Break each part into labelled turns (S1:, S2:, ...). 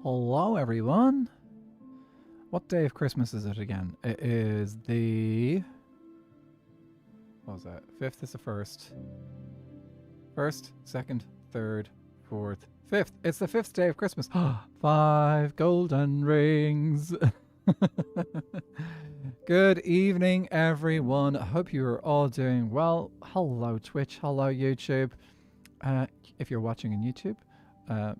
S1: Hello, everyone. What day of Christmas is it again? It is the... what was that? 5th is the 1st. 1st, 2nd, 3rd, 4th, 5th. It's the 5th day of Christmas. 5 golden rings. Good evening, everyone. I hope you're all doing well. Hello, Twitch. Hello, YouTube. If you're watching on YouTube,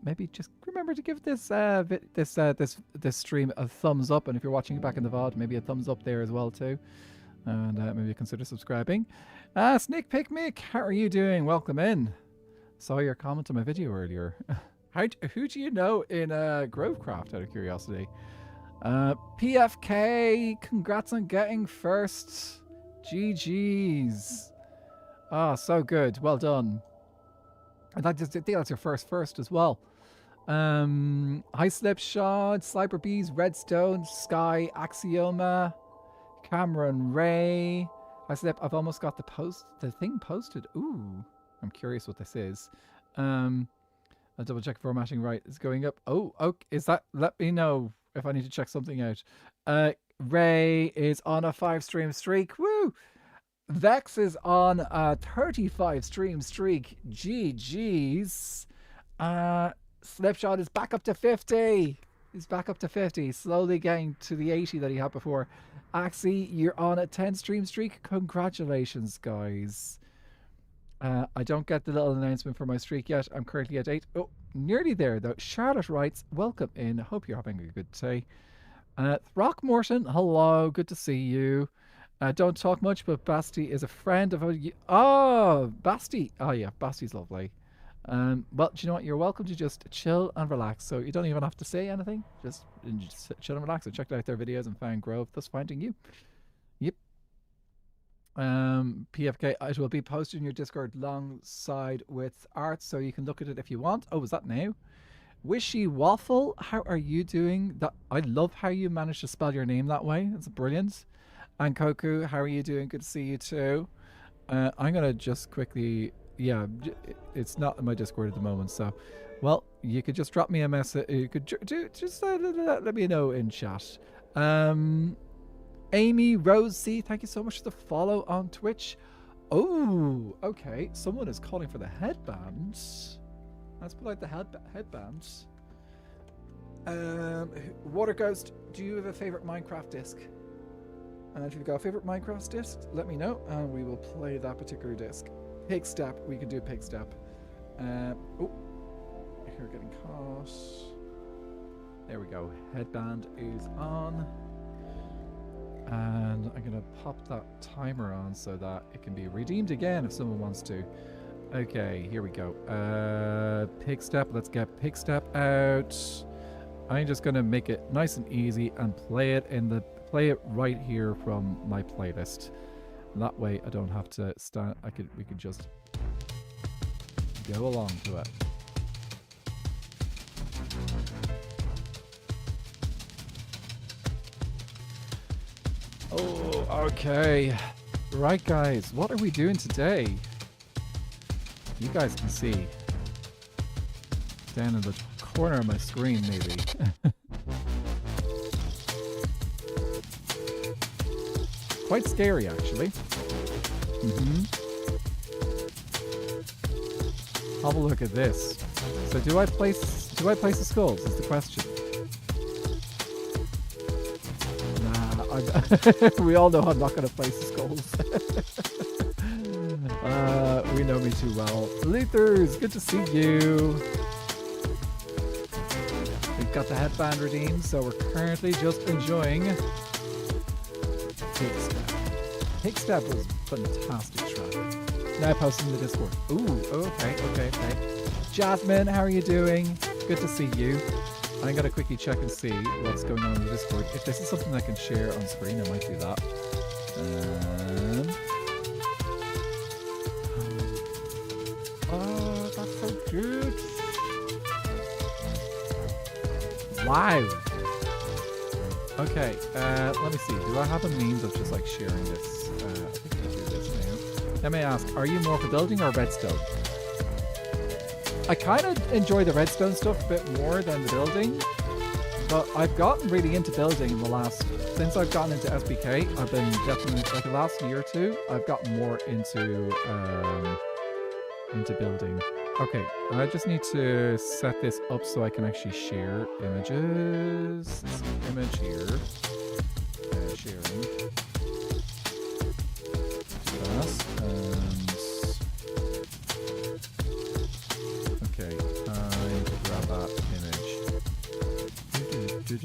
S1: maybe just remember to give this this stream a thumbs up, and if you're watching it back in the VOD, maybe a thumbs up there as well too, and maybe consider subscribing. Sneak Peek Mick, how are you doing? Welcome in. Saw your comment on my video earlier. Who do you know in Grovecraft, out of curiosity? PFK, congrats on getting first. GG's. Ah, so good. Well done. I think that's your first as well. High Slipshod, Sliper Bees, Redstone, Sky, Axioma, Cameron Ray. High Slip, I've almost got the thing posted. Ooh, I'm curious what this is. I'll double check formatting right. It's going up. Oh, okay. Is that? Let me know if I need to check something out. Ray is on a 5-stream streak. Woo! Vex is on a 35 stream streak. GG's. Slipshot is back up to 50. He's back up to 50. Slowly getting to the 80 that he had before. Axie, you're on a 10 stream streak. Congratulations, guys. I don't get the little announcement for my streak yet. I'm currently at 8. Oh, nearly there, though. Charlotte writes, welcome in. Hope you're having a good day. Throckmorton, hello. Good to see you. Don't talk much, but Basti is a friend of... Oh, Basti. Oh, yeah, Basti's lovely. Well, do you know what? You're welcome to just chill and relax. So you don't even have to say anything. Just chill and relax. I checked out their videos and found Grove, thus finding you. Yep. PFK, it will be posted in your Discord alongside with art, so you can look at it if you want. Oh, is that now? Wishy Waffle, how are you doing? I love how you managed to spell your name that way. It's brilliant. And Koku, how are you doing? Good to see you too. I'm gonna just quickly, yeah, it's not in my Discord at the moment, so, well, you could just drop me a message. You could just let me know in chat. Amy Rosie, thank you so much for the follow on Twitch. Oh, okay. Someone is calling for the headband. Let's pull out the headband. Water Ghost, do you have a favorite Minecraft disc? And if you've got a favorite Minecraft disc, let me know, and we will play that particular disc. Pig Step, we can do Pig Step. Oh, you're getting caught. There we go. Headband is on. And I'm going to pop that timer on so that it can be redeemed again if someone wants to. Okay, here we go. Pig Step, let's get Pig Step out. I'm just going to make it nice and easy and play it right here from my playlist. And that way I don't have to stand. We could just go along to it. Oh, okay. Right, guys, what are we doing today? You guys can see down in the corner of my screen, maybe. Quite scary, actually. Have a look at this. So, do I place the skulls? Is the question. Nah, we all know I'm not going to place the skulls. We know me too well. Lethers, good to see you. We've got the headband redeemed, so we're currently just enjoying Pig Step. Pig Step was a fantastic track. Now posting in the Discord. Ooh, okay. Jasmine, how are you doing? Good to see you. I'm going to quickly check and see what's going on in the Discord. If this is something I can share on screen, I might do that. Oh, that's so good. Wow. Okay, let me see. Do I have a means of just like sharing this? I think I'll do this now. Let me ask, are you more for building or redstone? I kind of enjoy the redstone stuff a bit more than the building. But I've gotten really into building in the last, since I've gotten into SBK, I've been definitely, like the last year or two, I've gotten more into building. Okay, I just need to set this up so I can actually share images. Image here. Sharing. Yes, and okay, I grab that image. Just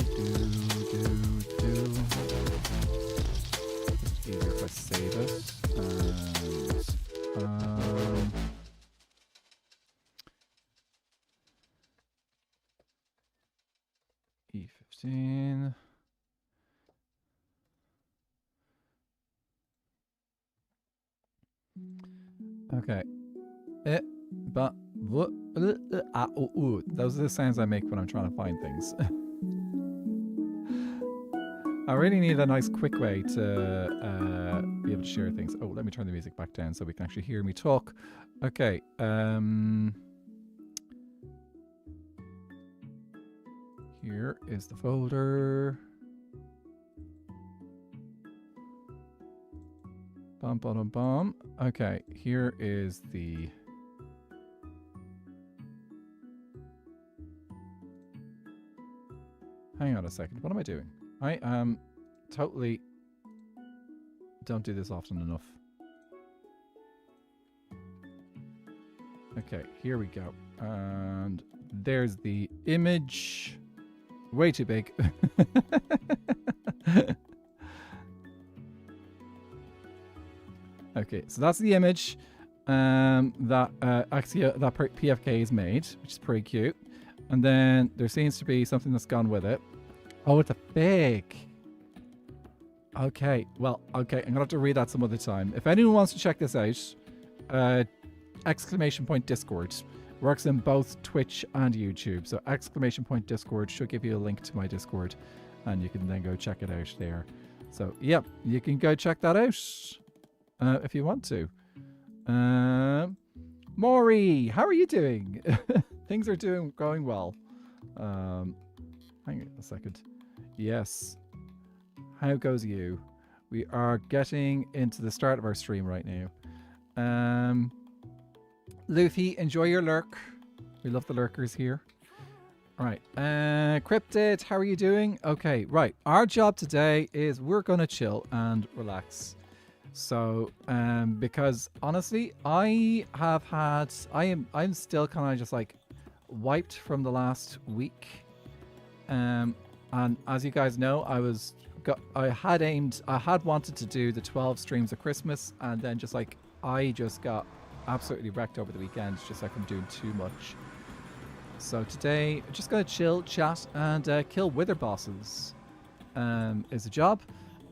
S1: easier if I save it. And E15. Okay. But those are the sounds I make when I'm trying to find things. I really need a nice quick way to be able to share things. Oh, let me turn the music back down so we can actually hear me talk. Okay. Here is the folder. Bum, bum, bum. Okay, here is the... Hang on a second. What am I doing? I am totally... Don't do this often enough. Okay, here we go. And there's the image. Way too big. Okay, so that's the image that Axia, that PFK is made, which is pretty cute. And then there seems to be something that's gone with it. Oh, it's a fake. Okay, well, okay, I'm going to have to read that some other time. If anyone wants to check this out, exclamation point Discord. Works in both Twitch and YouTube. So exclamation point Discord should give you a link to my Discord. And you can then go check it out there. So, yep, you can go check that out. If you want to. Maury, how are you doing? Things are going well. Hang on a second. Yes. How goes you? We are getting into the start of our stream right now. Luffy, enjoy your lurk. We love the lurkers here. All right. Cryptid, how are you doing? Okay, right. Our job today is we're going to chill and relax. So, because honestly, I'm still kind of just like wiped from the last week. And as you guys know, I had wanted to do the 12 streams of Christmas, and then just like I just got absolutely wrecked over the weekend, just like I'm doing too much. So today, I'm just gonna chill, chat, and kill wither bosses. Is the job.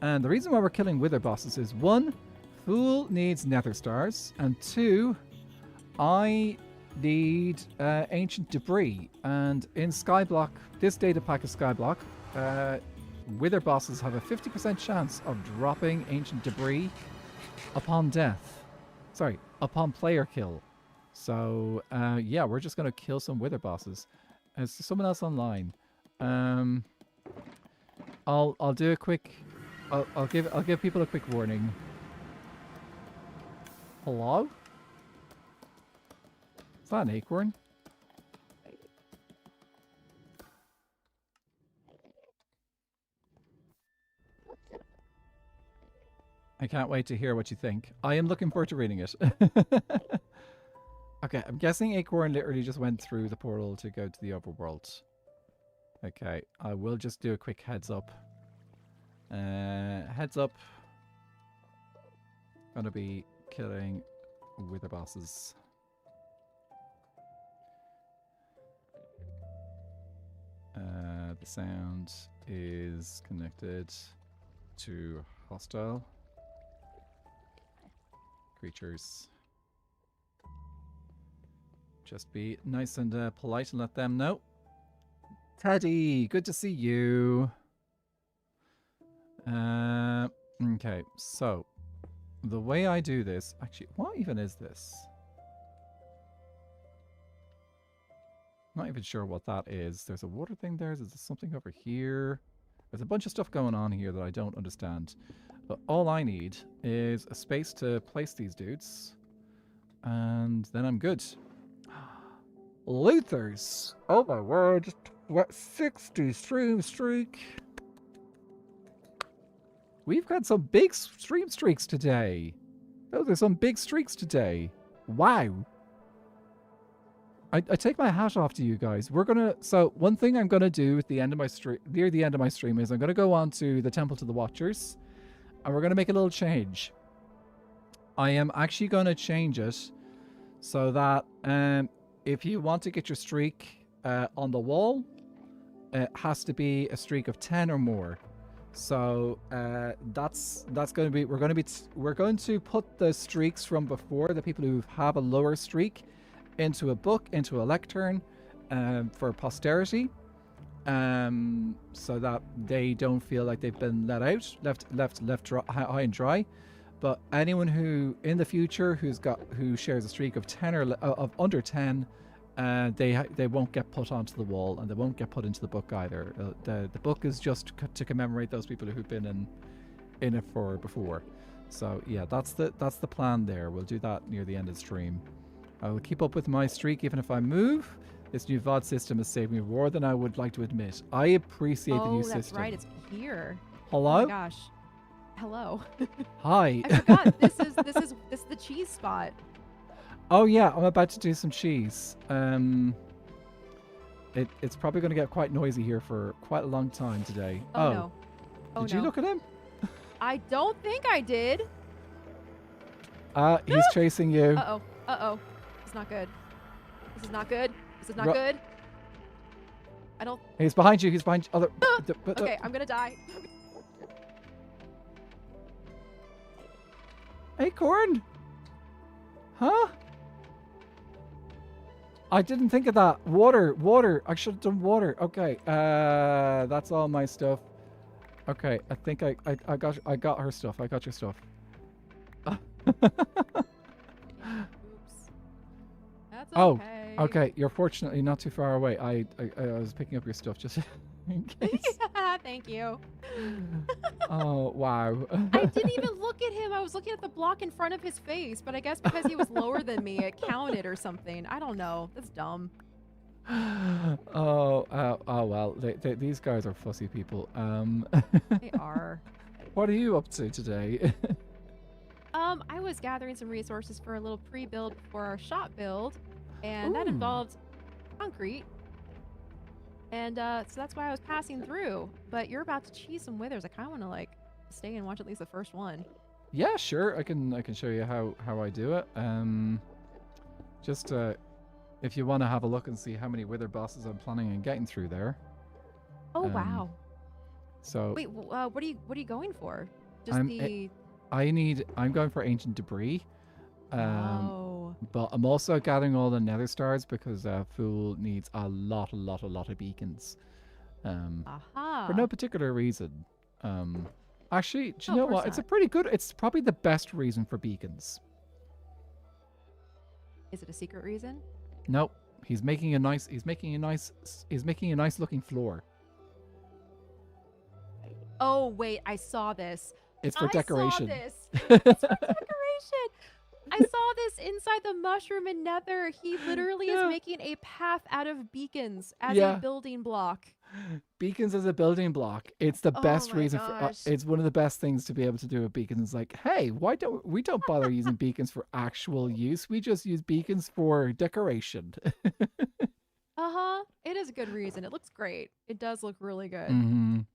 S1: And the reason why we're killing wither bosses is 1, Fool needs nether stars, and 2, I need ancient debris. And in Skyblock, this data pack of Skyblock, wither bosses have a 50% chance of dropping ancient debris upon death. Sorry, upon player kill. So yeah, we're just gonna kill some wither bosses. Is there someone else online? I'll do a quick. I'll give people a quick warning. Hello? Is that an acorn? I can't wait to hear what you think. I am looking forward to reading it. Okay, I'm guessing Acorn literally just went through the portal to go to the overworld. Okay, I will just do a quick heads up. Heads up. Gonna be killing wither bosses. The sound is connected to hostile creatures. Just be nice and polite and let them know. Teddy, good to see you. Okay, so the way I do this, actually, what even is this? I'm not even sure what that is. There's a water thing there. There's something over here. There's a bunch of stuff going on here that I don't understand. But all I need is a space to place these dudes. And then I'm good. Luthers! Oh my word. What, 60 stream streak? We've got some big stream streaks today. Those are some big streaks today. Wow. I take my hat off to you guys. We're gonna, so one thing I'm gonna do at the end of my stream, near the end of my stream, is I'm gonna go on to the Temple to the Watchers, and we're gonna make a little change. I am actually gonna change it so that if you want to get your streak on the wall, it has to be a streak of 10 or more. So that's going to be we're going to put the streaks from before, the people who have a lower streak, into a book, into a lectern, for posterity, so that they don't feel like they've been let out, left dry, high and dry. But anyone who in the future who shares a streak of 10 or of under 10, they won't get put onto the wall, and they won't get put into the book either. The book is just to commemorate those people who've been in it for before. So yeah, that's the plan there. We'll do that near the end of the stream. I will keep up with my streak even if I move. This new VOD system has saved me more than I would like to admit. I appreciate the new system.
S2: Oh, that's right. It's here.
S1: Hello?
S2: Oh my gosh. Hello.
S1: Hi.
S2: I forgot. This is the cheese spot.
S1: Oh yeah, I'm about to do some cheese. It's probably going to get quite noisy here for quite a long time today.
S2: Oh no. Oh,
S1: did you look at him?
S2: I don't think I did.
S1: He's chasing you.
S2: Uh-oh. Uh-oh. It's not good. This is not good. This is not good. I don't...
S1: He's behind you. He's behind you.
S2: Okay, I'm gonna die.
S1: Acorn? Huh? I didn't think of that. Water. I should have done water. Okay. That's all my stuff. Okay, I think I got her stuff. I got your stuff.
S2: That's
S1: okay.
S2: Oh,
S1: okay. You're fortunately not too far away. I was picking up your stuff just in case.
S2: Thank you.
S1: Oh, wow.
S2: I didn't even look at him. I was looking at the block in front of his face, but I guess because he was lower than me, it counted or something. I don't know. That's dumb.
S1: Oh well. These guys are fussy people.
S2: They are.
S1: What are you up to today?
S2: I was gathering some resources for a little pre-build for our shop build, and that involved concrete. And so that's why I was passing through. But you're about to cheese some withers. I kind of want to like stay and watch at least the first one.
S1: Yeah, sure. I can show you how I do it. Just if you want to have a look and see how many wither bosses I'm planning on getting through there.
S2: Oh wow.
S1: So
S2: wait, what are you going for? Just
S1: I'm going for ancient debris. But I'm also gathering all the nether stars because Fool needs a lot of beacons. For no particular reason. Actually, do you know what? It's probably the best reason for beacons.
S2: Is it a secret reason?
S1: Nope. He's making a nice looking floor.
S2: Oh wait, I saw this.
S1: It's for decoration.
S2: I saw this. It's for decoration. I saw this inside the mushroom in Nether. He literally is making a path out of beacons as a building block.
S1: Beacons as a building block. It's the best reason for. It's one of the best things to be able to do with beacons. It's like, hey, why don't we bother using beacons for actual use? We just use beacons for decoration.
S2: It is a good reason. It looks great. It does look really good.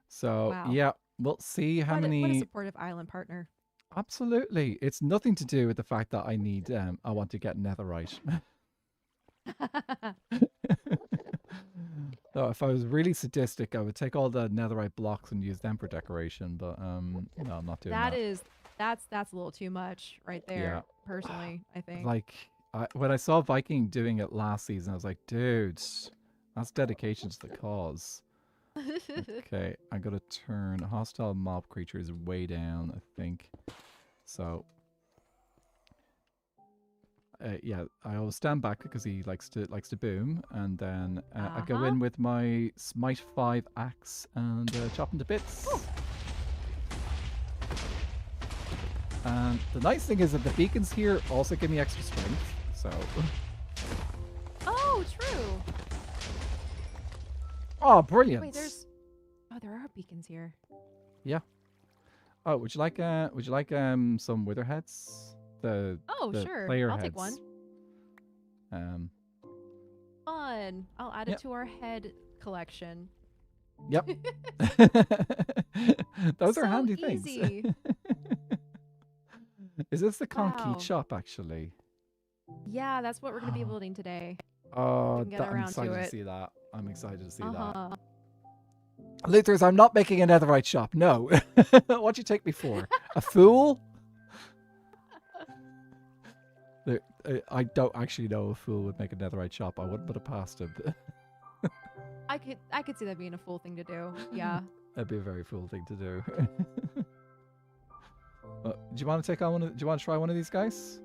S1: So yeah, we'll see how many.
S2: What a supportive island partner.
S1: Absolutely, it's nothing to do with the fact that I want to get netherite. So if I was really sadistic, I would take all the netherite blocks and use them for decoration. But no, I'm not doing that.
S2: That's a little too much right there.
S1: Yeah.
S2: Personally, I think.
S1: Like when I saw Viking doing it last season, I was like, dude, that's dedication to the cause. Okay, I gotta turn hostile mob creatures way down, I think. So yeah, I always stand back because he likes to boom, and then I go
S2: Uh-huh.
S1: in with my Smite 5 axe and chop him to bits.
S2: Ooh.
S1: And the nice thing is that the beacons here also give me extra strength, so.
S2: Oh, true.
S1: Oh, brilliant!
S2: Wait, oh, there are beacons here.
S1: Yeah. Oh, would you like some wither heads? The
S2: Sure.
S1: player
S2: I'll
S1: heads.
S2: take one. Fun. I'll add
S1: Yep.
S2: it to our head collection.
S1: Yep. Those are
S2: So
S1: handy things.
S2: easy.
S1: Is this the concrete
S2: Wow.
S1: shop actually?
S2: Yeah, that's what we're gonna be building today.
S1: Oh,
S2: can get
S1: I'm
S2: around to
S1: excited to
S2: it.
S1: see that. I'm excited to see that.
S2: Uh-huh.
S1: Luthers, I'm not making a netherite shop. No. What'd you take me for? A fool? I don't actually know a fool would make a netherite shop. I wouldn't put it past him.
S2: I could see that being a fool thing to do. Yeah.
S1: That'd be a very fool thing to do. Do you want to take on do you want to try one of these guys?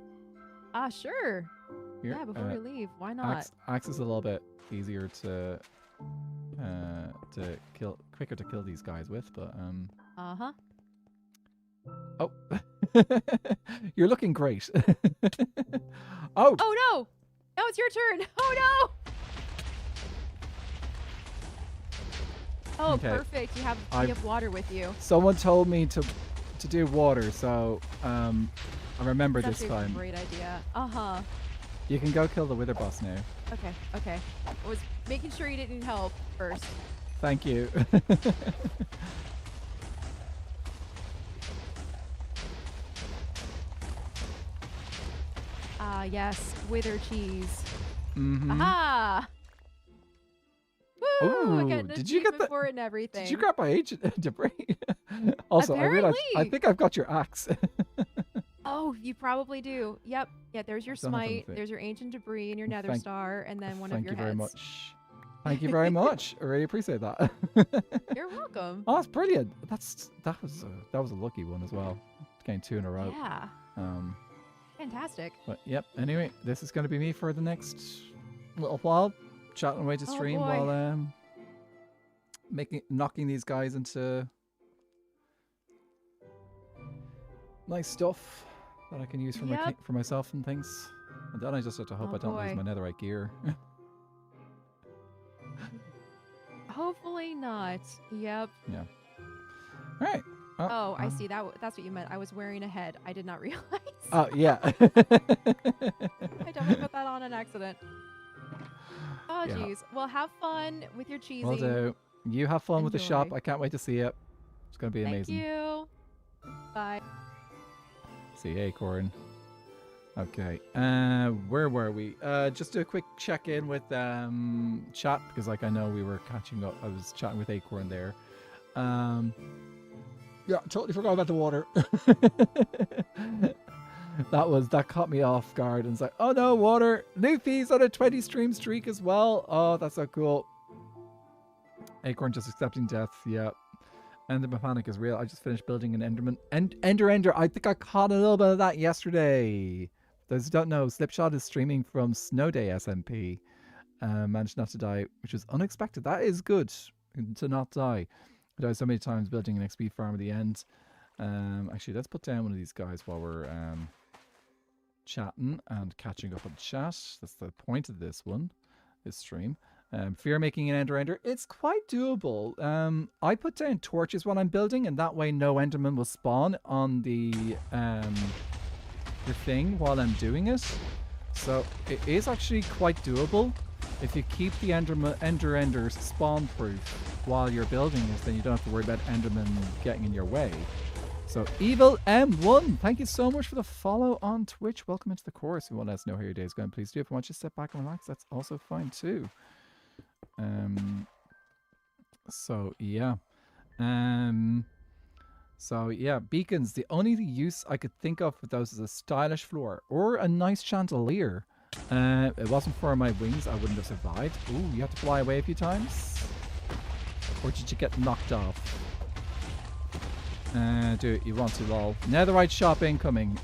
S2: Sure.
S1: Here,
S2: Yeah, before we leave, why not?
S1: axe is a little bit easier to kill, quicker to kill these guys with, but
S2: Uh-huh.
S1: oh, you're looking great. Oh,
S2: Oh no! Now it's your turn. Oh no! Oh,
S1: Okay.
S2: perfect. You have water with you.
S1: someone told me to do water, so I remember
S2: That's
S1: this
S2: actually a
S1: time.
S2: great idea. Uh-huh.
S1: You can go kill the wither boss now.
S2: Okay, okay. I was making sure you didn't need help first.
S1: Thank you.
S2: Ah, yes. Wither cheese.
S1: Mm-hmm.
S2: Aha! Woo! I
S1: Ooh,
S2: got an
S1: did you get
S2: achievement
S1: the-
S2: for it and everything.
S1: Did you grab my ancient debris? Also, I realized I
S2: Apparently.
S1: think I've got your axe.
S2: Oh, you probably do. Yep. Yeah, there's your
S1: Don't have
S2: smite,
S1: anything.
S2: there's your ancient debris and your nether
S1: Thank-
S2: star, and then one
S1: Thank
S2: of your
S1: you
S2: heads.
S1: very much. Thank you very much. I really appreciate that.
S2: You're welcome.
S1: Oh, that's brilliant. That was a lucky one as well. Getting 2 in a row.
S2: Yeah. Fantastic.
S1: But yep. Anyway, this is going to be me for the next little while, chatting away to
S2: Oh,
S1: stream
S2: boy.
S1: while knocking these guys into nice stuff that I can use for
S2: Yep.
S1: for myself and things. And then I just have to hope
S2: Oh,
S1: I don't lose
S2: boy.
S1: my netherite gear.
S2: Hopefully not. Yep.
S1: Yeah. All right.
S2: Oh, I see. That's what you meant. I was wearing a head. I did not realize.
S1: Oh yeah.
S2: I definitely put that on an accident. Oh,
S1: Yeah.
S2: jeez. Well, have fun with your cheesing.
S1: Will do. You have fun with the shop.
S2: Enjoy.
S1: I can't wait to see it. It's going to be
S2: Thank
S1: amazing.
S2: you. Bye.
S1: See you, Acorn. Okay. Where were we? Just do a quick check-in with chat, because like I know we were catching up. I was chatting with Acorn there. Yeah, totally forgot about the water. That caught me off guard, and it's like, oh no, water. Luffy's on a 20 stream streak as well. Oh, that's so cool. Acorn just accepting death. Yeah. And the mechanic is real. I just finished building an Enderman. Ender. I think I caught a little bit of that yesterday. Those who don't know, Slipshot is streaming from Snow Day SMP. Managed not to die, which was unexpected. That is good to not die. I died so many times building an XP farm at the end. Actually, let's put down one of these guys while we're chatting and catching up on chat. That's the point of this stream. Fear making an ender. It's quite doable. I put down torches while I'm building, and that way no enderman will spawn on the thing while I'm doing it. So it is actually quite doable. If you keep the enders spawn proof while you're building it, then you don't have to worry about enderman getting in your way. So Evil M1, thank you so much for the follow on Twitch. Welcome into the course. If you want to let us know how your day is going, please do. If you want to just sit back and relax, that's also fine too. So yeah. So yeah, beacons. The only use I could think of with those is a stylish floor or a nice chandelier. It wasn't for my wings, I wouldn't have survived. Ooh, you have to fly away a few times? Or did you get knocked off? Do it, you want to, lol. Netherite shop incoming.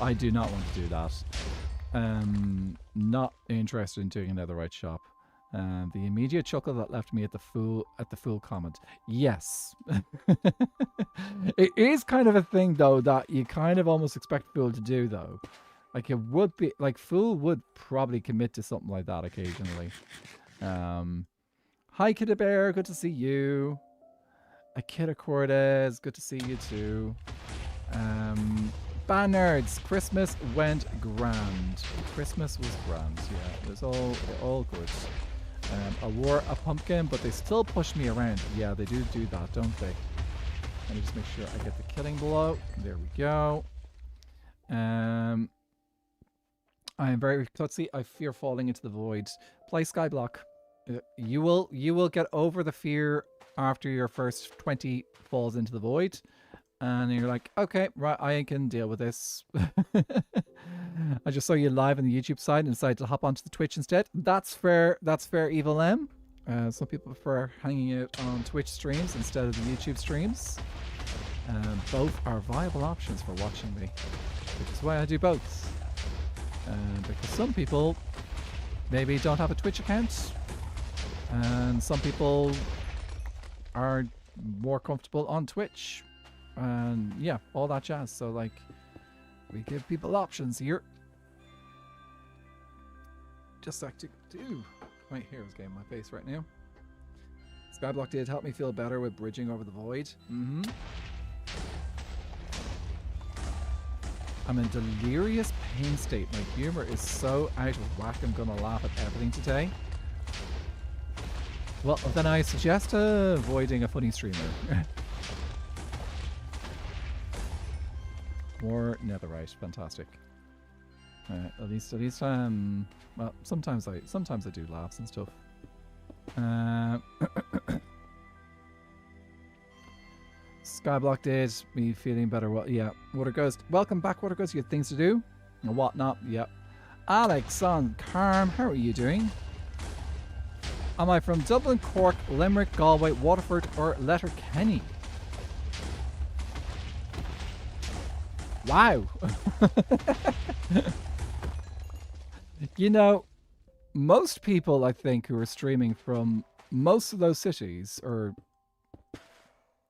S1: I do not want to do that. Not interested in doing another right shop. The immediate chuckle that left me at the fool comment. Yes. It is kind of a thing though that you kind of almost expect Fool to do though. Like it would be like Fool would probably commit to something like that occasionally. Hi Kidda Bear, good to see you. Akita Cortez, good to see you too. Bannerds, Christmas went grand. Christmas was grand, yeah. It was all good. I wore a pumpkin, but they still push me around. Yeah, they do that, don't they? Let me just make sure I get the killing blow. There we go. I am very klutzy. I fear falling into the void. Play Skyblock. You will get over the fear after your first 20 falls into the void. And you're like, okay, right, I can deal with this. I just saw you live on the YouTube side and decided to hop onto the Twitch instead. That's fair. That's fair, Evil M. Some people prefer hanging out on Twitch streams instead of the YouTube streams. Both are viable options for watching me, which is why I do both. Because some people maybe don't have a Twitch account, and some people are more comfortable on Twitch. And yeah, all that jazz. So like, we give people options here. Just like to do. My hair is getting in my face right now. Skyblock did help me feel better with bridging over the void. I'm in delirious pain state. My humor is so out of whack. I'm gonna laugh at everything today. Well, then I suggest avoiding a funny streamer. More netherite, fantastic. At least, well, sometimes I do laughs and stuff. Skyblock did me feeling better. Well, yeah. Water Ghost, welcome back. Water Ghost, you had things to do and whatnot. Yep. Alex on Carm, how are you doing? Am I from Dublin, Cork, Limerick, Galway, Waterford, or Letterkenny? Wow. You know, most people, I think, who are streaming from most of those cities or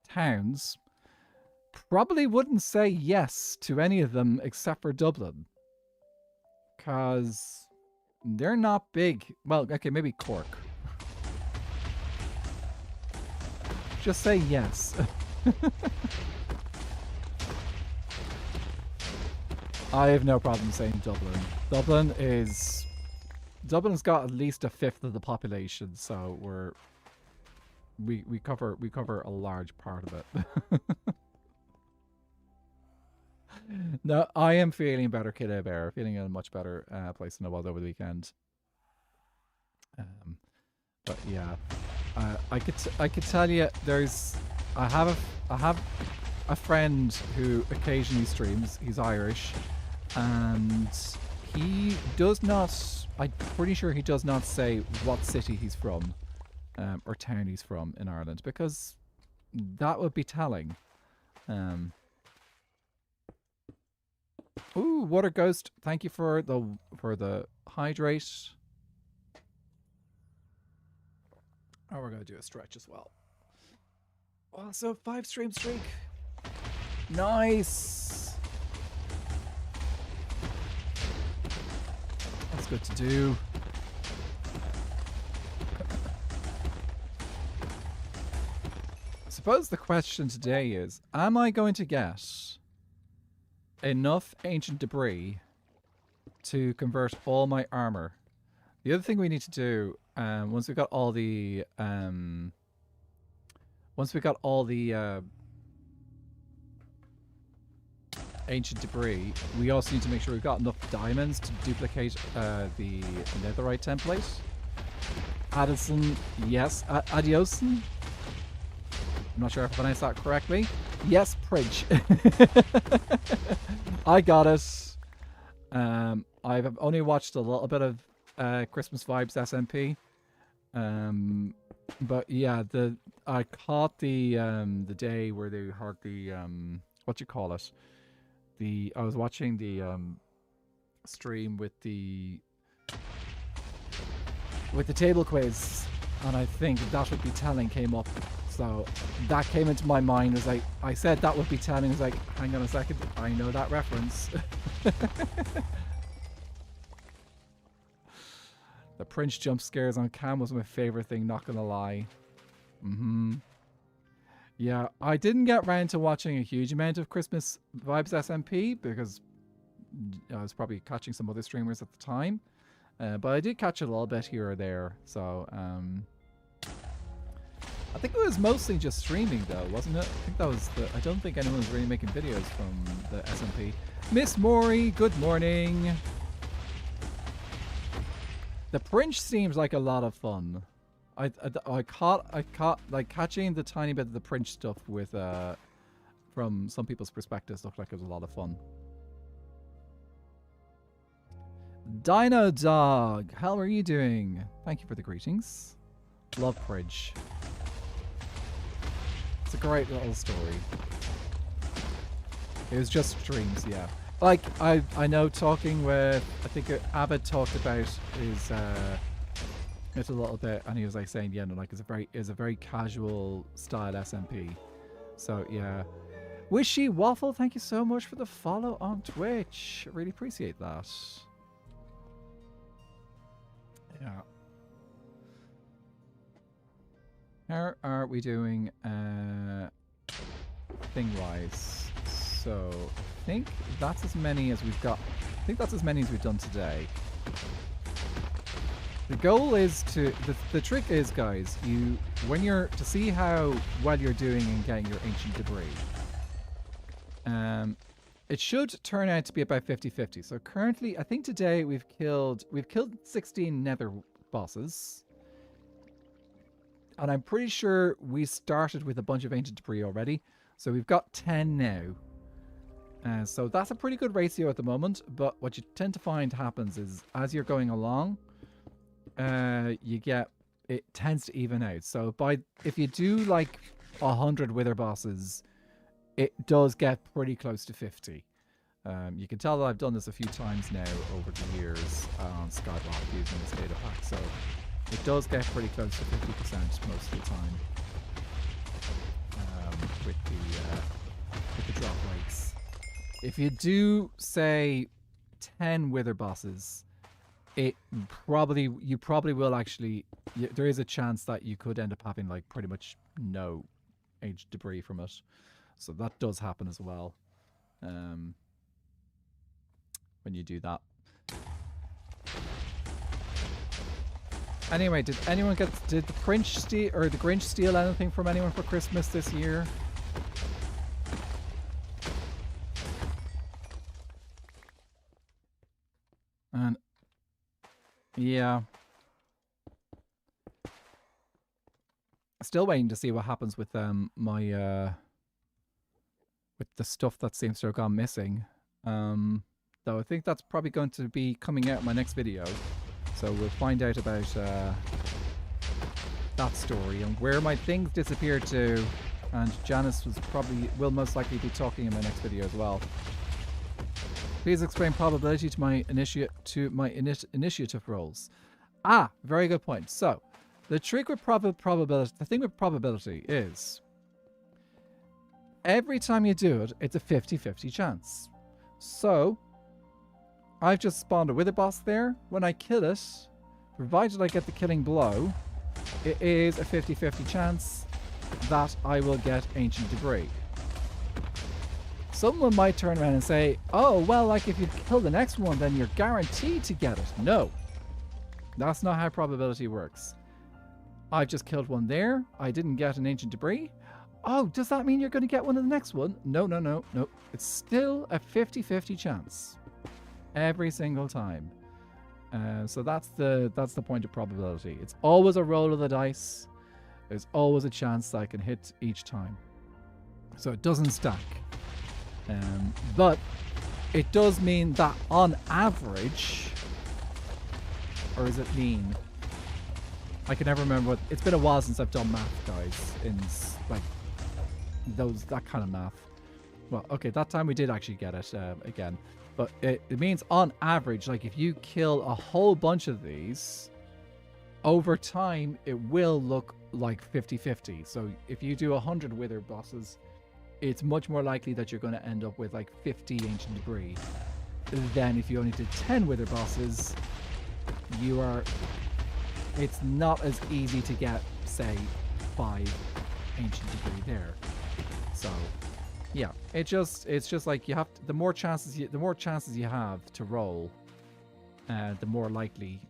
S1: towns probably wouldn't say yes to any of them except for Dublin. Because they're not big. Well, okay, maybe Cork. Just say yes. I have no problem saying Dublin. Dublin's got at least a fifth of the population, so we cover a large part of it. No, I am feeling better, Kidda Bear. Feeling in a much better place than I was over the weekend. But yeah, I could tell you I have a friend who occasionally streams. He's Irish, and he does not. I'm pretty sure he does not say what city he's from, or town he's from in Ireland, because that would be telling. Ooh, Water Ghost, thank you for the hydrate. Oh, we're gonna do a stretch as well. Also, 5 stream streak. Nice. That's good to do. I suppose the question today is, am I going to get enough ancient debris to convert all my armor? The other thing we need to do, once we've got all the ancient debris, we also need to make sure we've got enough diamonds to duplicate the netherite template. Addison, yes. Adioson? I'm not sure if I pronounced that correctly. Yes, Pridge. I got it. I've only watched a little bit of Christmas Vibes SMP. But yeah, I caught the day where they heard the what you call it, I was watching the stream with the table quiz, and I think that would be telling came up. So that came into my mind as I said that would be telling. I was like, hang on a second, I know that reference. The Prince jump scares on cam was my favorite thing, not gonna lie. Yeah, I didn't get around to watching a huge amount of Christmas Vibes SMP because I was probably catching some other streamers at the time. But I did catch a little bit here or there. So, I think it was mostly just streaming though, wasn't it? I think that was I don't think anyone was really making videos from the SMP. Miss Maury, good morning. The Prince seems like a lot of fun. I caught like catching the tiny bit of the Prince stuff with from some people's perspectives looked like it was a lot of fun. Dino Dog, how are you doing? Thank you for the greetings. Love Pridge. It's a great little story. It was just streams, yeah. Like I know talking with I think Abbott talked about his it a little bit, and he was like saying, yeah, no, like it's a very casual style SMP. So yeah. Wishy Waffle, thank you so much for the follow on Twitch. Really appreciate that. Yeah. How are we doing thing-wise? So I think that's as many as we've got. I think that's as many as we've done today. The goal is to the trick is, guys, when you're to see how well you're doing in getting your ancient debris. It should turn out to be about 50-50. So currently, I think today we've killed 16 nether bosses. And I'm pretty sure we started with a bunch of ancient debris already. So we've got 10 now. So that's a pretty good ratio at the moment. But what you tend to find happens is as you're going along, it tends to even out. So if you do like 100 wither bosses, it does get pretty close to 50. You can tell that I've done this a few times now over the years on Skyblock using this data pack. So it does get pretty close to 50% most of the time with the drop rates. If you do, say, 10 wither bosses, you probably will actually... there is a chance that you could end up having like pretty much no ancient debris from it. So that does happen as well when you do that. Anyway, did the Grinch steal anything from anyone for Christmas this year? And yeah, still waiting to see what happens with my with the stuff that seems to have gone missing. Though I think that's probably going to be coming out in my next video. So we'll find out about that story and where my things disappeared to. And Janice will most likely be talking in my next video as well. Please explain probability to my initiative rolls. Ah, very good point. So the trick with probability, the thing with probability is every time you do it, it's a 50-50 chance. So I've just spawned a wither boss there. When I kill it, provided I get the killing blow, it is a 50-50 chance that I will get ancient debris. Someone might turn around and say, oh, well, like if you kill the next one, then you're guaranteed to get it. No, that's not how probability works. I've just killed one there. I didn't get an ancient debris. Oh, does that mean you're going to get one in the next one? No, no, no, no. It's still a 50-50 chance. Every single time. So that's the point of probability. It's always a roll of the dice. There's always a chance that I can hit each time. So it doesn't stack. But it does mean that on average, or is it mean? I can never remember what. It's been a while since I've done math, guys. In like that kind of math. Well, okay, that time we did actually get it again. But it means on average, like if you kill a whole bunch of these, over time, it will look like 50-50. So if you do 100 Wither bosses, it's much more likely that you're going to end up with like 50 Ancient Debris. Then if you only did 10 Wither bosses, it's not as easy to get, say, 5 Ancient Debris there. So yeah, it's just like you have to, the more chances you have to roll, the more likely,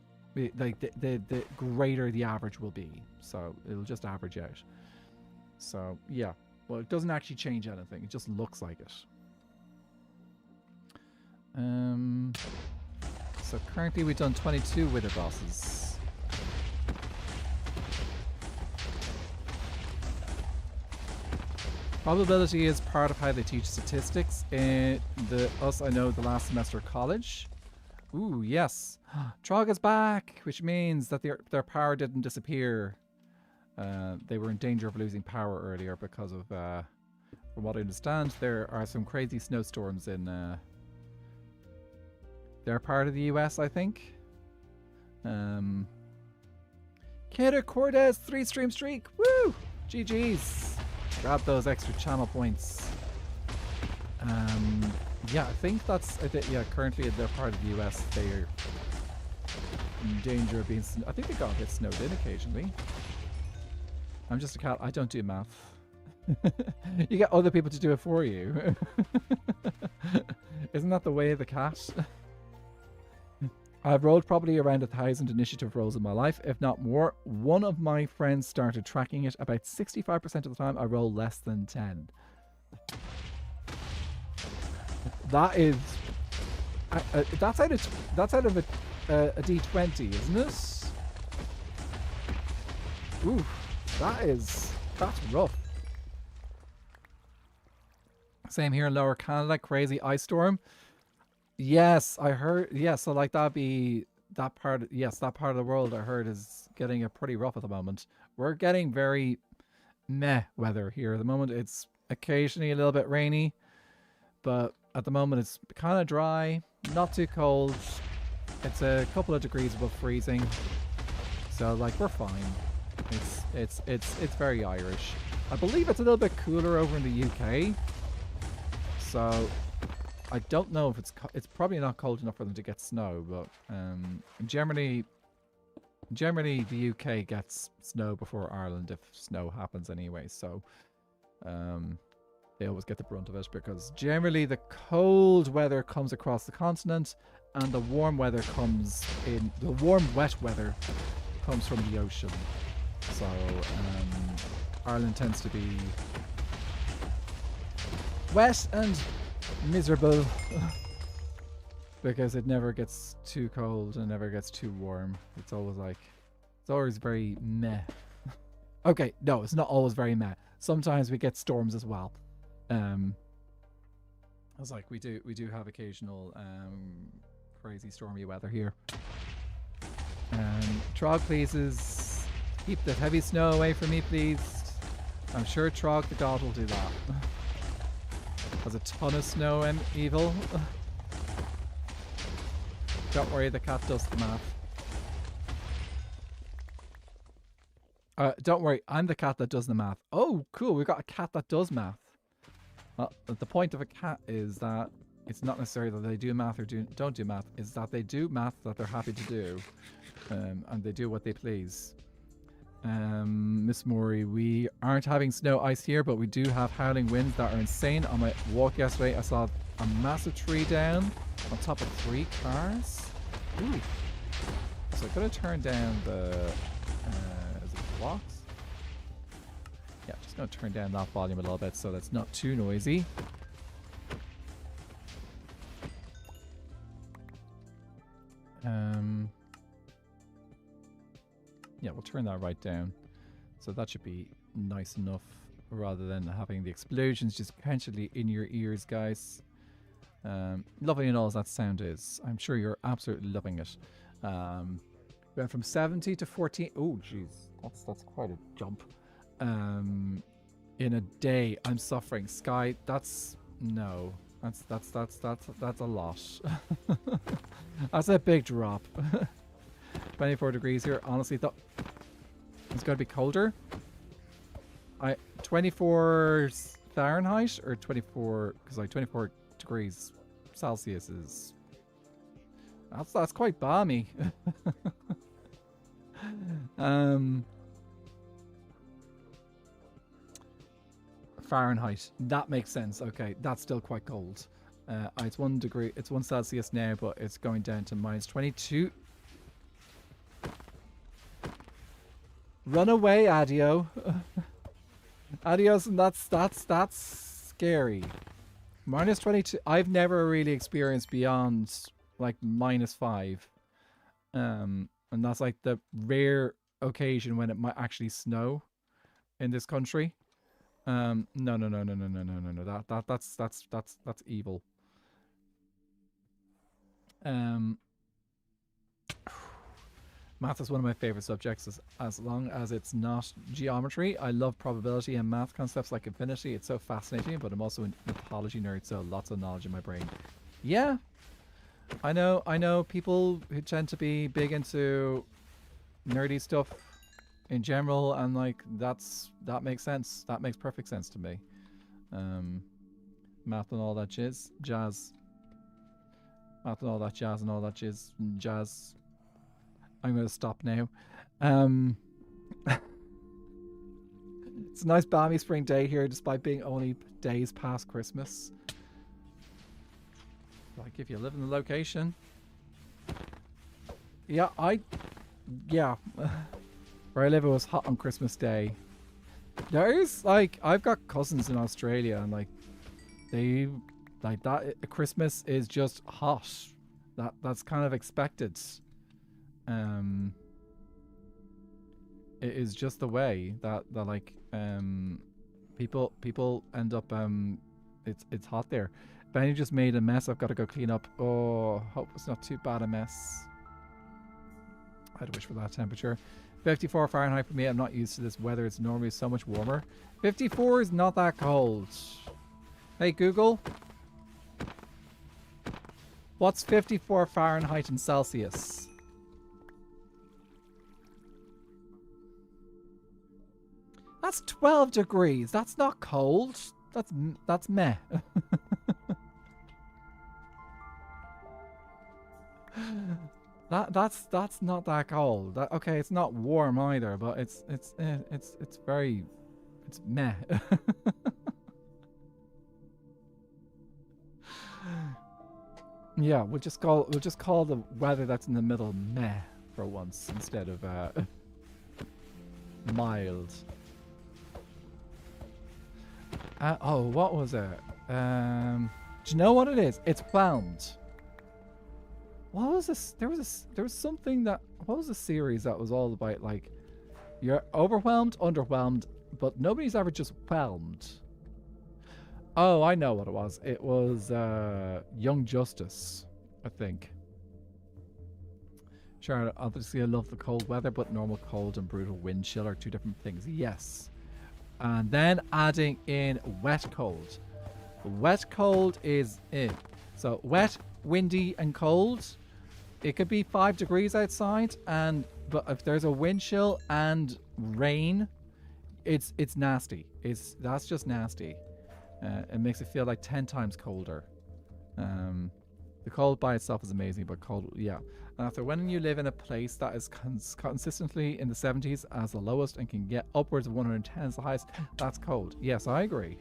S1: like the greater the average will be. So it'll just average out. So yeah, well, it doesn't actually change anything. It just looks like it. So currently we've done 22 Wither bosses. Probability is part of how they teach statistics in the last semester of college. Ooh, yes. Trog is back, which means that their power didn't disappear. They were in danger of losing power earlier because of, from what I understand, there are some crazy snowstorms in their part of the US, I think. Kater Cordes 3-stream streak. Woo! GG's. Grab those extra channel points. Yeah, I think that's... yeah, currently in their part of the US, they're in danger of being... I think they got a bit snowed in occasionally. I'm just a cat. I don't do math. You get other people to do it for you. Isn't that the way of the cat? I've rolled probably around 1,000 initiative rolls in my life, if not more. One of my friends started tracking it. About 65% of the time, I roll less than 10. That is... that's out of a D20, isn't it? Ooh, that's rough. Same here in Lower Canada, crazy ice storm. Yes, I heard. Yeah, so like that part of the world I heard is getting pretty rough at the moment. We're getting very meh weather here at the moment. It's occasionally a little bit rainy, but at the moment it's kind of dry, not too cold. It's a couple of degrees above freezing, so like we're fine. It's very Irish. I believe it's a little bit cooler over in the UK, so I don't know if it's probably not cold enough for them to get snow, but generally the UK gets snow before Ireland if snow happens anyway, so they always get the brunt of it because generally the cold weather comes across the continent and the warm wet weather comes from the ocean. So Ireland tends to be wet and miserable because it never gets too cold and never gets too warm. It's always very meh. Okay, no, it's not always very meh. Sometimes we get storms as well. I was like, we do have occasional crazy stormy weather here. Trog, please keep the heavy snow away from me, please. I'm sure Trog the God will do that. Has a ton of snow and evil. Don't worry, the cat does the math. Don't worry, I'm the cat that does the math. Oh, cool, we've got a cat that does math. Well, the point of a cat is that it's not necessarily that they do math or don't do math. It's that they do math that they're happy to do. And they do what they please. Miss Maury, we aren't having snow ice here, but we do have howling winds that are insane. On my walk yesterday, I saw a massive tree down on top of 3 cars. Ooh. So I'm going to turn down the is it blocks? Yeah, just going to turn down that volume a little bit so that's not too noisy. Yeah, we'll turn that right down. So that should be nice enough rather than having the explosions just potentially in your ears, guys. Lovely and all as that sound is. I'm sure you're absolutely loving it. We went from 70 to 14. Oh, jeez. That's quite a jump. In a day, I'm suffering. Sky, that's No. That's a lot. That's a big drop. 24 degrees here. Honestly, thought it's got to be colder. 24 Fahrenheit or 24, because like 24 degrees Celsius is that's quite balmy. Fahrenheit. That makes sense. Okay, that's still quite cold. It's 1 degree. It's 1 Celsius now, but it's going down to minus 22. Run away, Adio. Adios, and that's scary. Minus 22. I've never really experienced beyond like -5. And that's like the rare occasion when it might actually snow in this country. No. That's evil. Math is one of my favorite subjects as long as it's not geometry. I love probability and math concepts like infinity. It's so fascinating, but I'm also a mythology nerd, so lots of knowledge in my brain. Yeah, I know people who tend to be big into nerdy stuff in general, and like that makes sense. That makes perfect sense to me. Math and all that jazz. Math and all that jazz and all that jazz. I'm going to stop now. It's a nice balmy spring day here, despite being only days past Christmas. Like if you live in the location. Yeah, where I live, it was hot on Christmas Day. There's like, I've got cousins in Australia, and like they like that. Christmas is just hot. That's kind of expected. It is just the way that like people end up it's hot there. Benny just made a mess. I've got to go clean up. Oh, hope it's not too bad a mess. I'd wish for that temperature. 54 Fahrenheit for me. I'm not used to this weather. It's normally so much warmer. 54 is not that cold. Hey Google, what's 54 Fahrenheit in Celsius? That's 12 degrees. That's not cold. That's meh. That's not that cold. Okay, it's not warm either, but it's meh. Yeah, we'll just call the weather that's in the middle meh for once instead of mild. Oh, what was it? Do you know what it is? It's whelmed. What was this? There was something that. What was the series that was all about like you're overwhelmed, underwhelmed, but nobody's ever just whelmed. Oh, I know what it was. It was Young Justice, I think. Sure, obviously I love the cold weather, but normal cold and brutal wind chill are two different things. Yes. And then adding in wet cold. Wet cold is it. So wet, windy, and cold. It could be 5 degrees outside, but if there's a wind chill and rain, it's nasty. That's just nasty. It makes it feel like 10 times colder. The cold by itself is amazing, but cold, yeah. After when you live in a place that is consistently in the 70s as the lowest and can get upwards of 110 as the highest, that's cold. Yes, I agree.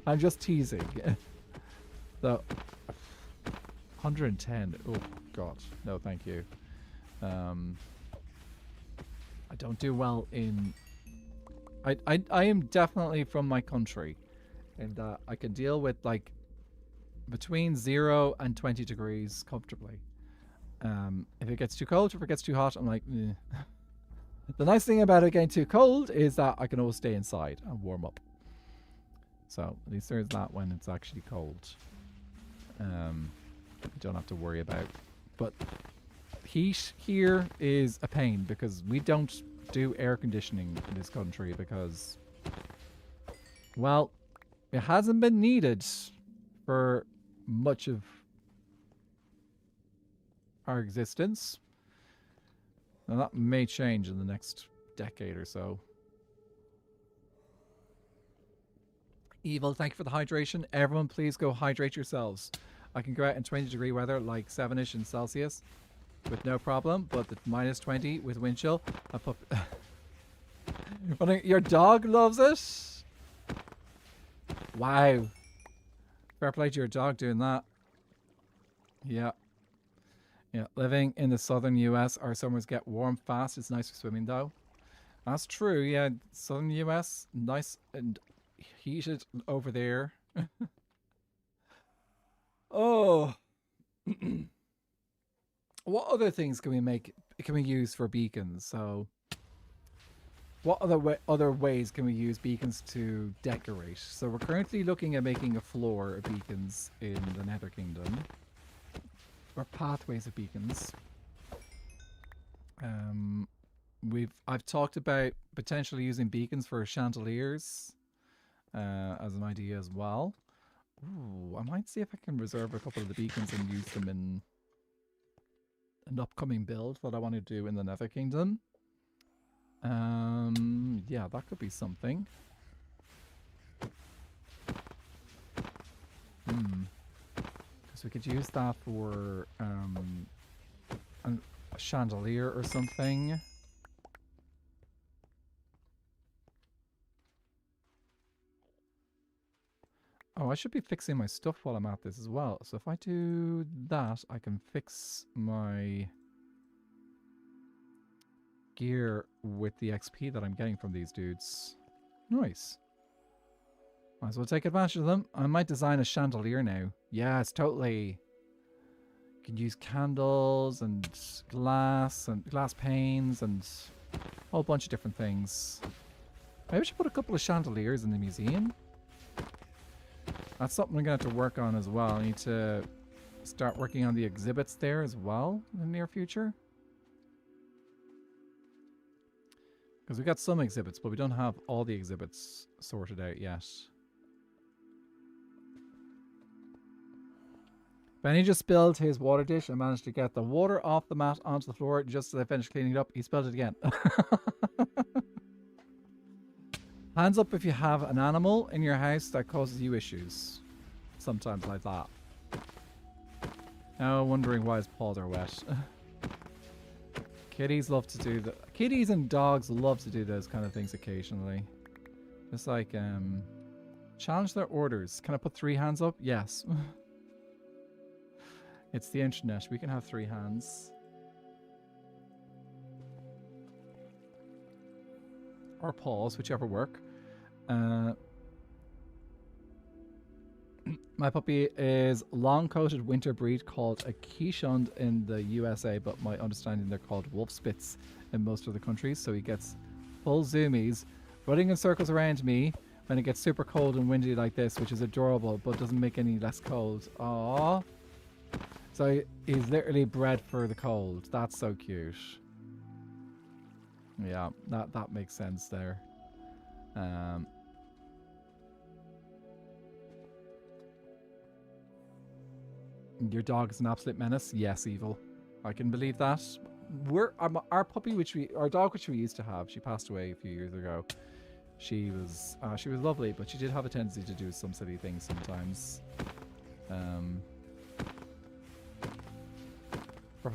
S1: I'm just teasing. So, 110. Oh, God. No, thank you. I don't do well in... I am definitely from my country. And I can deal with, like, between 0 and 20 degrees comfortably. If it gets too cold, if it gets too hot, I'm like, eh. The nice thing about it getting too cold is that I can always stay inside and warm up. So at least there's that when it's actually cold. You don't have to worry about. But heat here is a pain because we don't do air conditioning in this country because, well, It hasn't been needed for much of our existence. Now that may change in the next decade or so. Evil, thank you for the hydration. Everyone, please go hydrate yourselves. I can go out in 20-degree weather, like 7-ish in Celsius, with no problem. But the -20 with wind chill, I put. Your dog loves it. Wow. Fair play to your dog doing that. Yeah. Yeah. Living in the southern US, our summers get warm fast. It's nice for swimming, though. That's true. Yeah. Southern US, nice and heated over there. Oh. What other things can we use for beacons? So what other ways can we use beacons to decorate? So we're currently looking at making a floor of beacons in the Nether Kingdom. Or pathways of beacons. I've talked about potentially using beacons for chandeliers as an idea as well. Ooh, I might see if I can reserve a couple of the beacons and use them in an upcoming build that I want to do in the Nether Kingdom. Yeah, that could be something. Because we could use that for a chandelier or something. Oh, I should be fixing my stuff while I'm at this as well. So if I do that, I can fix my gear with the XP that I'm getting from these dudes. Nice. Might as well take advantage of them. I might design a chandelier now. Yes, totally. You can use candles and glass panes and a whole bunch of different things. Maybe I should put a couple of chandeliers in the museum. That's something I'm going to have to work on as well. I need to start working on the exhibits there as well in the near future. Because we got some exhibits, but we don't have all the exhibits sorted out yet. Benny just spilled his water dish and managed to get the water off the mat onto the floor just as I finished cleaning it up. He spilled it again. Hands up if you have an animal in your house that causes you issues. Sometimes like that. Now wondering why his paws are wet. Kitties love to do that. Kitties and dogs love to do those kind of things occasionally. Just like, challenge their orders. Can I put 3 hands up? Yes. It's the internet. We can have 3 hands. Or paws, whichever work. My puppy is long-coated winter breed called a Keeshond in the USA, but my understanding they're called wolf spits in most of the countries. So he gets full zoomies, running in circles around me when it gets super cold and windy like this, which is adorable, but doesn't make any less cold. Aww. So he's literally bred for the cold. That's so cute. Yeah, that makes sense there. Your dog is an absolute menace. Yes, Evil. I can believe that. Our puppy, our dog, which we used to have, she passed away a few years ago. She was lovely, but she did have a tendency to do some silly things sometimes.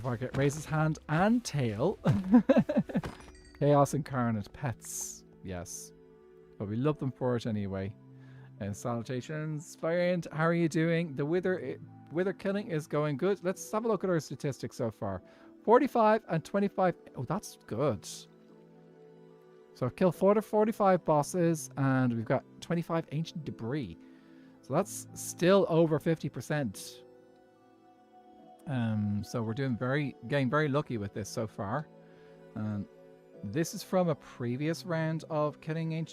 S1: Market raises hand and tail. Chaos incarnate pets. Yes. But we love them for it anyway. And salutations, Variant. How are you doing? The wither killing is going good. Let's have a look at our statistics so far. 45 and 25. Oh, that's good. So I've killed 45 bosses and we've got 25 ancient debris. So that's still over 50%. So we're getting very lucky with this so far. This is from a previous round of killing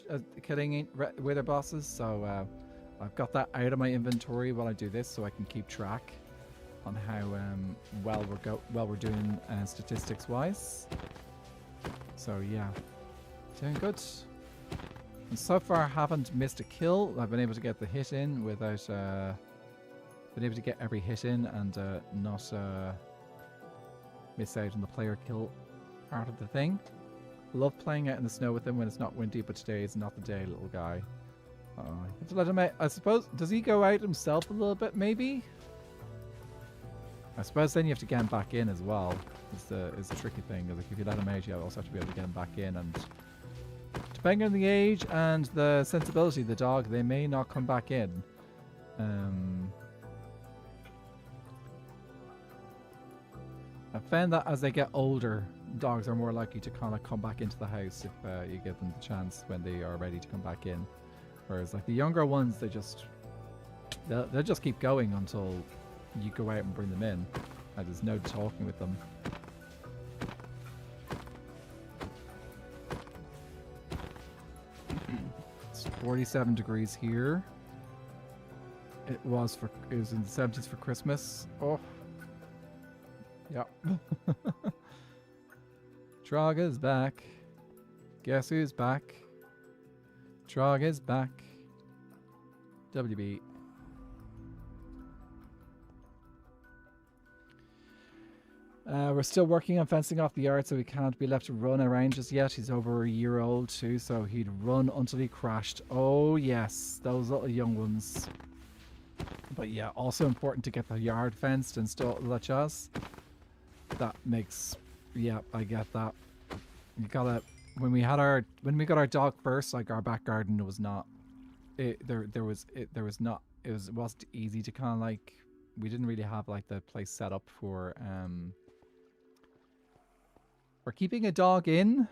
S1: wither bosses, so I've got that out of my inventory while I do this, so I can keep track on how well we're doing statistics wise. So yeah, doing good. And so far, I haven't missed a kill. I've been able to get the hit in without... been able to get every hit in and not miss out on the player kill part of the thing. Love playing out in the snow with him when it's not windy, but today is not the day, little guy. You have to let him out. I suppose, does he go out himself a little bit, maybe? I suppose then you have to get him back in as well. Is the tricky thing. Like if you let him out, you also have to be able to get him back in. And depending on the age and the sensibility of the dog, they may not come back in. I found that as they get older, dogs are more likely to kind of come back into the house if you give them the chance when they are ready to come back in. Whereas like the younger ones, they'll just keep going until you go out and bring them in. And there's no talking with them. It's 47 degrees here. It was in the 70s for Christmas. Oh. Yep. Traga's back. Guess who's back? Traga's back. WB. We're still working on fencing off the yard, so he can't be left to run around just yet. He's over a year old too, so he'd run until he crashed. Oh yes, those little young ones. But yeah, also important to get the yard fenced and still that jazz. That makes, yeah, I get that. You gotta, when we got our dog first, like our back garden was not, it wasn't easy to kind of like, we didn't really have like the place set up for keeping a dog in.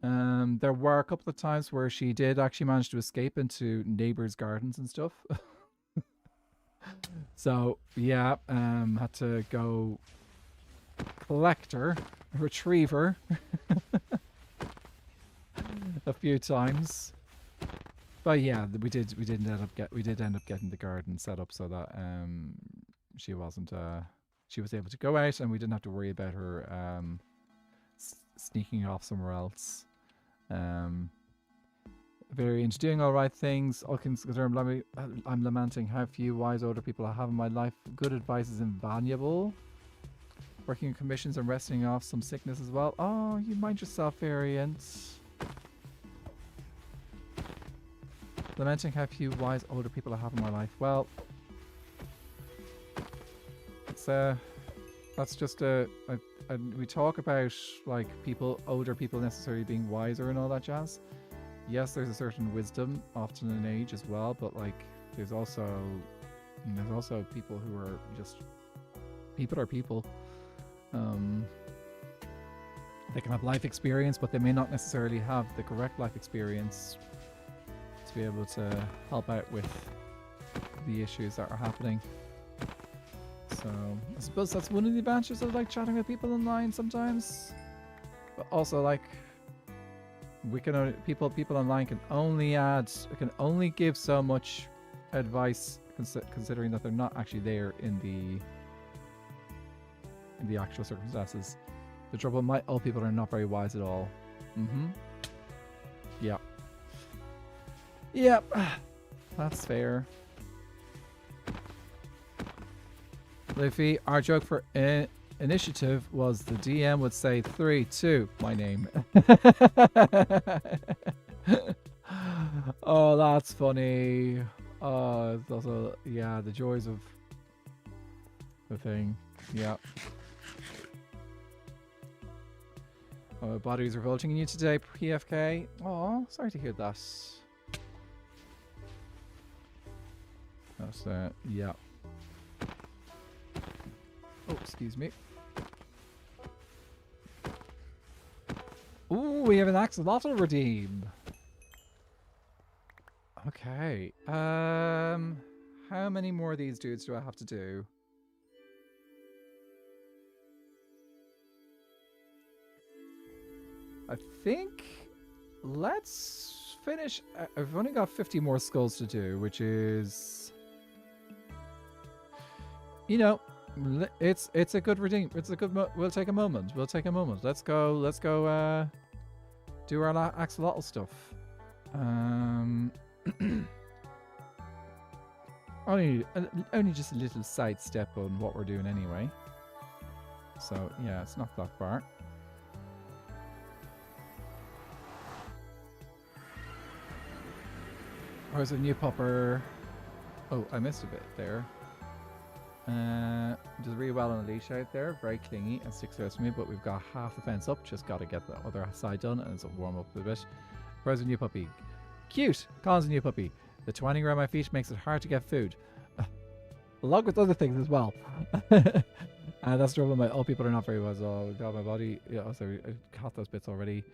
S1: There were a couple of times where she did actually manage to escape into neighbors' gardens and stuff. So yeah, had to go collect her, retrieve her a few times. But yeah, we did end up getting the garden set up so that she wasn't she was able to go out and we didn't have to worry about her sneaking off somewhere else. Very into doing all right things. All concerned, I'm lamenting how few wise older people I have in my life. Good advice is invaluable. Working in commissions and resting off some sickness as well. Oh, you mind yourself, Variant. Lamenting how few wise older people I have in my life. Well, it's that's just we talk about like older people necessarily being wiser and all that jazz. Yes, there's a certain wisdom, often in age as well, but like there's also people who are just people. They can have life experience, but they may not necessarily have the correct life experience to be able to help out with the issues that are happening. So I suppose that's one of the advantages of like chatting with people online sometimes. But also like we can only, people online can only give so much advice considering that they're not actually there in the actual circumstances. The trouble, my old people are not very wise at all. Yep. That's fair. Luffy, our joke for initiative was the DM would say 3, 2, my name. Oh, that's funny. It's also, yeah, the joys of the thing. Yeah. Oh, body is revolting in you today, PFK. Oh, sorry to hear that. That's yeah. Oh, excuse me. Ooh, we have an axolotl redeem. Okay. How many more of these dudes do I have to do? I think let's finish. I've only got 50 more skulls to do, which is, you know, it's a good redeem. It's a good. We'll take a moment. Let's go. Do our axolotl stuff. Only just a little sidestep on what we're doing anyway. So yeah, it's not that far. Where's a new popper? Oh, I missed a bit there. Does really well on a leash out there. Very clingy and sticks close to me, but we've got half the fence up. Just got to get the other side done and it'll warm up a bit. Where's a new puppy? Cute! Colin's a new puppy. The twining around my feet makes it hard to get food. Along with other things as well. That's trouble. My old people are not very well. So got my body. Yeah, sorry, I caught those bits already.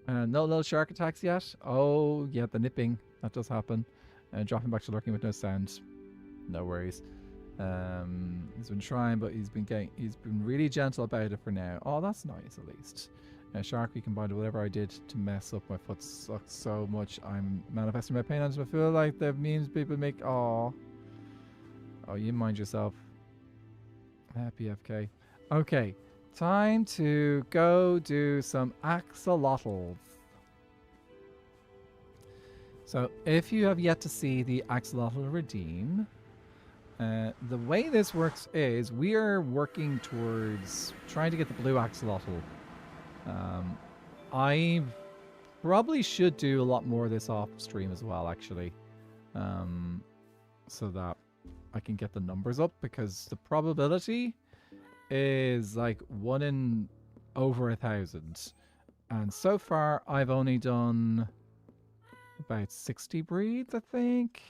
S1: No little shark attacks yet. Oh, yeah, the nipping. That does happen. Dropping back to lurking with no sound. No worries. He's been trying, but he's been really gentle about it for now. Oh, that's nice at least. Sharky combined with whatever I did to mess up my foot sucks so much. I'm manifesting my pain onto I feel like the memes people make. Oh, you mind yourself. PFK. Okay, time to go do some axolotls. So if you have yet to see the axolotl redeem, the way this works is we are working towards trying to get the blue axolotl. I probably should do a lot more of this off stream as well, actually, so that I can get the numbers up, because the probability is like 1 in over 1,000, and so far I've only done about 60 breeds, I think.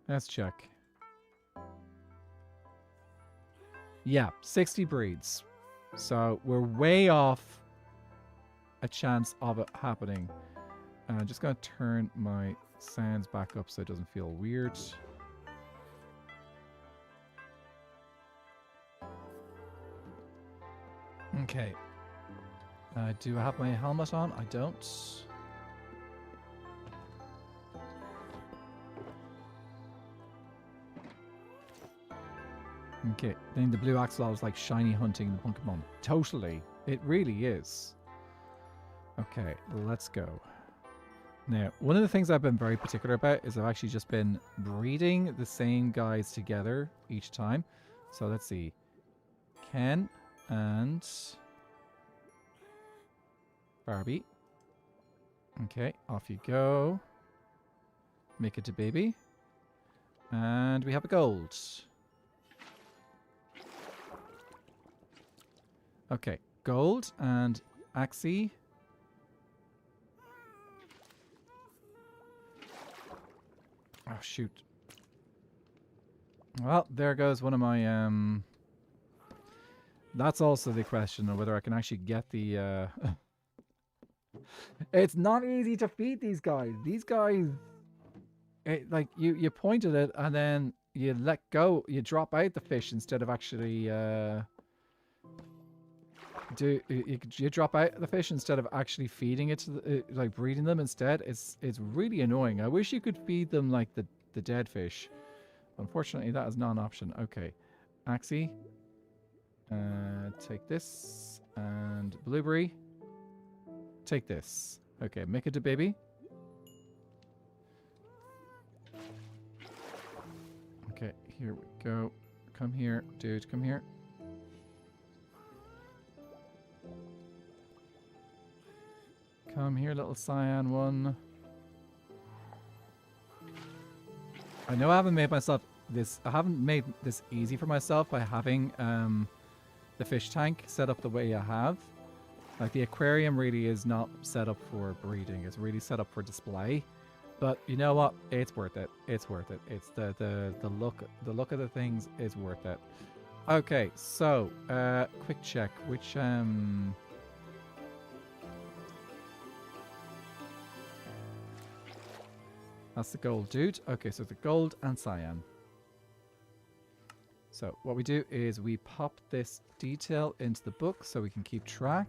S1: Let's check. Yeah, 60 breeds. So we're way off a chance of it happening. I'm just going to turn my sounds back up so it doesn't feel weird. Okay. Do I have my helmet on? I don't. Okay, then the blue axolotl is like shiny hunting the Pokemon. Totally. It really is. Okay, let's go. Now, one of the things I've been very particular about is I've actually just been breeding the same guys together each time. So let's see. Ken and Barbie. Okay, off you go. Make it to baby. And we have a gold. Okay, gold and Axie. Oh, shoot. Well, there goes one of my, That's also the question of whether I can actually get the, It's not easy to feed these guys. These guys... like, you point at it and then you let go. You drop out the fish instead of actually, you drop out the fish instead of actually feeding it to the, like breeding them instead. It's really annoying. I wish you could feed them like the dead fish. Unfortunately, that is not an option. Okay, Axie, take this, and Blueberry, take this. Okay, make it a baby. Okay, here we go. Come here, dude. Come here. Come here, little cyan one. I know I haven't made myself this. I haven't made this easy for myself by having the fish tank set up the way I have. Like the aquarium really is not set up for breeding. It's really set up for display. But you know what? It's worth it. It's worth it. It's the look of the things is worth it. Okay, so quick check. Which that's the gold dude. Okay, so the gold and cyan. So what we do is we pop this detail into the book so we can keep track.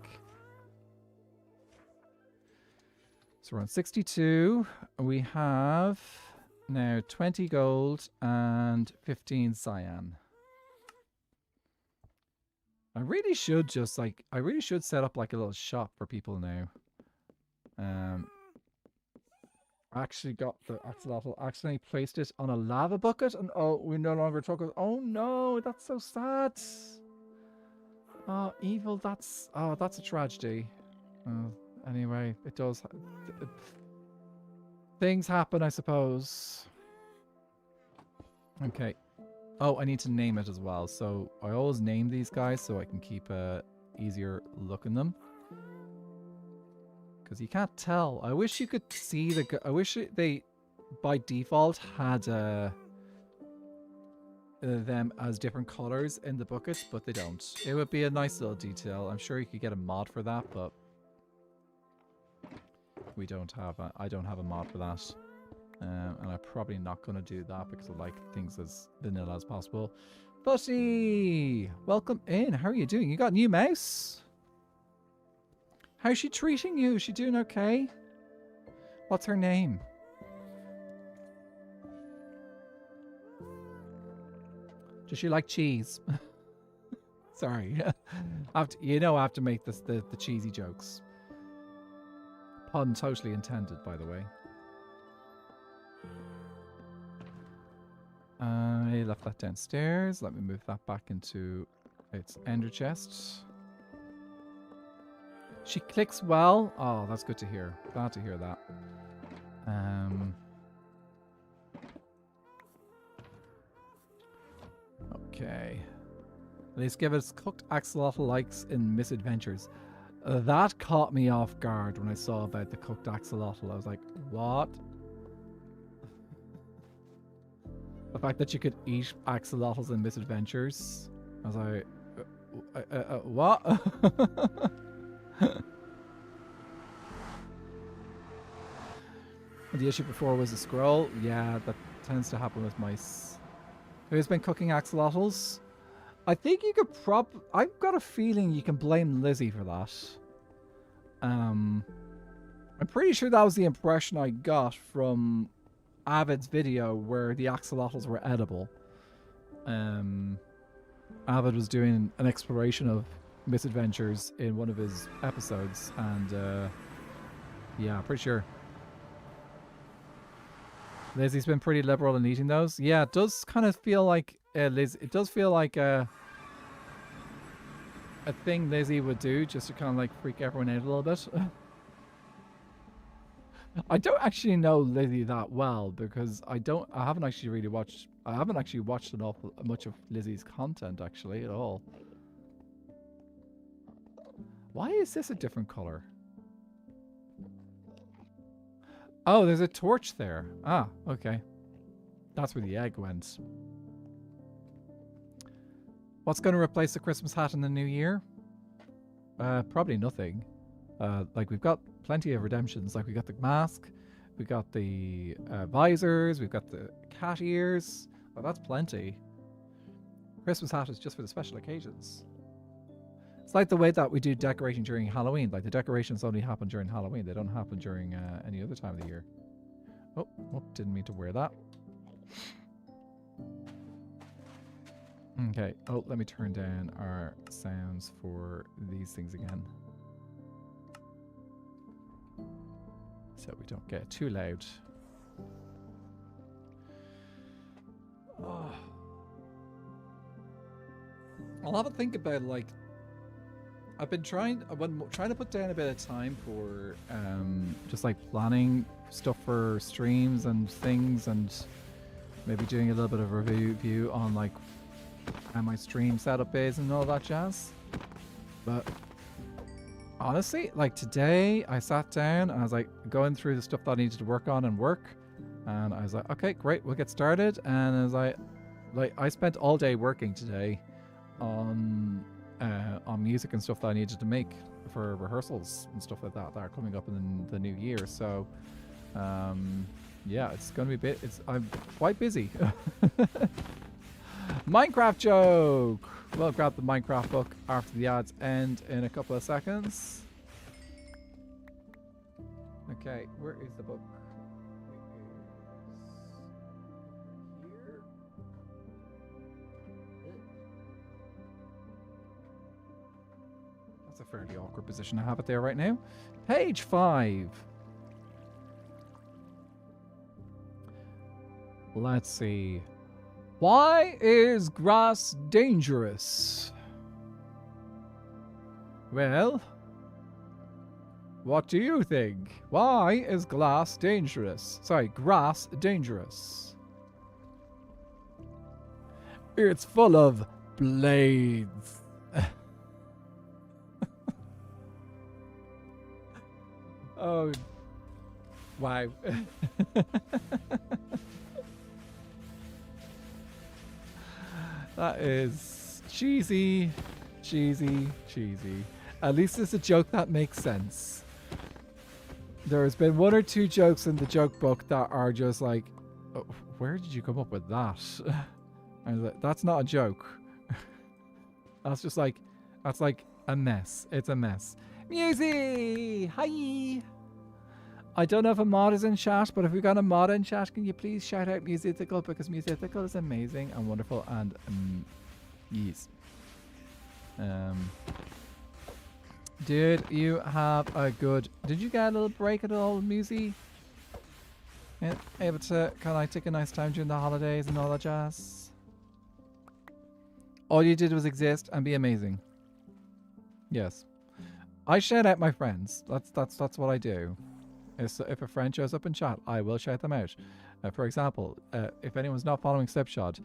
S1: So we're on 62. We have now 20 gold and 15 cyan. I really should just like, I really should set up like a little shop for people now. I actually got the axolotl, accidentally placed it on a lava bucket, and oh, we no longer took it. Oh no, that's so sad. Oh, evil, that's a tragedy. Anyway, it does. Things happen, I suppose. Okay. Oh, I need to name it as well. So I always name these guys so I can keep a easier look in them. Because you can't tell. I wish you could see the... I wish they, by default, had them as different colors in the buckets, but they don't. It would be a nice little detail. I'm sure you could get a mod for that, but we don't have a... I don't have a mod for that. And I'm probably not going to do that because I like things as vanilla as possible. Buddy! Welcome in. How are you doing? You got a new mouse? How's she treating you? Is she doing okay? What's her name? Does she like cheese? Sorry. I have to make this the cheesy jokes. Pun totally intended, by the way. I left that downstairs. Let me move that back into its ender chest. She clicks well. Oh, that's good to hear. Glad to hear that. Okay. At least give us cooked axolotl likes in misadventures. That caught me off guard when I saw about the cooked axolotl. I was like, what? The fact that you could eat axolotls in misadventures. I was like, what? The issue before was a scroll. Yeah, that tends to happen with mice. Who's been cooking axolotls? I think you could I've got a feeling you can blame Lizzie for that. I'm pretty sure that was the impression I got from Avid's video where the axolotls were edible. Avid was doing an exploration of misadventures in one of his episodes, and yeah, pretty sure Lizzie's been pretty liberal in eating those. Yeah, it does kind of feel like it does feel like a thing Lizzie would do just to kind of like freak everyone out a little bit. I don't actually know Lizzie that well because I haven't actually watched an awful much of Lizzie's content actually at all. Why is this a different color? Oh, there's a torch there. Ah, okay. That's where the egg went. What's going to replace the Christmas hat in the new year? Probably nothing. Like, we've got plenty of redemptions. Like, we got the mask, we got the visors, we've got the cat ears. Well, that's plenty. Christmas hat is just for the special occasions. It's like the way that we do decorating during Halloween. Like, the decorations only happen during Halloween. They don't happen during any other time of the year. Oh, didn't mean to wear that. Okay. Oh, let me turn down our sounds for these things again. So we don't get too loud. Oh. I'll have a think about, like, I've been trying to put down a bit of time for just like planning stuff for streams and things, and maybe doing a little bit of a review on like how my stream setup is and all that jazz. But honestly, like today I sat down and I was like going through the stuff that I needed to work on and and I was like, okay, great, we'll get started. And I was like I spent all day working today on music and stuff that I needed to make for rehearsals and stuff like that are coming up in the new year. So yeah, it's gonna be I'm quite busy. Minecraft joke. We'll grab the Minecraft book after the ads end in a couple of seconds. Okay, where is the book? That's a fairly awkward position to have it there right now. Page 5. Let's see. Why is grass dangerous? Well, what do you think? Why is grass dangerous? It's full of blades. Oh, wow. That is cheesy. At least it's a joke that makes sense. There's been one or two jokes in the joke book that are just like, oh, where did you come up with that? I was like, that's not a joke. That's like a mess. It's a mess. Musy! Hi! I don't know if a mod is in chat, but if we've got a mod in chat, can you please shout out Musical, because Musical is amazing and wonderful and yes. Did you have a good... Did you get a little break at all, Musy? Yeah, able to kind of take a nice time during the holidays and all that jazz? All you did was exist and be amazing. Yes. I shout out my friends. That's what I do. If a friend shows up in chat, I will shout them out. For example, if anyone's not following Slipshot,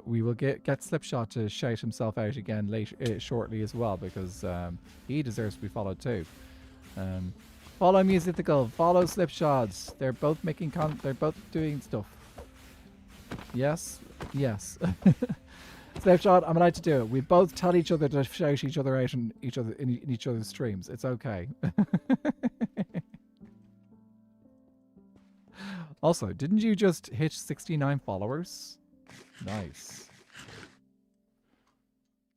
S1: we will get Slipshot to shout himself out again shortly as well, because he deserves to be followed too. Follow Musical, follow Slipshots. They're both making they're both doing stuff. Yes, yes. Slipshot, I'm allowed to do it. We both tell each other to shout each other out in each other's streams. It's okay. Also, didn't you just hit 69 followers? Nice.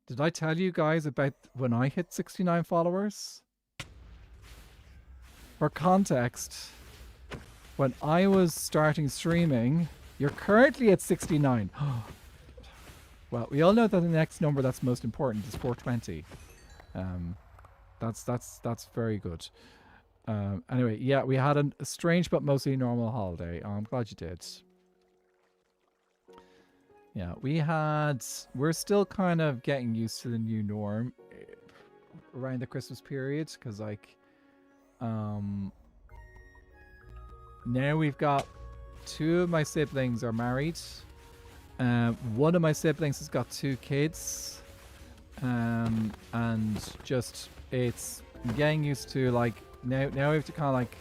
S1: Did I tell you guys about when I hit 69 followers? For context, when I was starting streaming, you're currently at 69. Well, we all know that the next number that's most important is 420. That's very good. Anyway, yeah, we had a strange but mostly normal holiday. Oh, I'm glad you did. Yeah, we're still kind of getting used to the new norm around the Christmas period, because like now we've got 2 of my siblings are married. One of my siblings has got 2 kids. And just it's getting used to like now we have to kind of like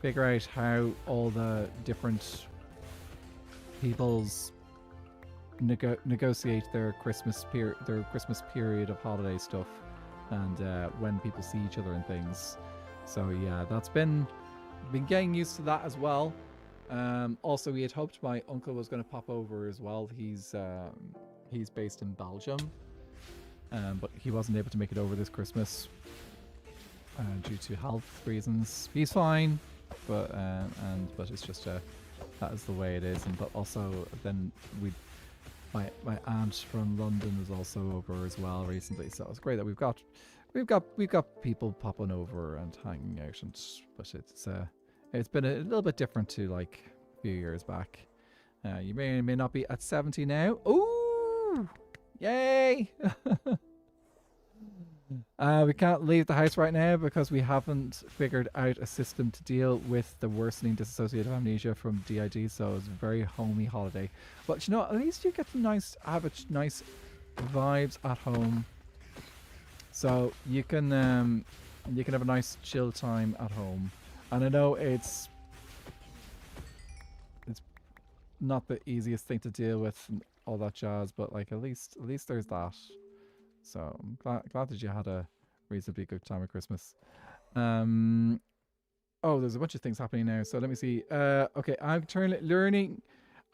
S1: figure out how all the different people's negotiate their Christmas period of holiday stuff, and when people see each other and things. So yeah, that's been getting used to that as well. Also, we had hoped my uncle was going to pop over as well. He's based in Belgium, but he wasn't able to make it over this Christmas due to health reasons. He's fine, but it's just that is the way it is. And but also then my aunt from London was also over as well recently, so it's great that we've got people popping over and hanging out. And but it's been a little bit different to like a few years back. You may or may not be at 70 now. Ooh, yay! We can't leave the house right now because we haven't figured out a system to deal with the worsening dissociative amnesia from DID, so it's a very homey holiday. But you know, at least you get to have nice vibes at home, so you can have a nice chill time at home. And I know it's not the easiest thing to deal with and all that jazz, but like at least there's that. So I'm glad that you had a reasonably good time at Christmas. Oh, there's a bunch of things happening now. So let me see. Okay, I'm learning.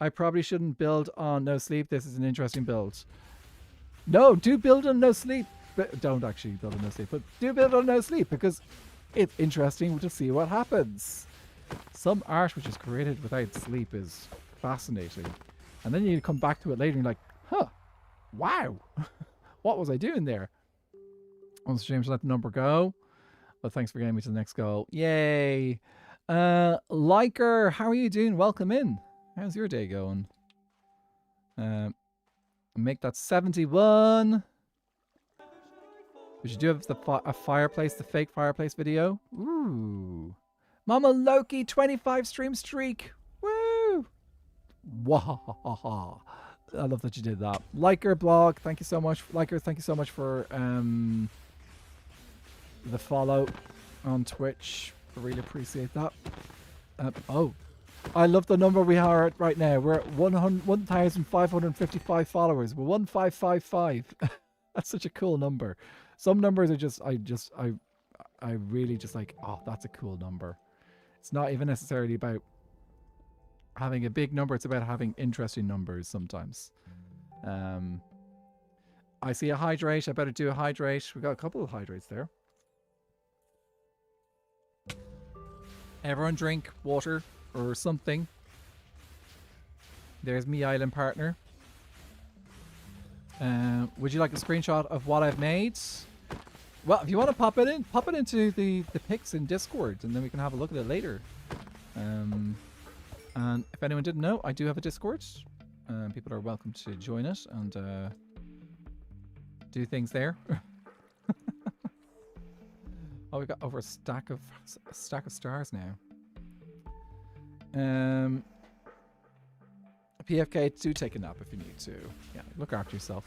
S1: I probably shouldn't build on no sleep. This is an interesting build. No, do build on no sleep. But don't actually build on no sleep, but do build on no sleep because it's interesting to see what happens. Some art which is created without sleep is fascinating. And then you come back to it later and you're like, huh, wow. What was I doing there? On the stream to let the number go. But thanks for getting me to the next goal. Yay. Liker, how are you doing? Welcome in. How's your day going? Make that 71. We should do a fireplace, the fake fireplace video. Ooh. Mama Loki, 25 stream streak. Woo! Wahahaha. I love that you did that. Liker blog, thank you so much. Liker, thank you so much for the follow on Twitch. I really appreciate that. Oh, I love the number we are at right now. We're at 1,555 followers. We're 1,555. That's such a cool number. Some numbers are just, I really just like, oh, that's a cool number. It's not even necessarily about having a big number. It's about having interesting numbers sometimes. I see a hydrate. I better do a hydrate. We got a couple of hydrates there. Everyone drink water or something. There's me island partner. Would you like a screenshot of what I've made? Well, if you want to pop it into the pics in Discord, and then we can have a look at it later. And if anyone didn't know, I do have a Discord. People are welcome to join it and do things there. Oh, we've got over a stack of stars now. PFK, do take a nap if you need to. Yeah, look after yourself.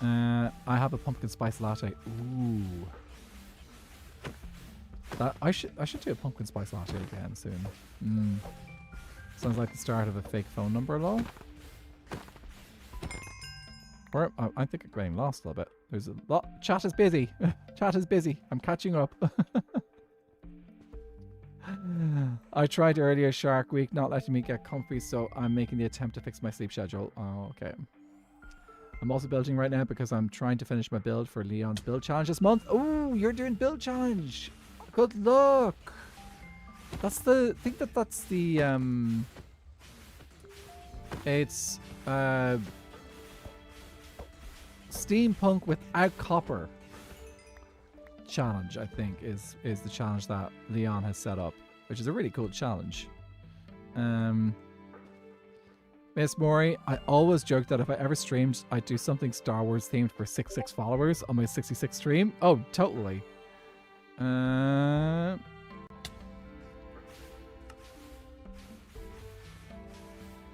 S1: I have a pumpkin spice latte. Ooh. That I should do a pumpkin spice latte again soon. Sounds like the start of a fake phone number, lol. Or I think I'm getting lost a little bit. There's a lot. Chat is busy. Chat is busy. I'm catching up. I tried earlier Shark Week, not letting me get comfy, so I'm making the attempt to fix my sleep schedule. Oh, okay. I'm also building right now because I'm trying to finish my build for Leon's build challenge this month. Oh, you're doing build challenge. Good luck. That's the, I think that's the, it's, steampunk without copper challenge, I think, is the challenge that Leon has set up, which is a really cool challenge. Miss Mori, I always joke that if I ever streamed, I'd do something Star Wars themed for 66 followers on my 66 stream. Oh, totally. Let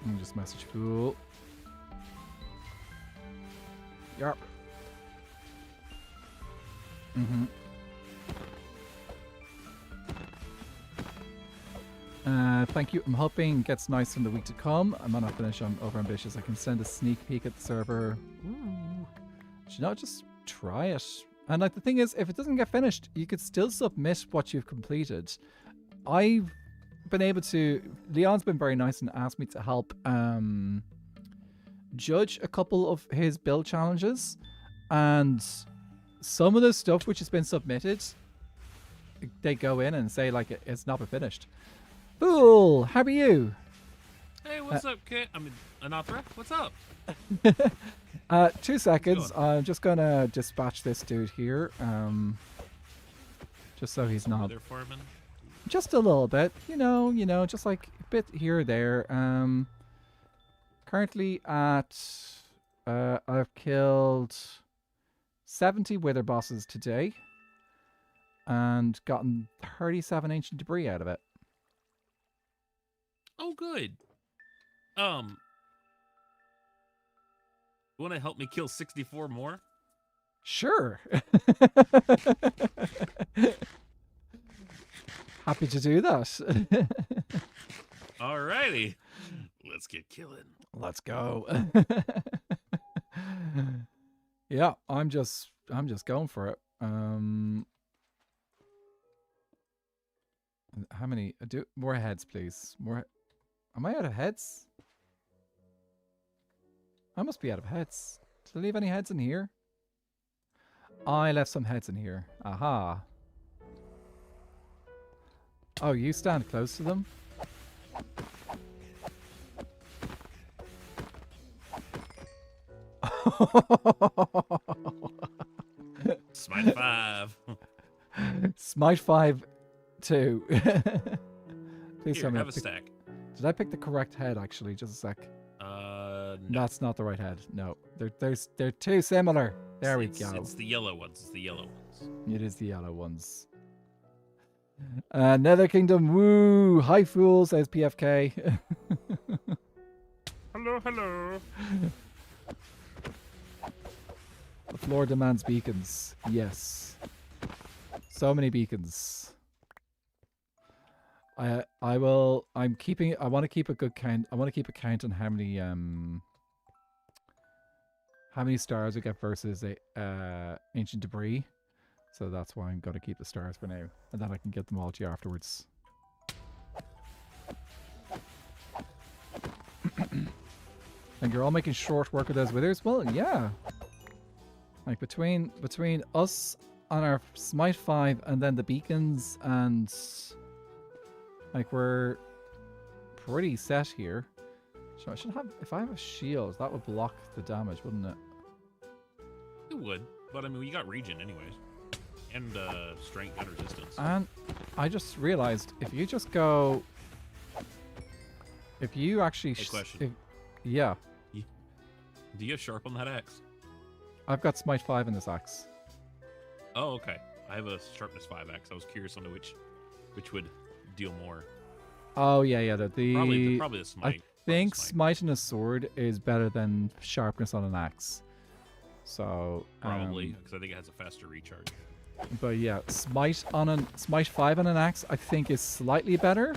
S1: me just message Fool. Yarp. Thank you. I'm hoping it gets nice in the week to come. I might not finish. I'm over ambitious. I can send a sneak peek at the server. Ooh. Should not just try it. And like the thing is, if it doesn't get finished, you could still submit what you've completed. I've been able to. Leon's been very nice and asked me to help judge a couple of his build challenges, and some of the stuff which has been submitted, they go in and say like it's not been finished. Fool, how are you?
S3: Hey, what's up, kid? I mean, Anatra, what's up?
S1: 2 seconds. I'm just gonna dispatch this dude here, just so he's not. Just a little bit, you know, just like a bit here or there. Currently at, I've killed 70 wither bosses today and gotten 37 ancient debris out of it.
S3: Oh, good. You want to help me kill 64 more?
S1: Sure. Happy to do that.
S3: Alrighty. Let's get killing.
S1: Let's go. Yeah, I'm just going for it. How many? Do more heads, please. More. Am I out of heads? I must be out of heads. Did I leave any heads in here? I left some heads in here. Aha. Oh, you stand close to them?
S3: Smite 5.
S1: Smite 5 2. Please
S3: Here,
S1: tell me.
S3: have a stack.
S1: Did I pick the correct head, actually? Just a sec.
S3: No.
S1: That's not the right head. No. They're too similar. There we go.
S3: It's the yellow ones. It's the yellow ones.
S1: It is the yellow ones. Nether Kingdom, woo! Hi, fool, says PFK.
S3: Hello, hello.
S1: The floor demands beacons. Yes. So many beacons. I want to keep a good count. I want to keep a count on how many stars we get versus ancient debris. So that's why I'm going to keep the stars for now. And then I can get them all to you afterwards. And you're all making short work of those withers? Well, yeah. Like between us on our Smite 5 and then the beacons and like we're pretty set here. So I should have, if I have a shield, that would block the damage, wouldn't it?
S3: It would. But I mean, you got regen anyways. And strength and resistance.
S1: And I just realized if you just go, if you actually,
S3: Hey, question.
S1: Yeah,
S3: Do you have sharp on that axe?
S1: I've got Smite 5 in this axe.
S3: Oh, okay. I have a sharpness 5 axe. I was curious on which would deal more.
S1: Oh yeah.
S3: Probably the smite.
S1: I think
S3: smite.
S1: smite in a sword is better than sharpness on an axe. So
S3: Probably, because I think it has a faster recharge.
S1: But yeah, smite 5 on an axe I think is slightly better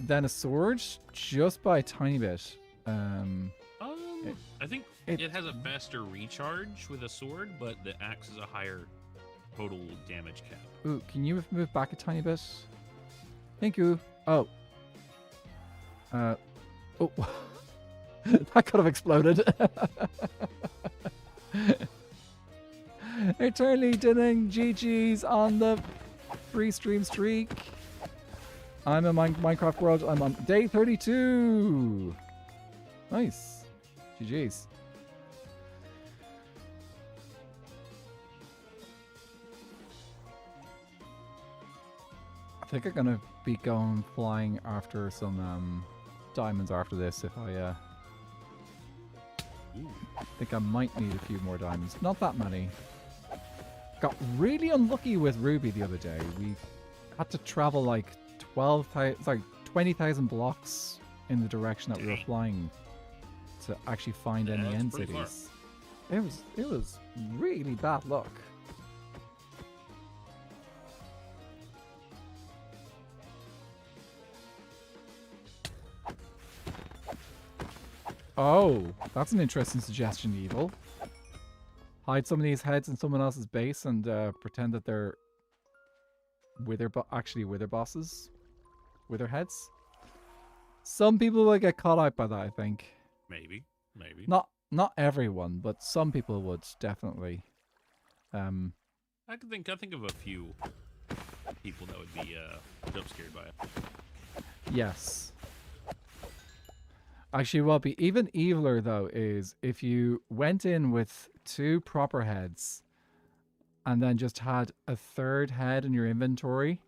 S1: than a sword, just by a tiny bit.
S3: I think it has a faster recharge with a sword, but the axe is a higher total damage cap.
S1: Ooh, can you move back a tiny bit? Thank you. Oh. Oh. That could have exploded. Eternally doing GG's on the free stream streak. I'm in Minecraft world. I'm on day 32. Nice. GG's. I think I'm gonna be going flying after some diamonds after this. If I think I might need a few more diamonds. Not that many. Got really unlucky with Ruby the other day. We had to travel like 20,000 blocks in the direction that we were flying to actually find any end cities. It was really bad luck. Oh, that's an interesting suggestion, Evil. Hide some of these heads in someone else's base and pretend that they're actually wither bosses. Wither heads. Some people will get caught out by that, I think.
S3: Maybe.
S1: Not everyone, but some people would definitely.
S3: I think of a few people that would be jump scared by it.
S1: Yes. Actually, what would be even eviler though is if you went in with 2 proper heads and then just had a 3rd head in your inventory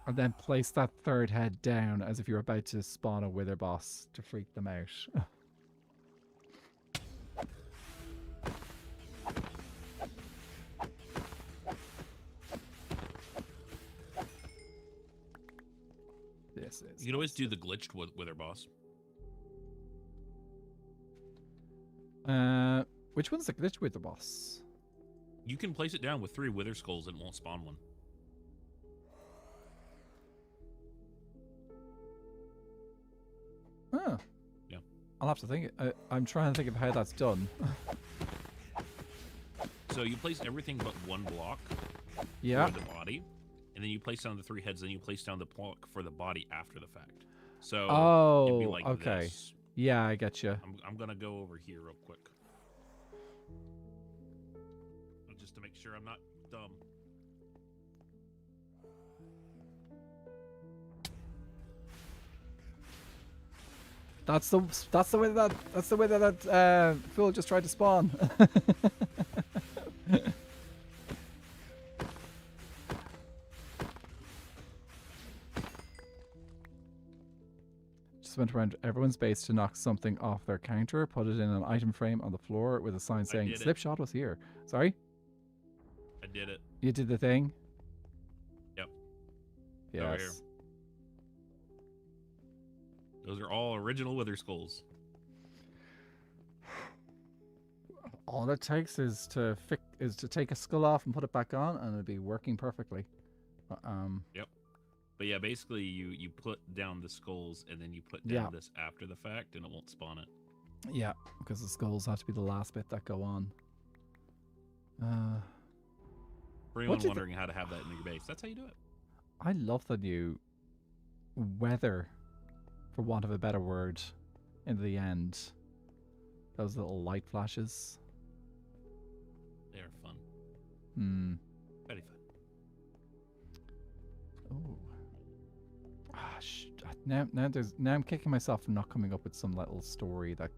S1: and then place that 3rd head down as if you're about to spawn a wither boss to freak them out. This is.
S3: You could always do the glitched wither boss.
S1: Which one's the glitch wither boss?
S3: You can place it down with 3 wither skulls and it won't spawn one.
S1: Oh.
S3: Yeah.
S1: I'll have to think. I'm trying to think of how that's done.
S3: So you place everything but 1 block
S1: Yeah.
S3: for the body, and then you place down the 3 heads, then you place down the block for the body after the fact. So it'd be
S1: Oh,
S3: like
S1: okay.
S3: this.
S1: Yeah, I get you.
S3: I'm gonna go over here real quick, just to make sure I'm not dumb.
S1: That's the way that fool just tried to spawn. went around everyone's base to knock something off their counter, put it in an item frame on the floor with a sign saying
S3: did it.
S1: Slipshot was here. Sorry?
S3: I did it.
S1: You did the thing?
S3: Yep.
S1: Yes.
S3: Over here. Those are all original Wither skulls.
S1: All it takes is to take a skull off and put it back on, and it'll be working perfectly.
S3: Yep. But yeah, basically you put down the skulls and then you put down this after the fact, and it won't spawn it.
S1: Yeah, because the skulls have to be the last bit that go on.
S3: For anyone wondering how to have that in your base, that's how you do it.
S1: I love the new weather, for want of a better word, in the end. Those little light flashes.
S3: They are fun.
S1: Hmm.
S3: Very fun.
S1: Oh. Now I'm kicking myself for not coming up with some little story that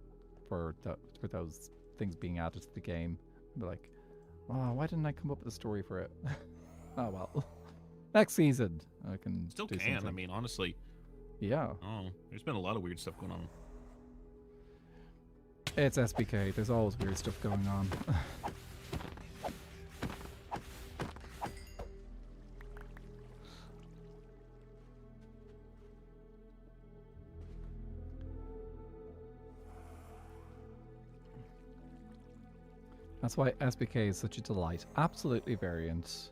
S1: for those things being added to the game. I'd be like, oh, why didn't I come up with a story for it? Oh well. Next season I can
S3: Still
S1: do
S3: can.
S1: something.
S3: I mean, honestly.
S1: Yeah.
S3: Oh, there's been a lot of weird stuff going on.
S1: It's SBK. There's always weird stuff going on. That's why SBK is such a delight. Absolutely variant.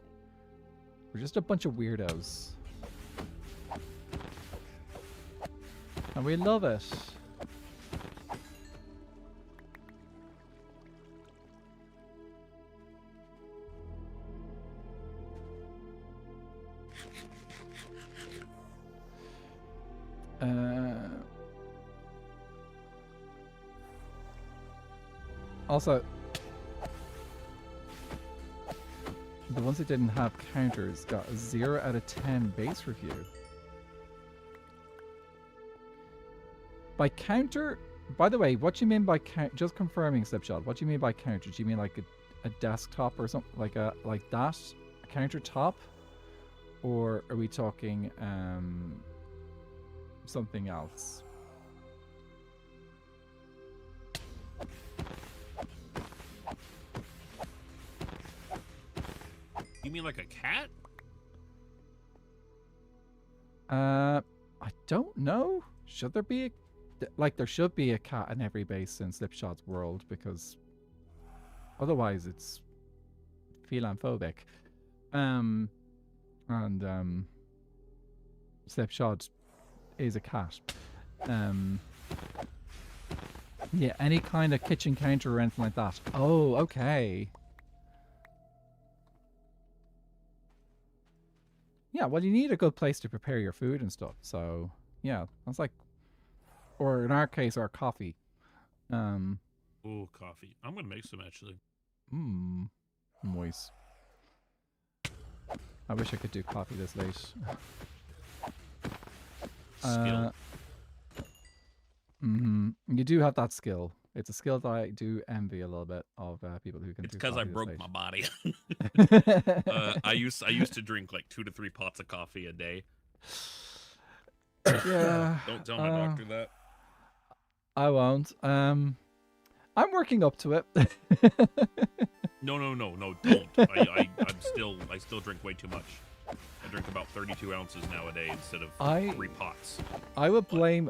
S1: We're just a bunch of weirdos. And we love it. Also, the ones that didn't have counters got a 0 out of 10 base review. By counter, by the way, what do you mean by just confirming, Slipshot, what do you mean by counter? Do you mean like a desktop or something like that, a countertop? Or are we talking something else?
S3: You mean like a cat?
S1: I don't know. Should there be there should be a cat in every base in Slipshot's world, because otherwise it's feline-phobic. And Slipshot is a cat. Yeah, any kind of kitchen counter or anything like that. Oh, okay. Yeah, well, you need a good place to prepare your food and stuff. So, yeah, that's like, or in our case, our coffee.
S3: Oh, coffee. I'm gonna make some actually.
S1: Moist. I wish I could do coffee this late.
S3: Skill.
S1: You do have that skill. It's a skill that I do envy a little bit of people who can.
S3: It's
S1: do
S3: because I
S1: coffee this
S3: broke
S1: late.
S3: my body. I used to drink like 2 to 3 pots of coffee a day.
S1: Yeah.
S3: Don't tell my doctor that.
S1: I won't. I'm working up to it.
S3: No, don't. I still drink way too much. I drink about 32 ounces now a day instead of 3 pots.
S1: I would blame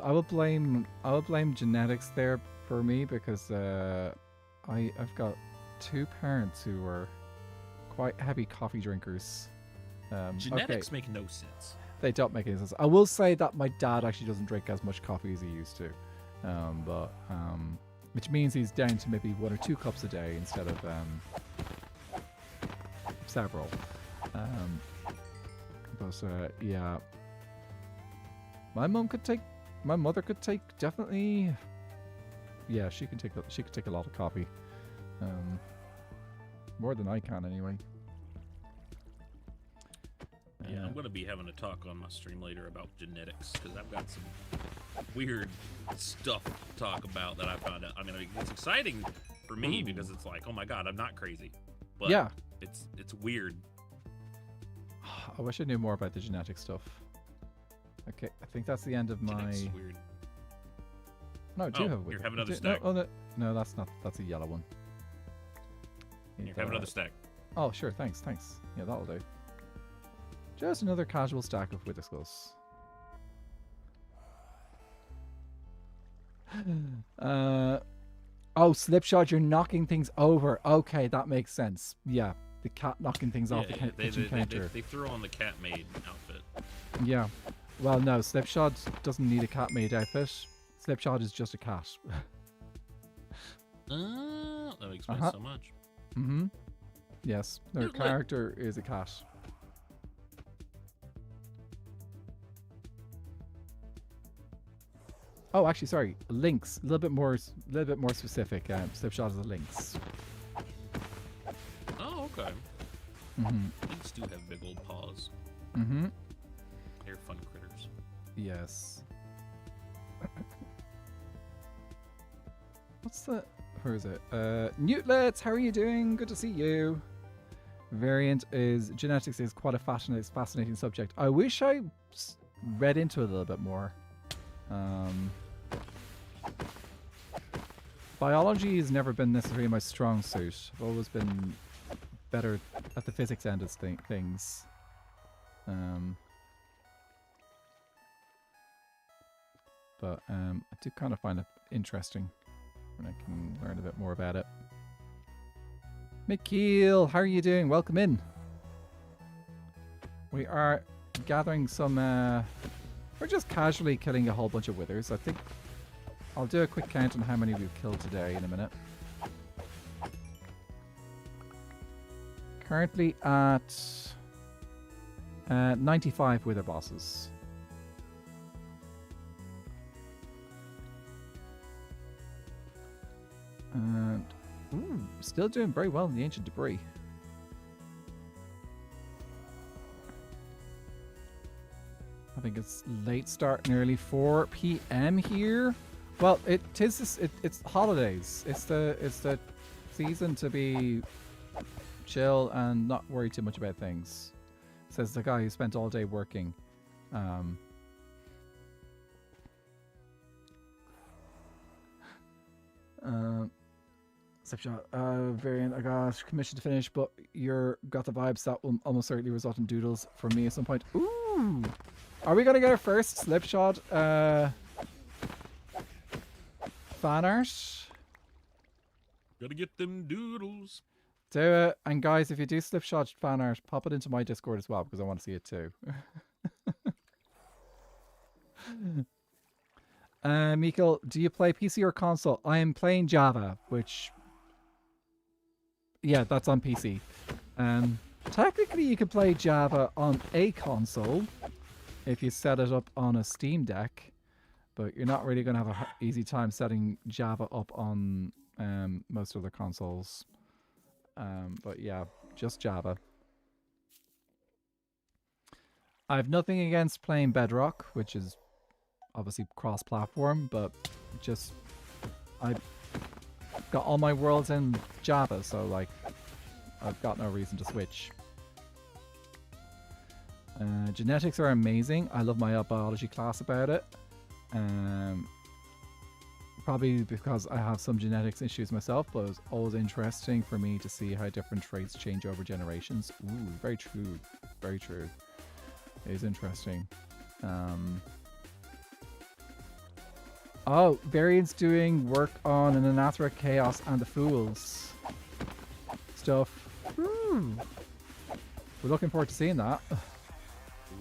S1: genetics there for me, because I've got 2 parents who are quite heavy coffee drinkers.
S3: Genetics make no sense.
S1: They don't make any sense. I will say that my dad actually doesn't drink as much coffee as he used to, which means he's down to maybe 1 or 2 cups a day instead of several. Yeah, my mother could take definitely. Yeah, she could take a lot of coffee, more than I can anyway.
S3: Yeah, I'm gonna be having a talk on my stream later about genetics, because I've got some weird stuff to talk about that I found out. I mean, it's exciting for me because it's like, oh my god, I'm not crazy, but
S1: yeah,
S3: it's weird.
S1: I wish I knew more about the genetic stuff. Okay, I think that's the end of my.
S3: Genetics is weird.
S1: No, I do
S3: Oh,
S1: have a wither.
S3: here, have another
S1: No,
S3: stack.
S1: oh, no, that's not. That's a yellow one.
S3: Here, have another stack.
S1: Oh, sure. Thanks. Yeah, that'll do. Just another casual stack of wither skulls. Oh, Slipshod, you're knocking things over. Okay, that makes sense. Yeah, the cat knocking things off the kitchen counter.
S3: They threw on the cat maid outfit.
S1: Yeah. Well, no, Slipshod doesn't need a cat maid outfit. Slipshod is just a cat.
S3: That explains so much.
S1: Mm-hmm. Yes, their character is a cat. Oh, actually, sorry. Lynx. A little bit more specific. Slipshod is a lynx.
S3: Oh, okay.
S1: Mm-hmm.
S3: Lynx do have big old paws.
S1: Mm-hmm.
S3: They're fun critters.
S1: Yes. What's the... Where is it? Newtlets, how are you doing? Good to see you. Variant is... Genetics is quite a fascinating subject. I wish I read into it a little bit more. Biology has never been necessarily my strong suit. I've always been better at the physics end of things. But I do kind of find it interesting when I can learn a bit more about it. Mikhail, how are you doing? Welcome in. We are gathering some... we're just casually killing a whole bunch of withers. I think I'll do a quick count on how many we've killed today in a minute. Currently at 95 wither bosses. And still doing very well in the ancient debris. I think it's late start, nearly 4 p.m. here. Well, it's holidays. It's the season to be chill and not worry too much about things. Says the guy who spent all day working. Variant, I got commission to finish, but you're got the vibes that will almost certainly result in doodles from me at some point. Ooh! Are we gonna get our first Slipshod fan art?
S3: Gotta get them doodles.
S1: Do it. And guys, if you do Slipshod fan art, pop it into my Discord as well, because I want to see it too. Mikhail, do you play PC or console? I am playing Java, which... Yeah, that's on PC. Technically, you could play Java on a console if you set it up on a Steam Deck, but you're not really going to have an easy time setting Java up on most other consoles. But yeah, just Java. I have nothing against playing Bedrock, which is obviously cross-platform, but just I've got all my worlds in Java, so like I've got no reason to switch. Genetics are amazing. I love my biology class about it. Probably because I have some genetics issues myself, but it's always interesting for me to see how different traits change over generations. Ooh, very true. Very true. It is interesting. Oh, Variant's doing work on an Anathra Chaos and the Fools stuff. We're looking forward to seeing that.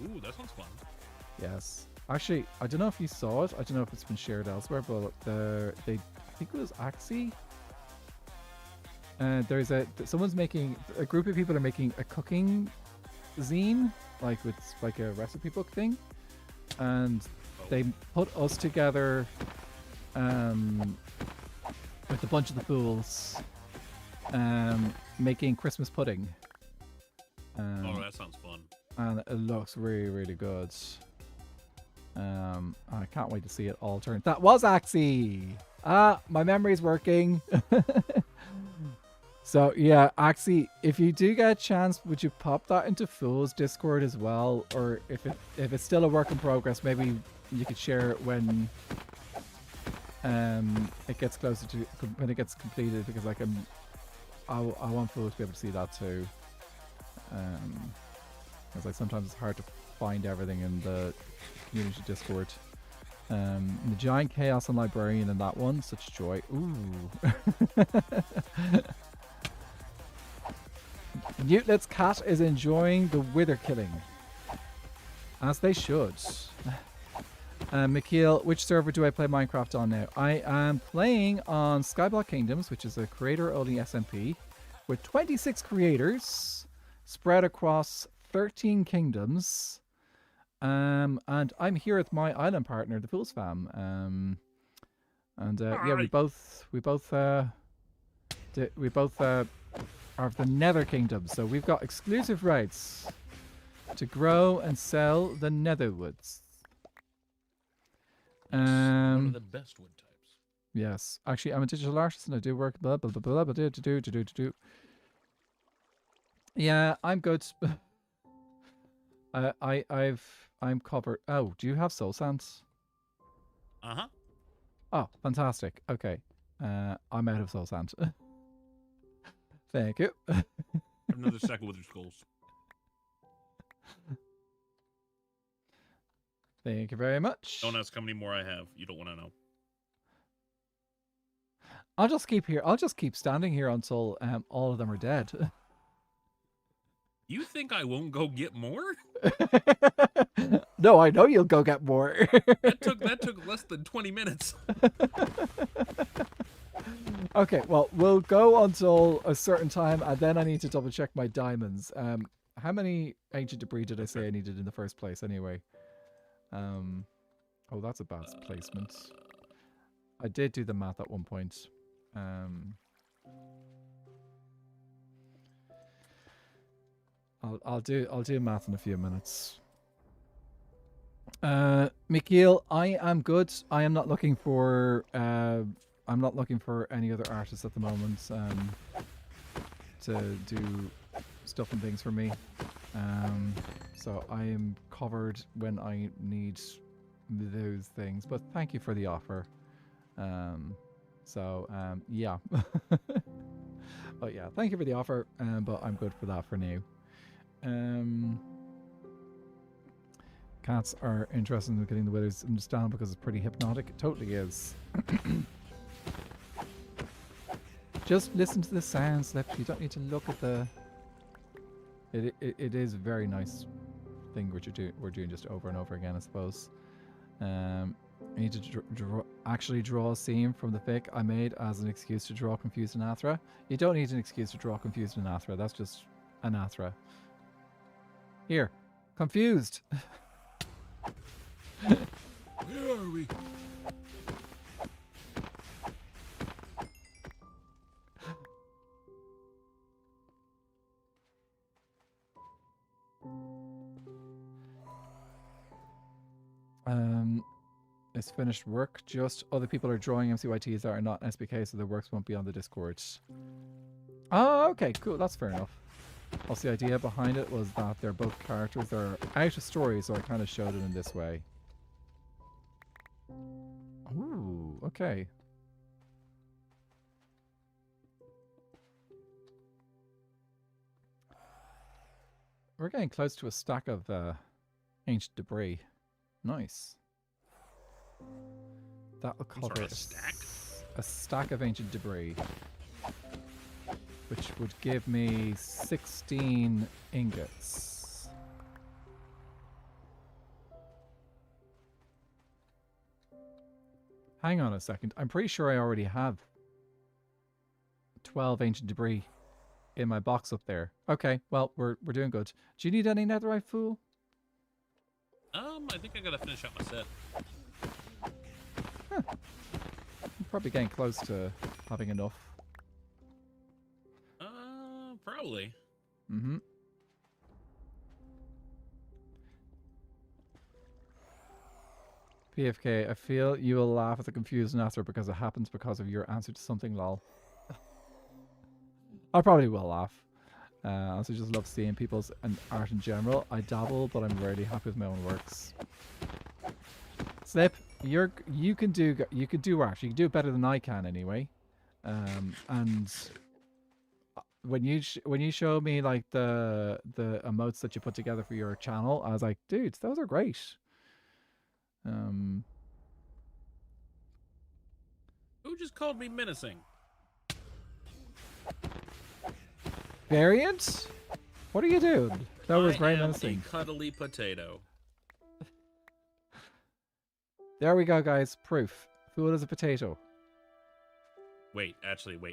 S3: Ooh, that sounds fun.
S1: Yes. Actually, I don't know if you saw it. I don't know if it's been shared elsewhere, but I think it was Axie. There's someone's making, a group of people are making a cooking zine, like with like a recipe book thing, and they put us together with a bunch of the fools making Christmas pudding.
S3: Oh, that sounds fun.
S1: And it looks really, really good. I can't wait to see it all turn. That was Axie! Ah, my memory's working. So yeah, Axie, if you do get a chance, would you pop that into Fool's Discord as well? Or if it's still a work in progress, maybe you could share it when it gets closer to when it gets completed, because like I want people to be able to see that too. Because like sometimes it's hard to find everything in the community Discord. The giant chaos and librarian in that one, such joy. Ooh. Newtlet's cat is enjoying the wither killing, as they should. Mikhail, which server do I play Minecraft on now? I am playing on Skyblock Kingdoms, which is a creator-only SMP, with 26 creators spread across 13 kingdoms. And I'm here with my island partner, the Fools Fam. Yeah, we both are of the Nether Kingdom, so we've got exclusive rights to grow and sell the nether woods.
S3: One of the best wood types.
S1: Yes, actually, I'm a digital artist and I do work. Blah blah blah blah blah. Do. Yeah, I'm good. I'm covered. Oh, do you have soul sands?
S3: Uh-huh.
S1: Oh, fantastic. Okay. I'm out of soul sand. Thank you.
S3: Another stack of wither skulls.
S1: Thank you very much.
S3: Don't ask how many more I have. You don't want to know.
S1: I'll just keep here. I'll just keep standing here until all of them are dead.
S3: You think I won't go get more?
S1: No, I know you'll go get more.
S3: That took less than 20 minutes.
S1: Okay, well, we'll go until a certain time, and then I need to double check my diamonds. How many ancient debris did I say I needed in the first place anyway? Oh, that's a bad placement. I did do the math at one point. I'll do math in a few minutes. Mikhail, I am good. I am not looking for any other artists at the moment to do stuff and things for me. So I am covered when I need those things. But thank you for the offer. Yeah. But yeah, thank you for the offer. But I'm good for that for now. Cats are interested in getting the withers down because it's pretty hypnotic. It totally is. Just listen to the sounds. You don't need to look at the. It is a very nice thing which we're doing just over and over again, I suppose. I need to actually draw a scene from the fic I made as an excuse to draw confused Anathra. You don't need an excuse to draw confused Anathra. That's just Anathra. Here, confused.
S3: Where are we?
S1: It's finished work. Just other people are drawing MCYTs that are not SBK, so their works won't be on the Discord. Oh, okay, cool. That's fair enough. Also, the idea behind it was that they're both characters that are out of story, so I kind of showed it in this way. Ooh, okay. We're getting close to a stack of ancient debris. Nice. That will cover a stack of ancient debris, which would give me 16 ingots. Hang on a second. I'm pretty sure I already have 12 ancient debris in my box up there. Okay, well, we're doing good. Do you need any netherite, fool?
S3: I think I gotta finish up my set.
S1: Huh. I'm probably getting close to having enough.
S3: Probably.
S1: Mm-hmm. PFK, I feel you will laugh at the confused answer because it happens because of your answer to something, lol. I probably will laugh. I also just love seeing people's art in general. I dabble, but I'm rarely happy with my own works. Snip, you can do actually you can do it better than I can anyway. And when you show me like the emotes that you put together for your channel, I was like, dudes, those are great.
S3: Who just called me menacing?
S1: Variant? What are you doing? That was very
S3: I am
S1: menacing.
S3: a cuddly potato.
S1: There we go, guys. Proof. Food is a potato.
S3: Wait,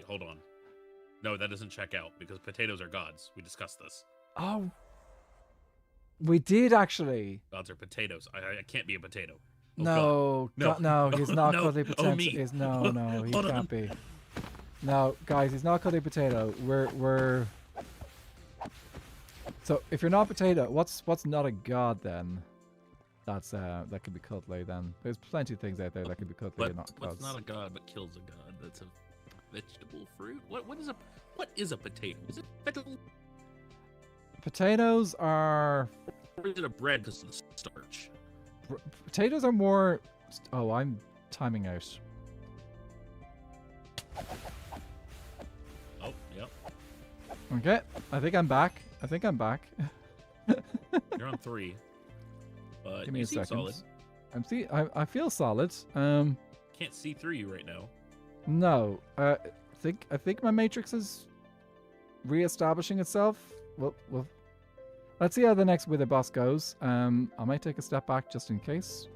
S3: hold on. No, that doesn't check out because potatoes are gods. We discussed this.
S1: Oh, we did actually.
S3: Gods are potatoes. I can't be a potato. Oh,
S1: No,
S3: God.
S1: no, he's not
S3: No.
S1: cuddly
S3: Oh,
S1: potato.
S3: me.
S1: No, he
S3: Hold
S1: can't
S3: on.
S1: be. No, guys, he's not cuddly potato. We're. So if you're not potato, what's not a god then? That could be cuddly then. There's plenty of things out there that could be cuddly and not gods.
S3: What's not a god but kills a god? That's a vegetable fruit. What is a potato? Is it vegetable?
S1: Potatoes are.
S3: Or is it a bread because of the starch?
S1: Potatoes are more. Oh, I'm timing out.
S3: Oh, yep.
S1: Okay, I think I'm back.
S3: You're on 3. But
S1: Give me
S3: you
S1: a
S3: seem
S1: second.
S3: solid.
S1: I feel solid.
S3: Can't see through you right now.
S1: No. I think my matrix is re-establishing itself. Well, let's see how the next wither boss goes. I might take a step back just in case.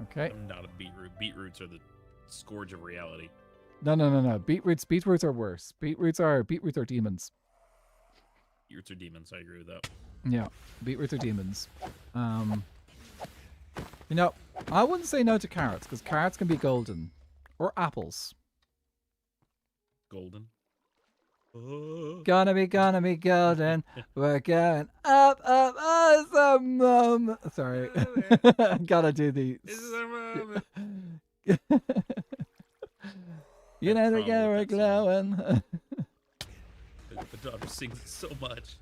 S1: Okay.
S3: I'm not a beetroot. Beetroots are the scourge of reality.
S1: No. Beetroots are worse. Beetroots are demons.
S3: Beetroots are demons. I agree with that.
S1: Yeah, beetroots are demons. You know, I wouldn't say no to carrots because carrots can be golden, or apples.
S3: Golden.
S1: Gonna be golden. We're going up, awesome. Sorry, gotta do these. You know the girl we're glowing.
S3: The daughter sings it so much.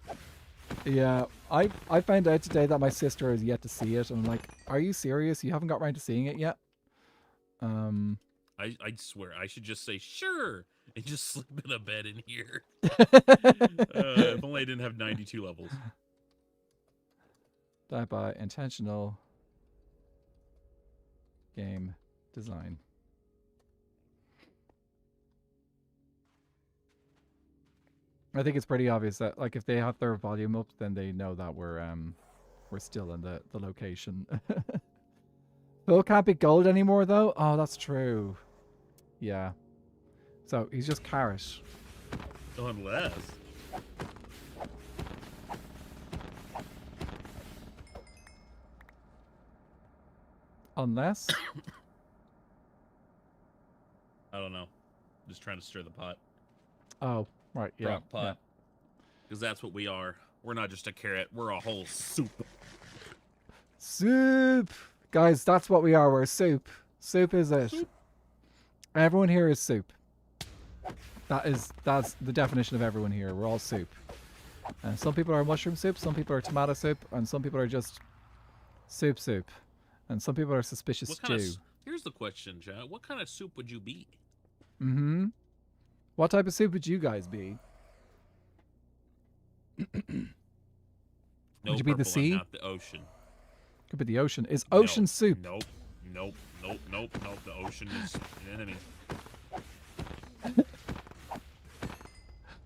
S1: Yeah, I found out today that my sister has yet to see it, and I'm like, are you serious? You haven't got around to seeing it yet?
S3: I swear I should just say sure and just slip in a bed in here. If only I didn't have 92 levels.
S1: Die by intentional game design. I think it's pretty obvious that, like, if they have their volume up, then they know that we're still in the location. Phil can't be gold anymore, though. Oh, that's true. Yeah. So he's just carrot.
S3: Unless.
S1: Unless.
S3: I don't know. Just trying to stir the pot.
S1: Oh, right. Yeah.
S3: Crock pot. Because that's what we are. We're not just a carrot. We're a whole soup.
S1: Soup, guys. That's what we are. We're soup. Soup is it.
S3: Soup.
S1: Everyone here is soup. That's the definition of everyone here. We're all soup. And some people are mushroom soup, some people are tomato soup, and some people are just soup. And some people are suspicious stew.
S3: Here's the question, Chad. What kind of soup would you be?
S1: Mm-hmm. What type of soup would you guys be?
S3: No,
S1: would you be the
S3: purple,
S1: sea?
S3: I'm not the ocean.
S1: Could be the ocean. Is ocean soup?
S3: Nope. The ocean is an enemy.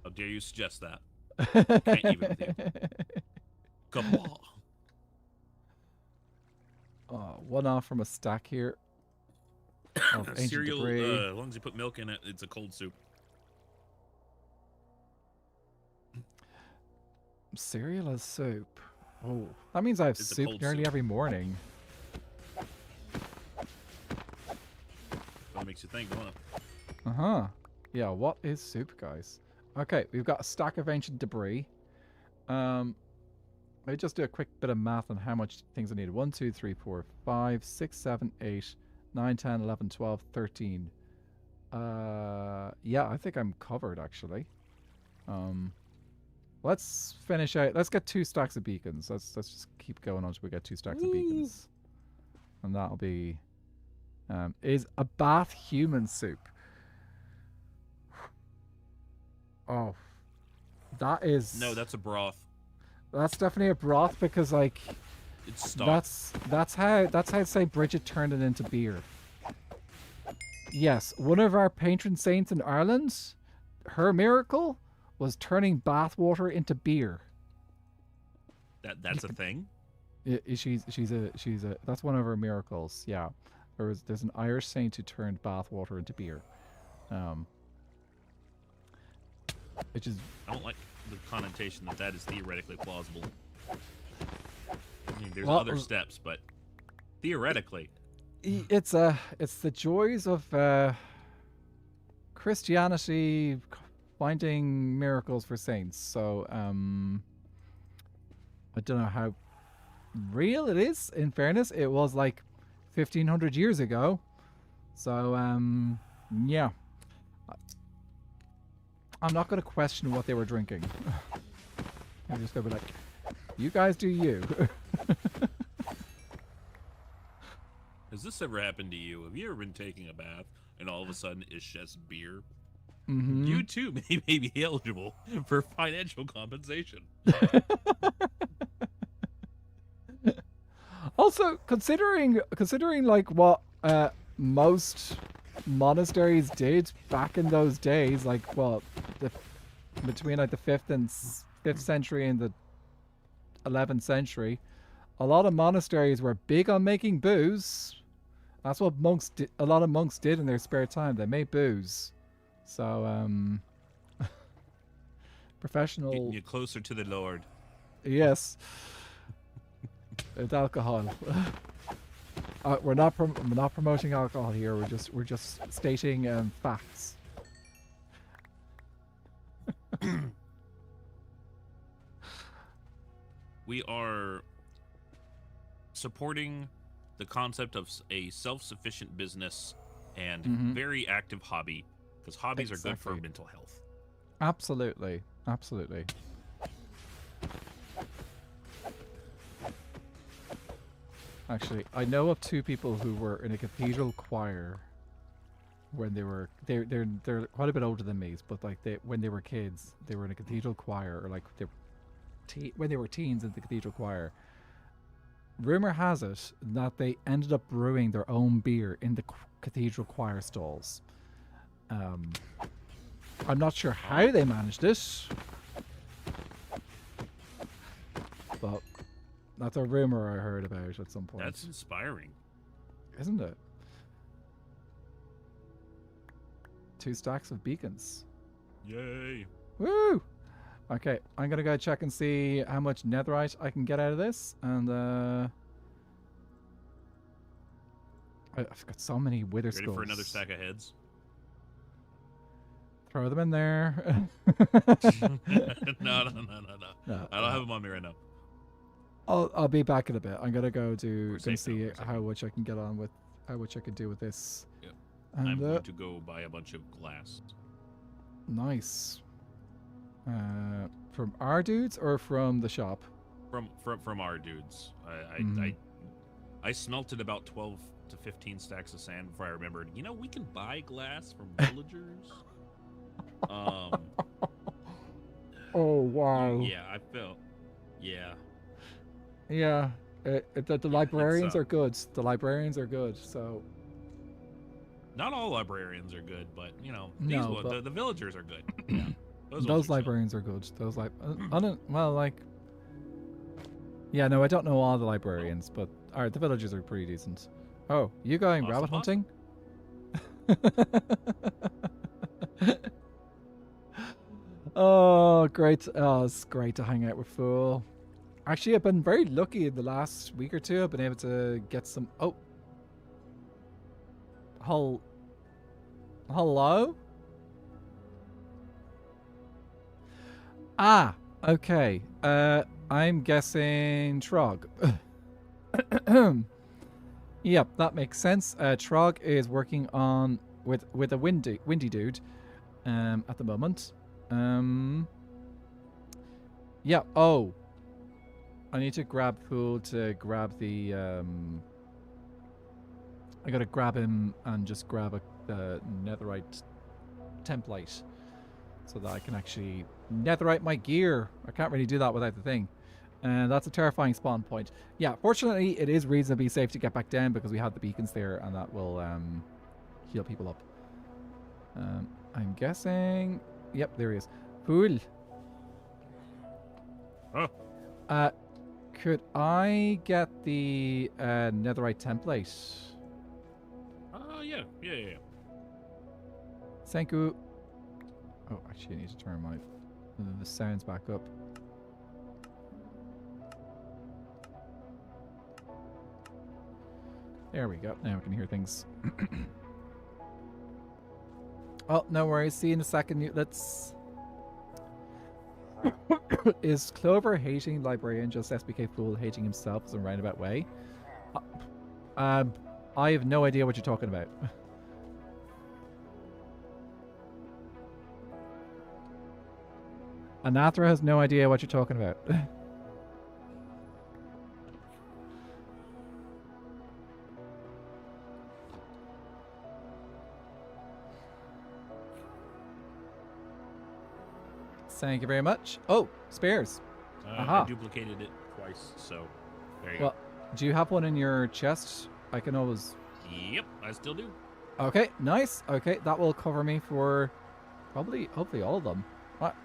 S3: How dare you suggest that? Can't even with you. Come on.
S1: Oh, one off from a stack here. Of ancient
S3: Cereal,
S1: debris.
S3: as long as you put milk in it, it's a cold soup.
S1: Cereal as soup. Oh, that means I have
S3: It's a
S1: soup
S3: cold
S1: nearly
S3: soup.
S1: every morning.
S3: That makes you think, don't it?
S1: Uh-huh. Yeah, what is soup, guys? Okay, we've got a stack of ancient debris. Let me just do a quick bit of math on how much things I need. 1, 2, 3, 4, 5, 6, 7, 8, 9, 10, 11, 12, 13. Yeah, I think I'm covered, actually. Let's finish out. Let's get 2 stacks of beacons. Let's just keep going until we get 2 stacks of beacons. And that'll be... is a bath human soup. Oh. That is...
S3: No, that's a broth.
S1: That's definitely a broth because, like...
S3: It's stock.
S1: That's how St. Bridget turned it into beer. Yes, one of our patron saints in Ireland, her miracle was turning bath water into beer.
S3: That's a thing?
S1: She's a that's one of her miracles. Yeah. There's an Irish saint who turned bath water into beer. Which is...
S3: I don't like the connotation that is theoretically plausible. I mean, there's
S1: Well,
S3: other steps, but theoretically.
S1: It's the joys of Christianity finding miracles for saints. So I don't know how real it is. In fairness, it was like 1500 years ago. So yeah, I'm not going to question what they were drinking. I'm just going to be like, you guys do you.
S3: Has this ever happened to you? Have you ever been taking a bath and all of a sudden it's just beer?
S1: Mm-hmm.
S3: You too may be eligible for financial compensation.
S1: Also, considering like what most monasteries did back in those days, like what between like the 5th century and the 11th century, a lot of monasteries were big on making booze. That's what a lot of monks did in their spare time. They made booze. So, professional...
S3: Getting you closer to the Lord.
S1: Yes. It's alcohol. We're not promoting alcohol here. We're just stating facts.
S3: We are supporting the concept of a self-sufficient business and very active hobby, because hobbies are good for mental health.
S1: Absolutely. Absolutely. Actually, I know of 2 people who were in a cathedral choir when they're quite a bit older than me, but like when they were kids, they were in a cathedral choir, or like when they were teens in the cathedral choir. Rumor has it that they ended up brewing their own beer in the cathedral choir stalls. I'm not sure how they managed it, but that's a rumor I heard about at some point.
S3: That's inspiring.
S1: Isn't it? 2 stacks of beacons.
S3: Yay.
S1: Woo! Okay, I'm gonna go check and see how much netherite I can get out of this, and I've got so many wither
S3: Ready
S1: skulls.
S3: for another stack of heads?
S1: Throw them in there.
S3: No. I don't have them on me right now.
S1: I'll be back in a bit. I'm gonna go see
S3: now.
S1: how much I can get on with, how much I can do with this.
S3: Yep.
S1: And,
S3: I'm going to go buy a bunch of glass.
S1: Nice. From our dudes or from the shop?
S3: From our dudes. I smelted about 12 to 15 stacks of sand before I remembered. You know, we can buy glass from villagers.
S1: Oh wow.
S3: Yeah, I felt. Yeah.
S1: Yeah. The librarians are good. The librarians are good. So.
S3: Not all librarians are good, but you know, the villagers are good. Yeah.
S1: Those librarians are good. Those yeah, no, I don't know all the librarians, but the villagers are pretty decent. Oh, you going rabbit hunting? Oh, great. Oh, it's great to hang out with Fool. Actually, I've been very lucky in the last week or 2. I've been able to get some... Oh. Hello? Ah, okay. I'm guessing Trog. Yep, that makes sense. Trog is working on with a windy dude at the moment. Yeah. Oh. I need to grab Pool to grab the, I gotta grab him and just grab a netherite template so that I can actually netherite my gear. I can't really do that without the thing. And that's a terrifying spawn point. Yeah, fortunately, it is reasonably safe to get back down because we have the beacons there and that will heal people up. I'm guessing... Yep, there he is. Pool.
S3: Oh.
S1: Could I get the netherite template?
S3: Yeah.
S1: Thank you. Oh, actually, I need to turn the sounds back up. There we go. Now we can hear things. Oh, no worries. See you in a second. Let's... Is Clover hating Librarian just SBK Fool hating himself in a roundabout way? I have no idea what you're talking about. Anathra has no idea what you're talking about. Thank you very much. Oh, spares.
S3: I duplicated it twice, so there you go.
S1: Do you have one in your chest? I can always...
S3: Yep, I still do.
S1: Okay, nice. Okay, that will cover me for hopefully all of them. What?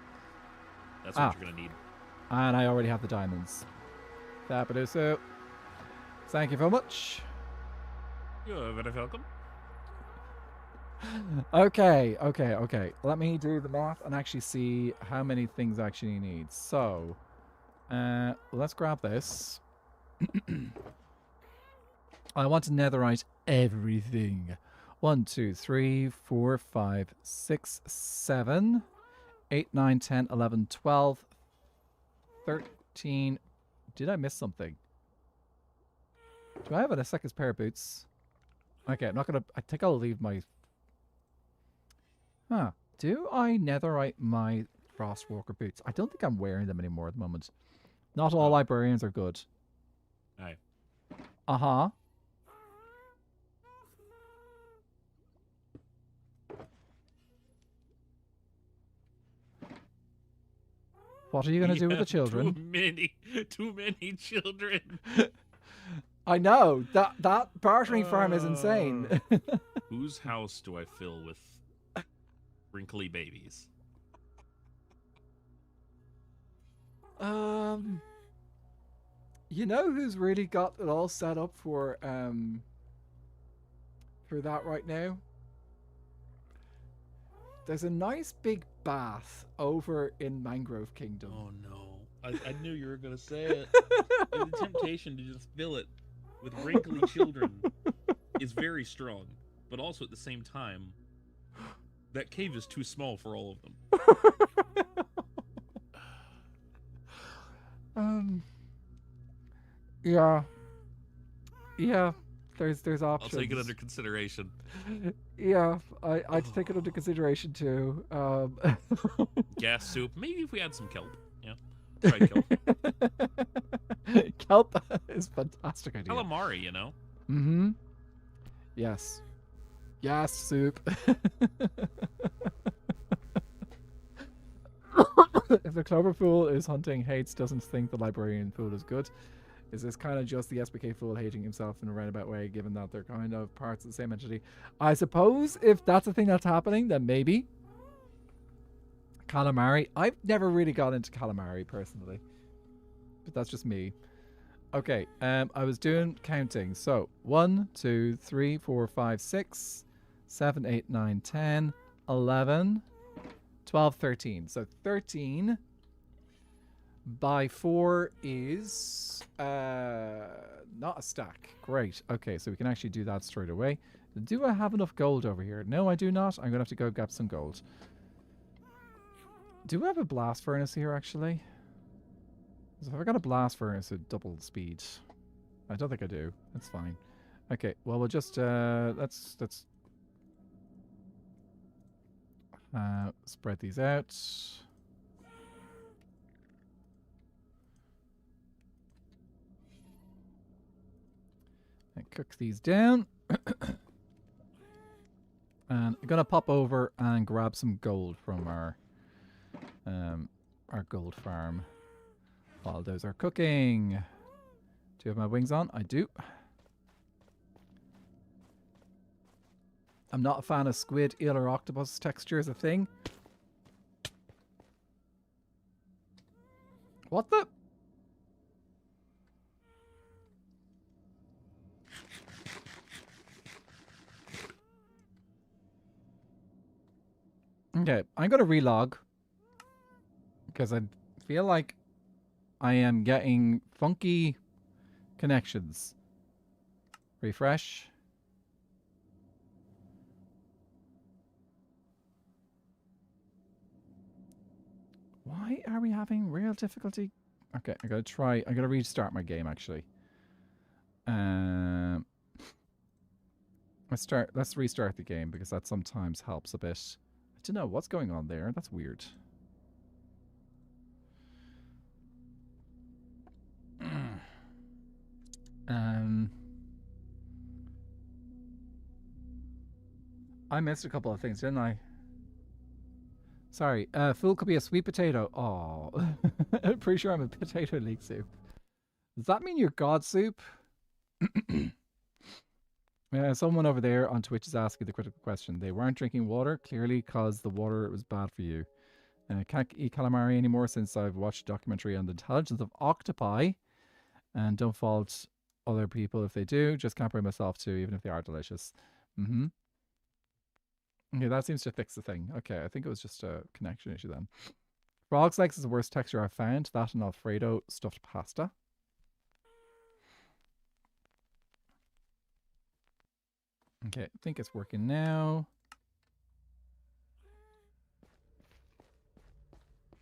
S3: That's what you're going to need.
S1: And I already have the diamonds. So. Thank you very much.
S3: You're very welcome.
S1: Okay. Let me do the math and actually see how many things I actually need. So, let's grab this. I want to netherite everything. 1, 2, 3, 4, 5, 6, 7, 8, 9, 10, 11, 12, 13. Did I miss something? Do I have a second pair of boots? Okay, I'm not gonna... I think I'll leave my... Huh. Do I netherite my Frostwalker boots? I don't think I'm wearing them anymore at the moment. Not all librarians are good.
S3: Aye.
S1: Uh-huh. What are you going to do with the children?
S3: Too many children.
S1: I know. That bartering farm is insane.
S3: Whose house do I fill with wrinkly babies?
S1: You know who's really got it all set up for that right now? There's a nice big bath over in Mangrove Kingdom.
S3: Oh no. I knew you were going to say it. The temptation to just fill it with wrinkly children is very strong. But also at the same time, that cave is too small for all of them.
S1: Yeah. There's options.
S3: I'll take it under consideration.
S1: Yeah, I'd take it under consideration too.
S3: Gas soup. Maybe if we had some kelp. Yeah. Try kelp.
S1: Kelp is a fantastic idea.
S3: Calamari, you know.
S1: Mm-hmm. Yes. Yes, soup. If the clover fool is hunting hates, doesn't think the librarian fool is good. Is this kind of just the SBK fool hating himself in a roundabout way, given that they're kind of parts of the same entity? I suppose if that's the thing that's happening, then maybe. Calamari. I've never really got into calamari personally, but that's just me. Okay, I was doing counting. So 1, 2, 3, 4, 5, 6, 7, 8, 9, 10, 11, 12, 13. So 13 by 4 is not a stack. Great. Okay, so we can actually do that straight away. Do I have enough gold over here? No, I do not. I'm going to have to go grab some gold. Do I have a blast furnace here, actually? So if I got a blast furnace at double speed. I don't think I do. That's fine. Okay, well, we'll just, let's spread these out. cook these down. And I'm gonna pop over and grab some gold from our gold farm while those are cooking. Do you have my wings on? I do. I'm not a fan of squid, eel, or octopus texture as a thing. What the? Okay, I'm going to relog because I feel like I am getting funky connections. Refresh. Why are we having real difficulty? Okay, I gotta try. I gotta restart my game actually. Let's restart the game because that sometimes helps a bit. I don't know what's going on there. That's weird. I missed a couple of things, didn't I? Sorry. Fool could be a sweet potato. Oh, I'm pretty sure I'm a potato leek soup. Does that mean you're God soup? Someone over there on Twitch is asking the critical question. They weren't drinking water, clearly because the water was bad for you. Can't eat calamari anymore since I've watched a documentary on the intelligence of octopi. And don't fault other people if they do. Just can't bring myself to, even if they are delicious. Okay, that seems to fix the thing. Okay, I think it was just a connection issue then. Frog's legs is the worst texture I've found. That and Alfredo stuffed pasta. Okay, I think it's working now.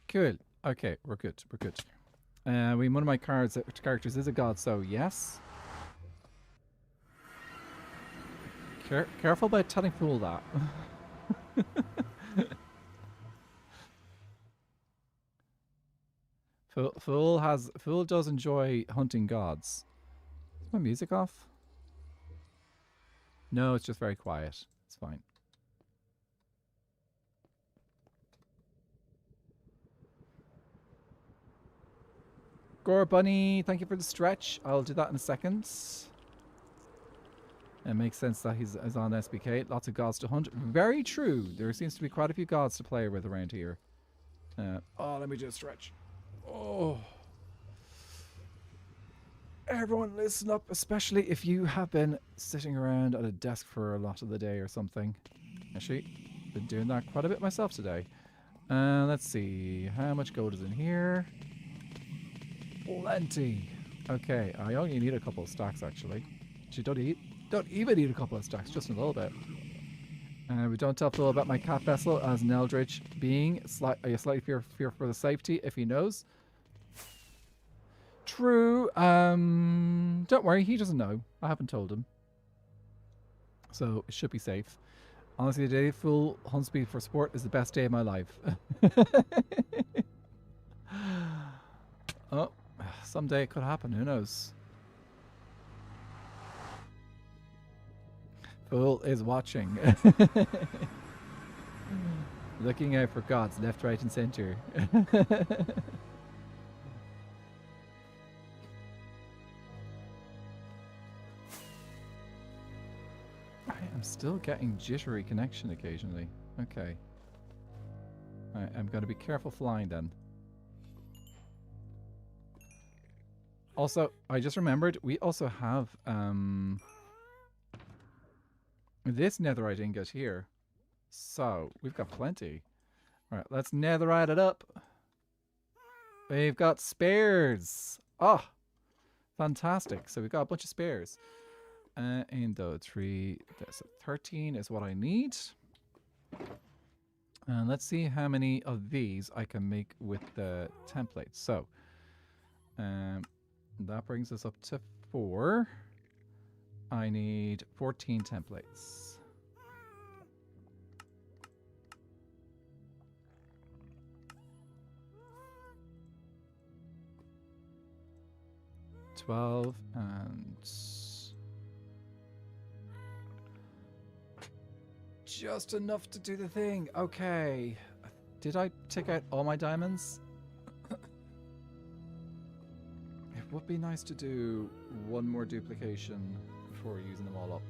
S1: Cool. Okay, we're good. We're good. One of my characters is a god, so yes. Careful about telling Fool that. Fool does enjoy hunting gods. Is my music off? No, it's just very quiet. It's fine. Gore Bunny, thank you for the stretch. I'll do that in a second. It makes sense that he's on SBK. Lots of gods to hunt. Very true. There seems to be quite a few gods to play with around here. Let me just stretch. Oh. Everyone listen up, especially if you have been sitting around at a desk for a lot of the day or something. Actually, been doing that quite a bit myself today. Let's see. How much gold is in here? Plenty. Okay, I only need a couple of stacks actually. Actually, don't even need a couple of stacks, just a little bit. We don't tell Phil about my cat vessel as an eldritch being. Slightly fear for the safety if he knows. True. Don't worry, he doesn't know. I haven't told him. So it should be safe. Honestly, the day Fool hunts me for sport is the best day of my life. Oh, someday it could happen. Who knows? Fool is watching. Looking out for gods left, right, and center. I am still getting jittery connection occasionally. Okay. Right, I'm going to be careful flying then. Also, I just remembered we also have this netherite ingot here. So, we've got plenty. Alright, let's netherite it up. We've got spares. Oh, fantastic. So we've got a bunch of spares. And the 13 is what I need. And let's see how many of these I can make with the template. So, that brings us up to 4. I need 14 templates. $12 and just enough to do the thing. Okay. Did I take out all my diamonds? It would be nice to do one more duplication before using them all up.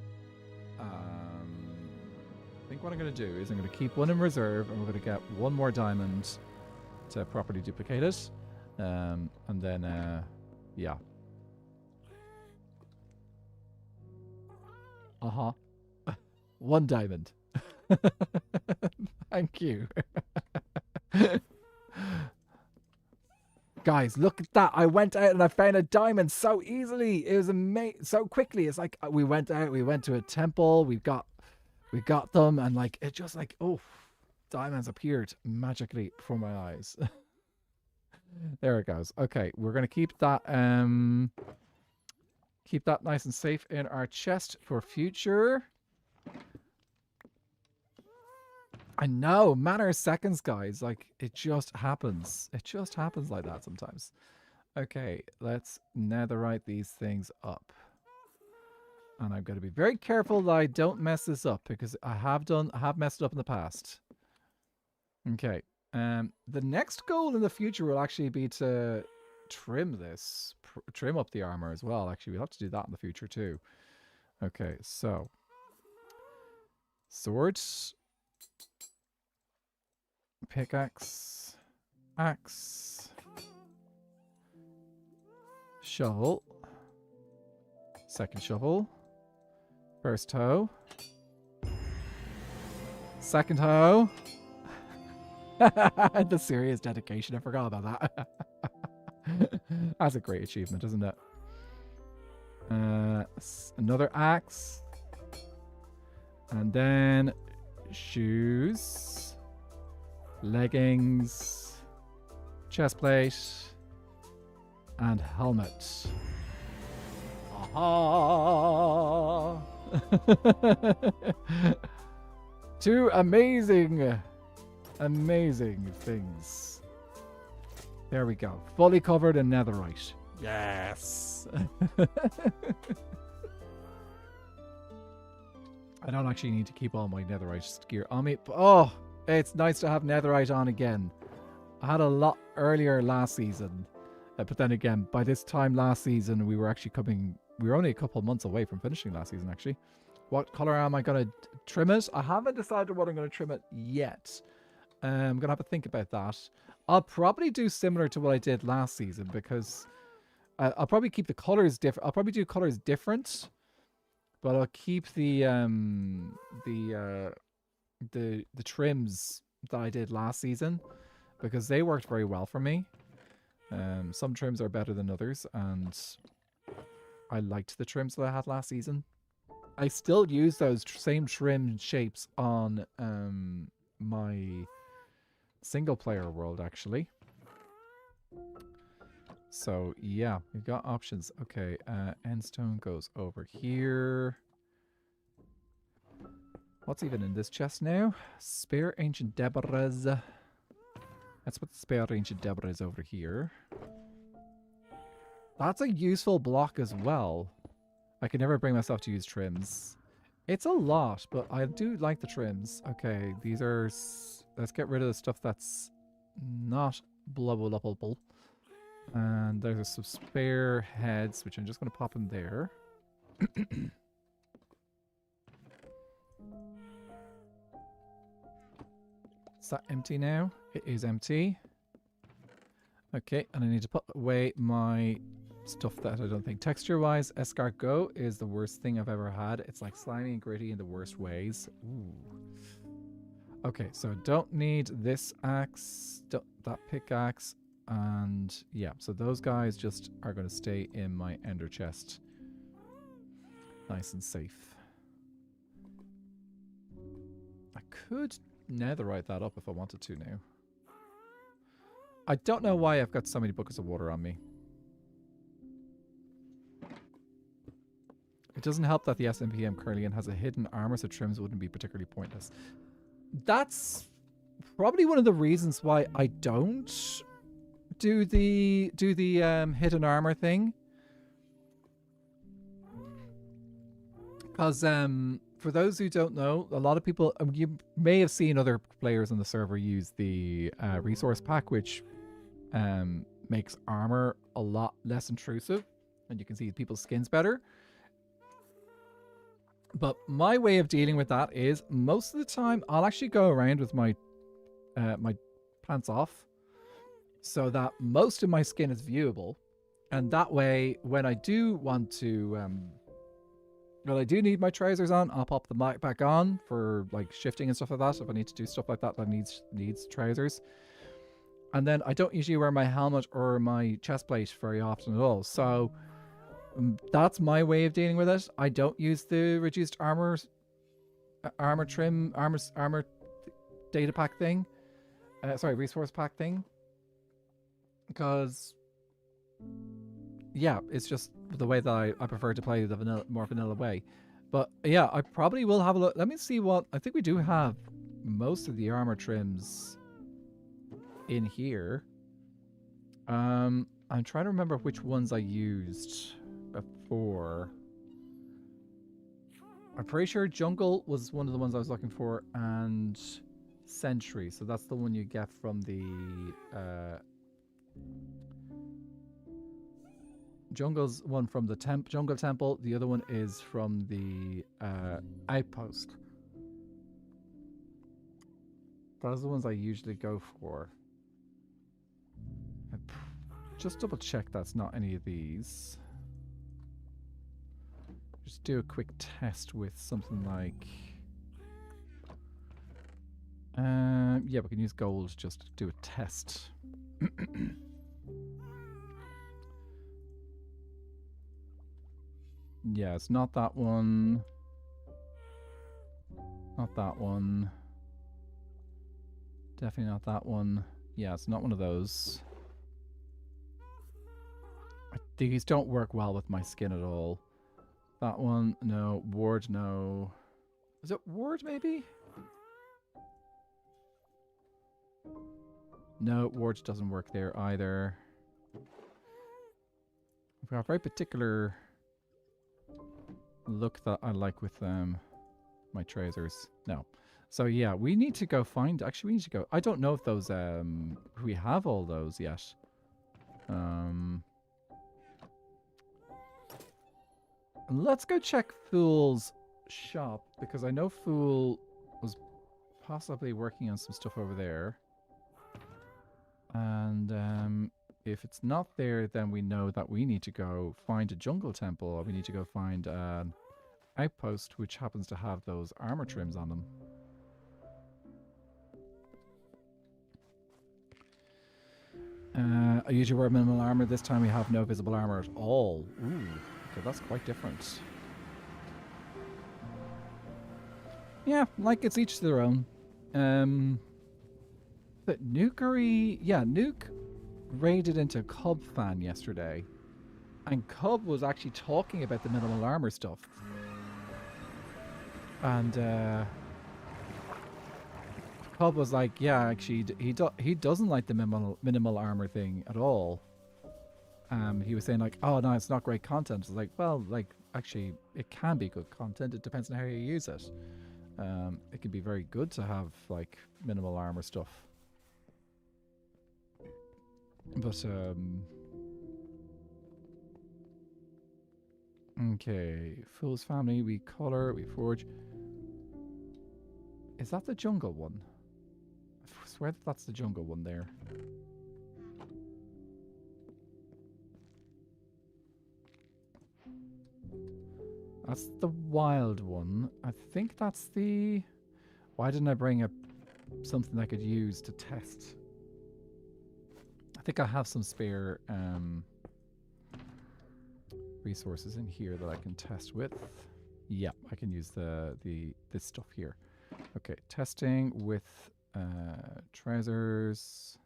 S1: I think what I'm going to do is I'm going to keep one in reserve, and we're going to get one more diamond to properly duplicate it. And then, yeah. Uh-huh. One diamond. Thank you. Guys, look at that. I went out and I found a diamond so easily. It was amazing. So quickly. It's like we went out, we went to a temple, we got them, and like it just like, oh, diamonds appeared magically before my eyes. There it goes. Okay, we're going to keep that nice and safe in our chest for future. I know, matter of seconds, guys. Like, it just happens. It just happens like that sometimes. Okay, let's netherite these things up. And I'm going to be very careful that I don't mess this up, because I have messed it up in the past. Okay, the next goal in the future will actually be to trim this. Trim up the armor as well. Actually, we'll have to do that in the future too. Okay, so. Swords. Pickaxe, axe, shovel, second shovel, first hoe, second hoe. The serious dedication, I forgot about that. That's a great achievement, isn't it? Another axe, and then shoes. Leggings, chest plate, and helmet. Aha! Two amazing things. There we go. Fully covered in netherite. Yes! I don't actually need to keep all my netherite gear on me. Oh! It's nice to have netherite on again. I had a lot earlier last season. But then again, by this time last season, we were only a couple months away from finishing last season, actually. What color am I going to trim it? I haven't decided what I'm going to trim it yet. I'm going to have to think about that. I'll probably do similar to what I did last season, because I'll probably keep the colors different. I'll probably do colors different, but I'll keep the trims that I did last season, because they worked very well for me. Some trims are better than others, and I liked the trims that I had last season. I still use those same trim shapes on my single player world, actually. So yeah, we've got options. Okay, endstone goes over here. What's even in this chest now? Spare ancient debris. Let's put the spare ancient debris over here. That's a useful block as well. I can never bring myself to use trims. It's a lot, but I do like the trims. Okay, these are... Let's get rid of the stuff that's not blubbable. And there's some spare heads, which I'm just going to pop in there. Is that empty now? It is empty. Okay, and I need to put away my stuff that I don't think. Texture-wise, escargot is the worst thing I've ever had. It's like slimy and gritty in the worst ways. Ooh. Okay, so I don't need this axe, that pickaxe, and yeah, so those guys just are going to stay in my ender chest. Nice and safe. I could netherite that up if I wanted to now. I don't know why I've got so many buckets of water on me. It doesn't help that the SMP I'm currently in has a hidden armor, so trims wouldn't be particularly pointless. That's probably one of the reasons why I don't do the hidden armor thing. Because for those who don't know, a lot of people, you may have seen other players on the server use the resource pack, which makes armor a lot less intrusive, and you can see people's skins better. But my way of dealing with that is most of the time I'll actually go around with my my pants off, so that most of my skin is viewable, and that way when I do want to well, I do need my trousers on, I'll pop the mic back on for like shifting and stuff like that. If I need to do stuff like that needs trousers. And then I don't usually wear my helmet or my chest plate very often at all. So that's my way of dealing with it. I don't use the reduced armor data pack thing. Sorry, resource pack thing. Because yeah, it's just the way that I prefer to play the more vanilla way. But yeah, I probably will have a look. Let me see what... I think we do have most of the armor trims in here. I'm trying to remember which ones I used before. I'm pretty sure Jungle was one of the ones I was looking for, and Sentry. So that's the one you get from the... Jungle's one from the Jungle Temple. The other one is from the Outpost. Those are the ones I usually go for. Just double check that's not any of these. Just do a quick test with something like... yeah, we can use gold just to do a test. Yeah, it's not that one. Not that one. Definitely not that one. Yeah, it's not one of those. These don't work well with my skin at all. That one, no. Ward, no. Is it Ward, maybe? No, Ward doesn't work there either. I've got a very particular look that I like with my trousers. No. So yeah, we need to go find... Actually, we need to go... I don't know if those... we have all those yet. Let's go check Fool's shop, because I know Fool was possibly working on some stuff over there. And if it's not there, then we know that we need to go find a jungle temple, or we need to go find an outpost which happens to have those armor trims on them. I usually wear minimal armor. This time we have no visible armor at all. Ooh, okay, that's quite different. Yeah, like it's each their own. But Nukery... Yeah, Nuke raided into Cub Fan yesterday. And Cub was actually talking about the minimal armor stuff. And Cub was like, yeah, actually, he doesn't like the minimal armor thing at all. He was saying like, oh no, it's not great content. It's like, well, like, actually, it can be good content. It depends on how you use it. It can be very good to have like minimal armor stuff. But okay, Fool's family. We color. We forge. Is that the jungle one? I swear that that's the jungle one there. That's the wild one. I think that's the... Why didn't I bring up something I could use to test? I think I have some spare resources in here that I can test with. Yeah, I can use this stuff here. Okay, testing with trousers.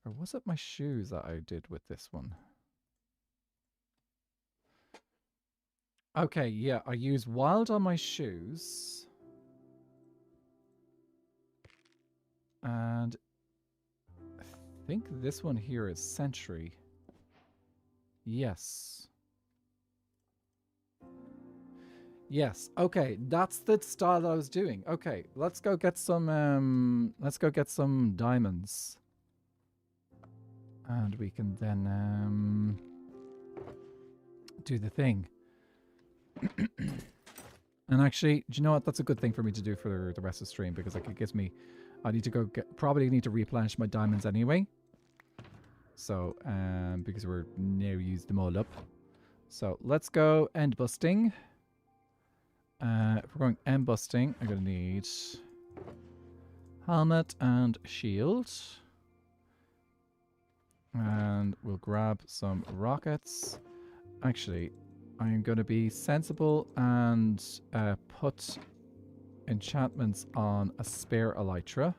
S1: Or was it my shoes that I did with this one? Okay, yeah, I use wild on my shoes. And I think this one here is Sentry. Yes. Yes. Okay, that's the style that I was doing. Okay, let's go get some diamonds. And we can then do the thing. And actually, do you know what? That's a good thing for me to do for the rest of the stream because like it gives me I need to go probably need to replenish my diamonds anyway. So, because we're now used them all up. So let's go end busting. If we're going end busting, I'm gonna need helmet and shield. And we'll grab some rockets. Actually, I'm going to be sensible and put enchantments on a spare elytra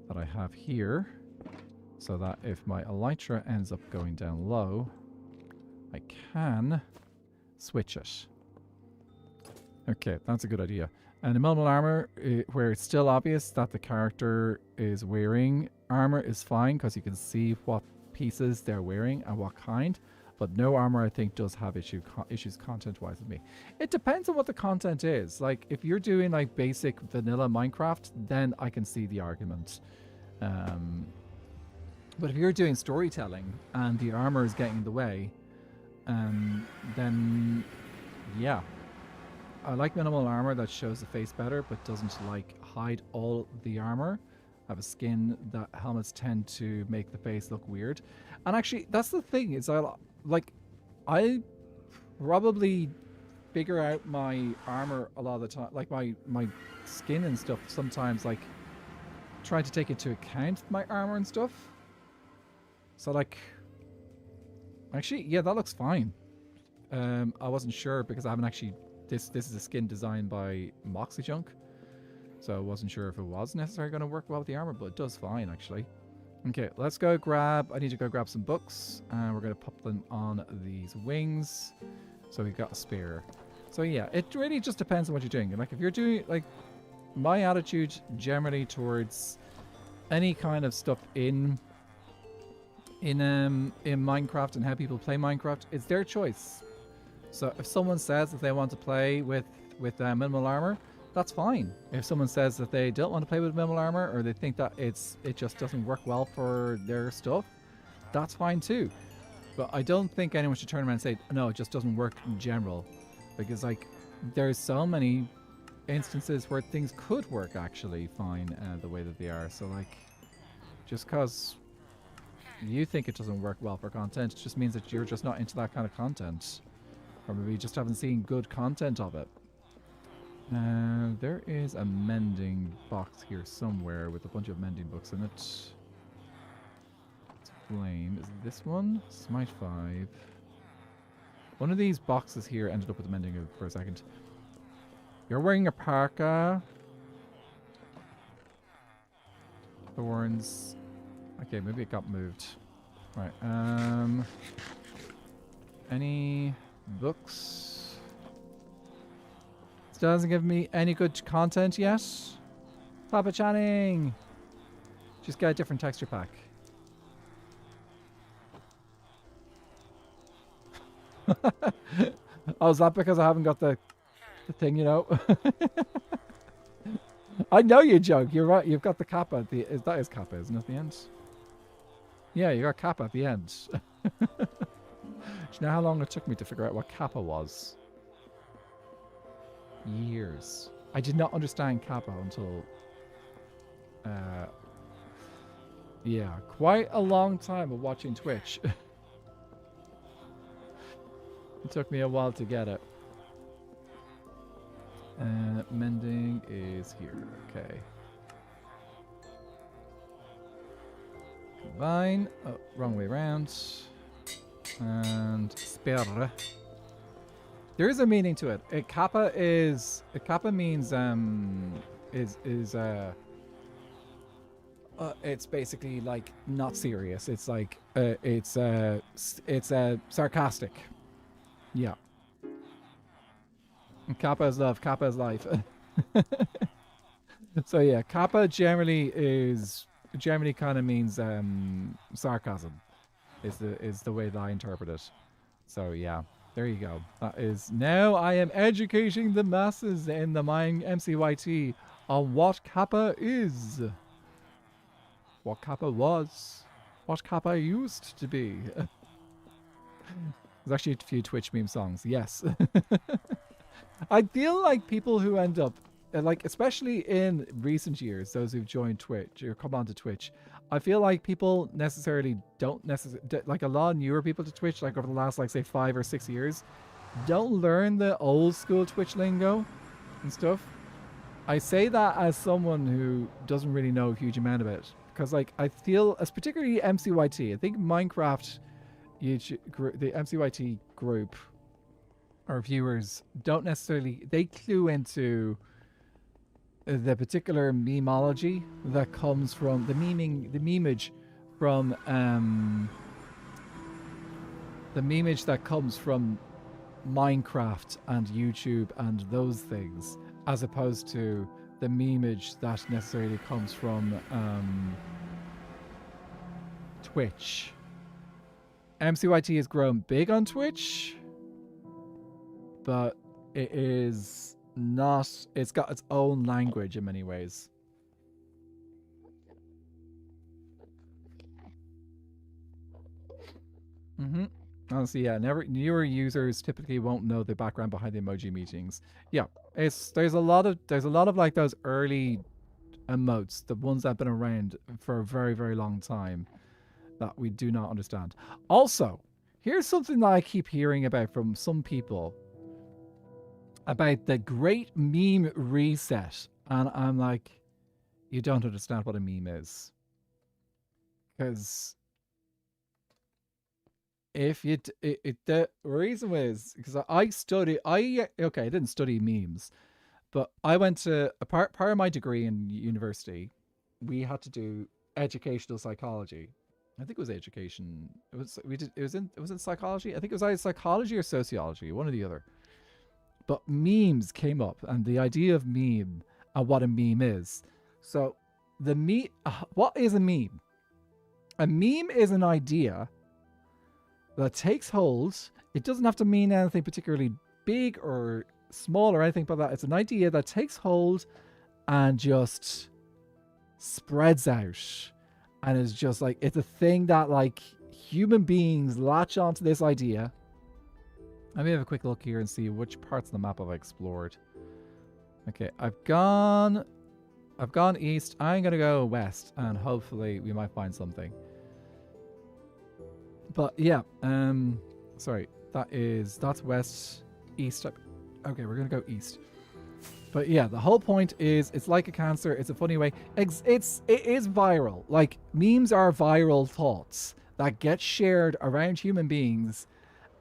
S1: that I have here. So that if my elytra ends up going down low, I can switch it. Okay, that's a good idea. And the minimal armor, where it's still obvious that the character is wearing armor, is fine because you can see what pieces they're wearing and what kind. But no armor, I think, does have issues content-wise with me. It depends on what the content is. Like, if you're doing, like, basic vanilla Minecraft, then I can see the argument. But if you're doing storytelling and the armor is getting in the way, then, yeah. I like minimal armor that shows the face better, but doesn't, like, hide all the armor. I have a skin that helmets tend to make the face look weird. And actually, that's the thing, is I probably figure out my armor a lot of the time, like my skin and stuff sometimes, like, try to take into account my armor and stuff. So, like, actually, yeah, that looks fine. I wasn't sure because I haven't actually, this is a skin designed by Moxie Junk. So I wasn't sure if it was necessarily going to work well with the armor, but it does fine, actually. Okay, let's go grab... I need to go grab some books. And we're going to pop them on these wings. So we've got a spare. So yeah, it really just depends on what you're doing. And like, if you're doing... Like, my attitude generally towards any kind of stuff in Minecraft and how people play Minecraft, it's their choice. So if someone says that they want to play with minimal armor, that's fine. If someone says that they don't want to play with minimal armor, or they think that it just doesn't work well for their stuff, that's fine too. But I don't think anyone should turn around and say, no, it just doesn't work in general. Because, like, there's so many instances where things could work actually fine the way that they are. So, like, just because you think it doesn't work well for content, it just means that you're just not into that kind of content. Or maybe you just haven't seen good content of it. There is a mending box here somewhere with a bunch of mending books in it. It's flame. Is it this one? Smite 5. One of these boxes here ended up with the mending for a second. You're wearing a parka. Thorns. Okay, maybe it got moved. Right, any books? Doesn't give me any good content yet. Papa Channing! Just get a different texture pack. Oh, is that because I haven't got the thing, you know? I know you joke. You're right. You've got the kappa at the... That is kappa, isn't it, at the end? Yeah, you got kappa at the end. Do you know how long it took me to figure out what kappa was? Years. I did not understand kappa until yeah, quite a long time of watching Twitch. It took me a while to get it. Mending is here. Okay. Combine. Oh, wrong way around. And spare. There is a meaning to it. A kappa means it's basically like not serious. It's like it's sarcastic. Yeah. And kappa is love. Kappa is life. So yeah, kappa generally kind of means sarcasm. Is the way that I interpret it. So yeah. There you go. That is now I am educating the masses in the Mine MCYT on what Kappa is, what Kappa was, what Kappa used to be. There's actually a few Twitch meme songs. Yes. I feel like people who end up, like, especially in recent years, those who've joined Twitch or come onto Twitch, I feel like people necessarily don't like a lot of newer people to Twitch, like over the last, like, say 5 or 6 years, don't learn the old school Twitch lingo and stuff. I say that as someone who doesn't really know a huge amount of it, because, like, I feel, as particularly MCYT, I think Minecraft, YouTube, the MCYT group or viewers don't necessarily, they clue into the particular memeology that comes from the memeage from the memeage that comes from Minecraft and YouTube and those things, as opposed to the memeage that necessarily comes from Twitch. MCYT has grown big on Twitch, but it is not, it's got its own language in many ways. Honestly, yeah, newer users typically won't know the background behind the emoji meetings. Yeah, there's a lot of like those early emotes, the ones that have been around for a very, very long time, that we do not understand. Also, here's something that I keep hearing about from some people about the great meme reset, and I'm like, you don't understand what a meme is, because if you the reason is because I didn't study memes, but I went to a part of my degree in university, we had to do educational psychology. I think it was education. It was in psychology. I think it was either psychology or sociology, one or the other. But memes came up, and the idea of meme and what a meme is. So what is a meme? A meme is an idea that takes hold. It doesn't have to mean anything particularly big or small or anything but that. It's an idea that takes hold and just spreads out, and is just like, it's a thing that like human beings latch onto this idea. Let me have a quick look here and see which parts of the map I've explored. Okay, I've gone east. I'm gonna go west, and hopefully we might find something. But yeah, sorry, that's west, east. Okay, we're gonna go east. But yeah, the whole point is, it's like a cancer. It's a funny way. It is viral. Like, memes are viral thoughts that get shared around human beings,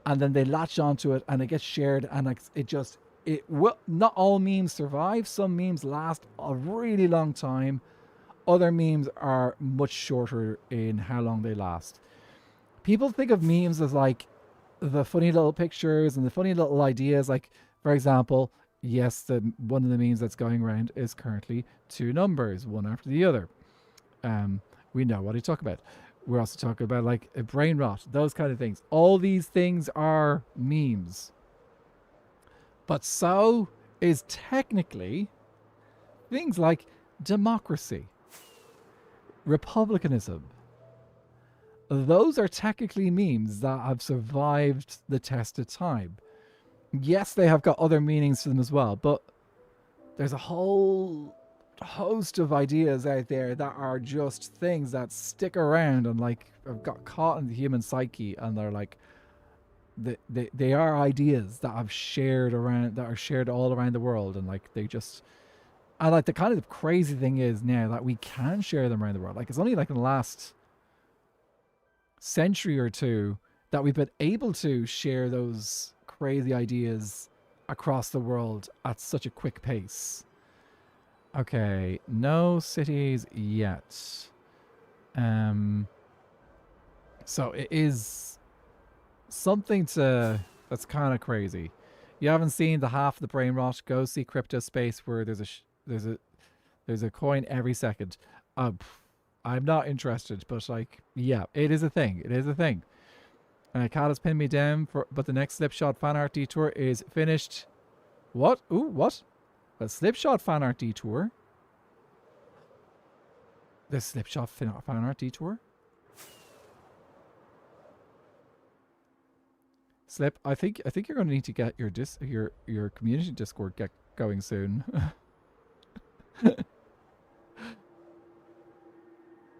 S1: and then they latch onto it, and it gets shared, and like it will. Not all memes survive. Some memes last a really long time. Other memes are much shorter in how long they last. People think of memes as like the funny little pictures and the funny little ideas. Like, for example, yes, one of the memes that's going around is currently 2 numbers, one after the other. We know what I talk about. We're also talking about like a brain rot, those kind of things. All these things are memes. But so is technically things like democracy, republicanism. Those are technically memes that have survived the test of time. Yes, they have got other meanings to them as well, but there's a whole host of ideas out there that are just things that stick around and like have got caught in the human psyche, and they're like, they are ideas that have shared around, that are shared all around the world, and like they just, and like the kind of crazy thing is now that we can share them around the world. Like, it's only like in the last century or two that we've been able to share those crazy ideas across the world at such a quick pace. Okay, no cities yet. So it is something that's kind of crazy. You haven't seen the half of the brain rot? Go see Crypto Space, where there's a coin every second. I'm not interested, but like, yeah, it is a thing. It is a thing. Cat has pinned me down, but the next Slipshot fan art detour is finished. What? Ooh, what? A Slipshot fan art detour? The Slipshot fan art detour? Slip, I think you're going to need to get your community Discord get going soon.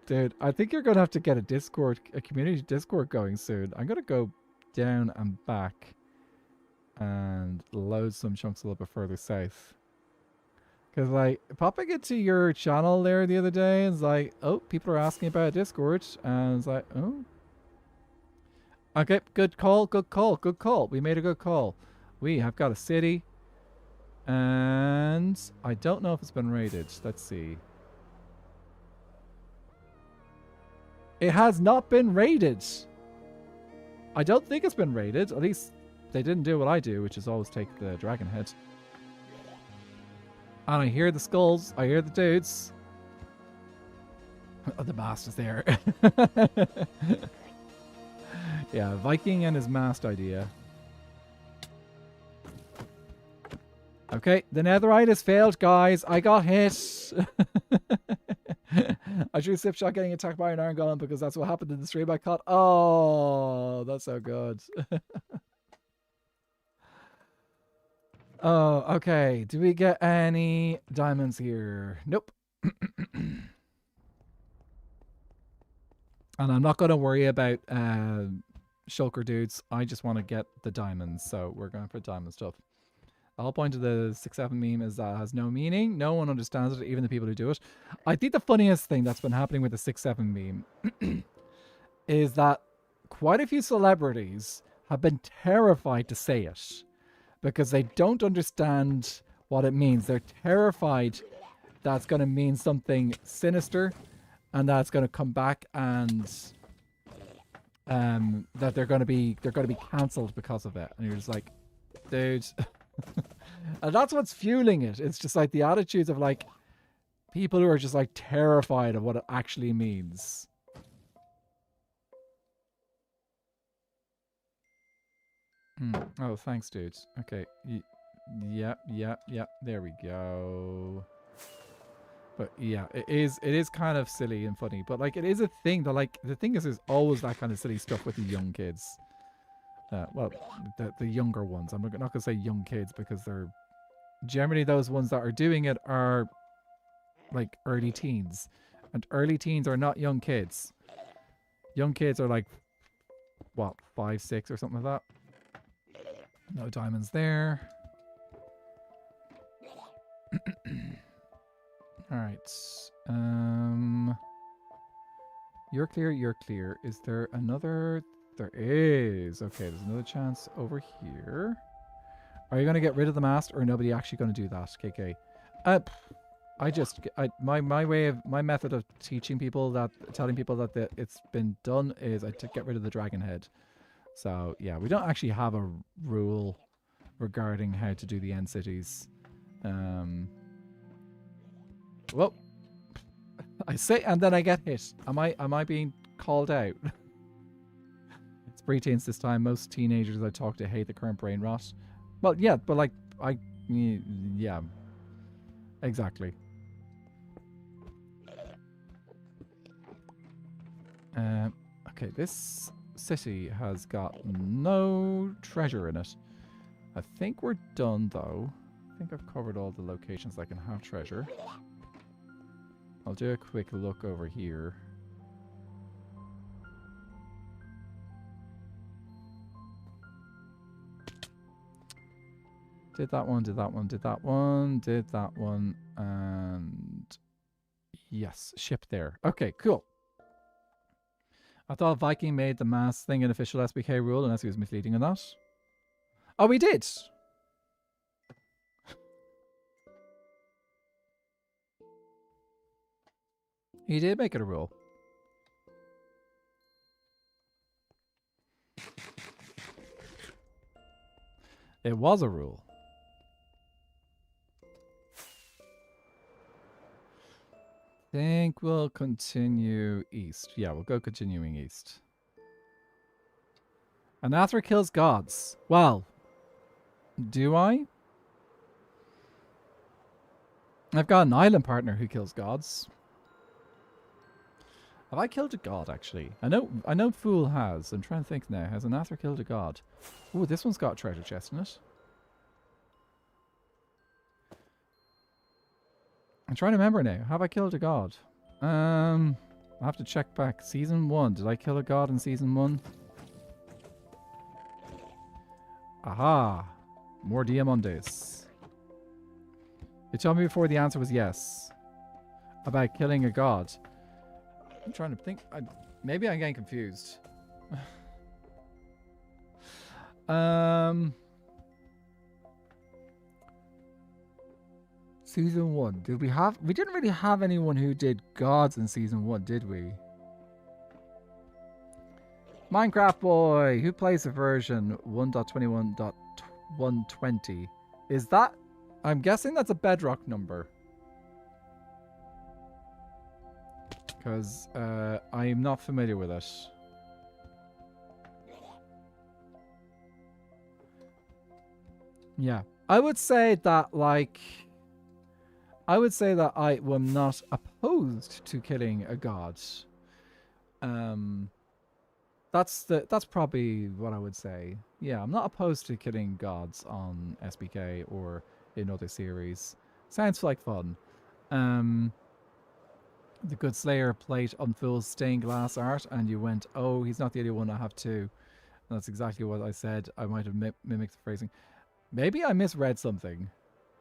S1: Dude, I think you're going to have to get a community Discord going soon. I'm going to go down and back and load some chunks a little bit further south. Because, like, popping into your channel there the other day, it's like, oh, people are asking about Discord. And it's like, oh. Okay, good call, good call, good call. We made a good call. We have got a city. And I don't know if it's been raided. Let's see. It has not been raided. I don't think it's been raided. At least they didn't do what I do, which is always take the dragon head. And I hear the skulls. I hear the dudes. Oh, the mast is there. Yeah, Viking and his mast idea. Okay, the netherite has failed, guys. I got hit. I drew Slipshot getting attacked by an iron golem because that's what happened in the stream I caught. Oh, that's so good. Oh, okay. Do we get any diamonds here? Nope. And I'm not going to worry about shulker dudes. I just want to get the diamonds. So we're going for diamond stuff. The whole point of the 6-7 meme is that it has no meaning. No one understands it, even the people who do it. I think the funniest thing that's been happening with the 6-7 meme is that quite a few celebrities have been terrified to say it because they don't understand what it means. They're terrified that's going to mean something sinister and that's going to come back and that they're going to be cancelled because of it. And you're just like, dude. And that's what's fueling it. It's just like the attitudes of like people who are just like terrified of what it actually means. Oh, thanks, dudes. Okay. Yeah. There we go. But yeah, it is kind of silly and funny. But like, it is a thing that like, the thing is, there's always that kind of silly stuff with the young kids. Well, the younger ones. I'm not going to say young kids because they're generally those ones that are doing it are like early teens. And early teens are not young kids. Young kids are like, what, 5, 6 or something like that. No diamonds there. Alright. You're clear, you're clear. Is there another... There is. Okay, there's another chance over here. Are you going to get rid of the mast or nobody actually going to do that, KK? My method of teaching people that, telling people that it's been done is I get rid of the dragon head. So, yeah, we don't actually have a rule regarding how to do the end cities. Well, I say, and then I get hit. Am I being called out? Preteens this time. Most teenagers I talk to hate the current brain rot. Well, yeah, but like, yeah, exactly. Okay, this city has got no treasure in it. I think we're done though. I think I've covered all the locations that can have treasure. I'll do a quick look over here. Did that one, did that one, did that one, did that one, and yes, ship there. Okay, cool. I thought Viking made the mass thing an official SBK rule unless he was misleading on that. Oh, we did! He did make it a rule. It was a rule. Think we'll continue east. Yeah, we'll go continuing east. Anathra kills gods. Well, do I? I've got an island partner who kills gods. Have I killed a god, actually? I know Fool has. I'm trying to think now. Has Anathra killed a god? Ooh, this one's got a treasure chest in it. I'm trying to remember now. Have I killed a god? I'll have to check back. Season 1. Did I kill a god in Season 1? Aha! More Diamondes. You told me before the answer was yes. About killing a god. I'm trying to think. Maybe I'm getting confused. Season 1. Did we have... We didn't really have anyone who did gods in Season 1, did we? Minecraft Boy! Who plays the version 1.21.120? Is that... I'm guessing that's a bedrock number. Because I am not familiar with it. Yeah. I would say that, like... I would say that I am not opposed to killing a god. That's probably what I would say. Yeah, I'm not opposed to killing gods on SBK or in other series. Sounds like fun. The Good Slayer plate on full stained glass art, and you went, "Oh, he's not the only one. I have two." And that's exactly what I said. I might have mimicked the phrasing. Maybe I misread something.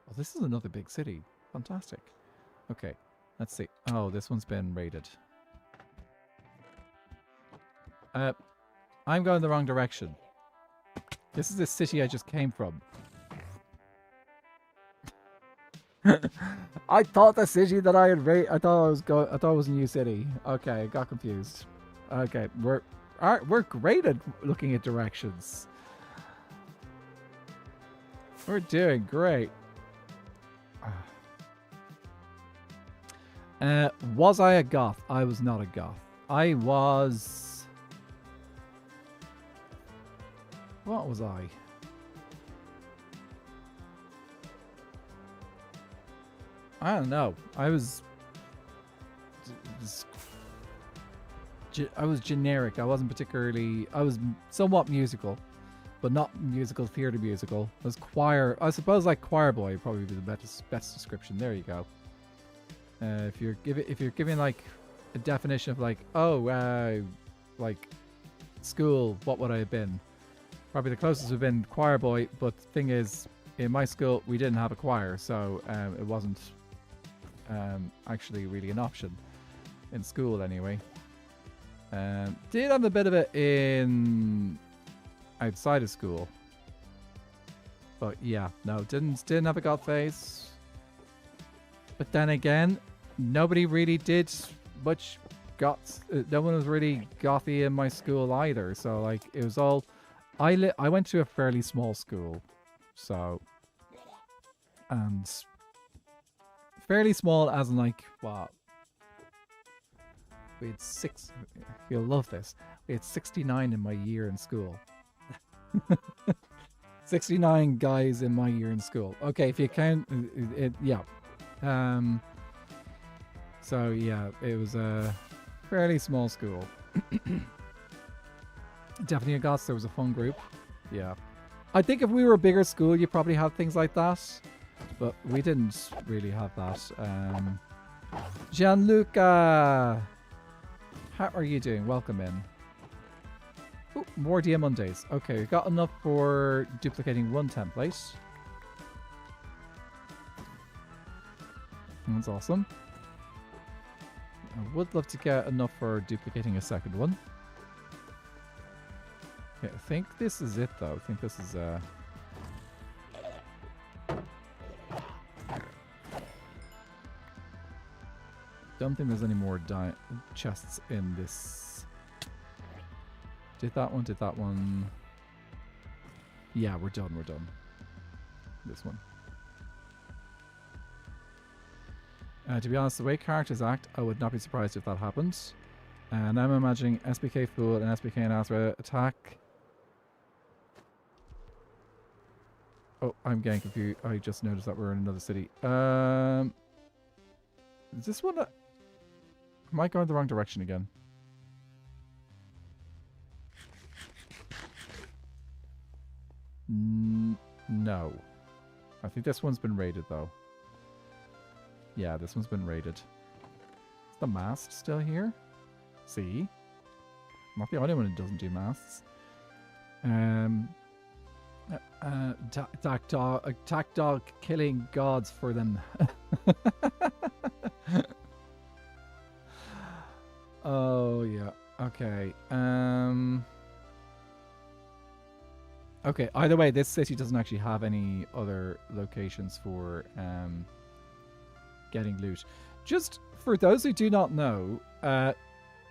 S1: Oh, this is another big city. Fantastic. Okay, let's see. Oh, this one's been raided. I'm going the wrong direction. This is the city I just came from. I thought the city that I had I thought it was a new city. Okay, I got confused. Okay, we're great at looking at directions. We're doing great. Was I a goth? I was not a goth. I was... What was I? I don't know. I was generic. I wasn't particularly... I was somewhat musical, but not musical, theater musical. I was choir... I suppose like choir boy would probably be the best description. There you go. If you're giving like a definition of like, like school, what would I have been? Probably the closest would have been choir boy, but the thing is, in my school we didn't have a choir, so it wasn't actually really an option in school anyway. Did have a bit of it in outside of school, but yeah, no, didn't have a goth phase. But then again, nobody really did much goth. No one was really gothy in my school either. So like, it was all. I went to a fairly small school, so and fairly small as in like what? We had You'll love this. We had 69 in my year in school. 69 guys in my year in school. Okay, if you count it, yeah. So yeah, it was a fairly small school. Definitely a goth. There was a fun group. Yeah, I think if we were a bigger school, you probably have things like that, but we didn't really have that. Gianluca, how are you doing? Welcome in. Ooh, more Diamondes. Okay, we've got enough for duplicating one template. That's awesome. I would love to get enough for duplicating a second one. Okay, I think this is it though. I think this is don't think there's any more chests in this. Did that one. Yeah, we're done. This one. To be honest, the way characters act, I would not be surprised if that happens. And I'm imagining SBK Fool and SBK Anathra attack Oh, I'm getting confused. I just noticed that we're in another city. Is this one? Am I going the wrong direction again? No. I think this one's been raided, though. Yeah, this one's been raided. Is the mast still here? See? I'm not the only one who doesn't do masts. Attack dog killing gods for them. Oh, yeah. Okay. Okay, either way, this city doesn't actually have any other locations for getting loot. Just for those who do not know,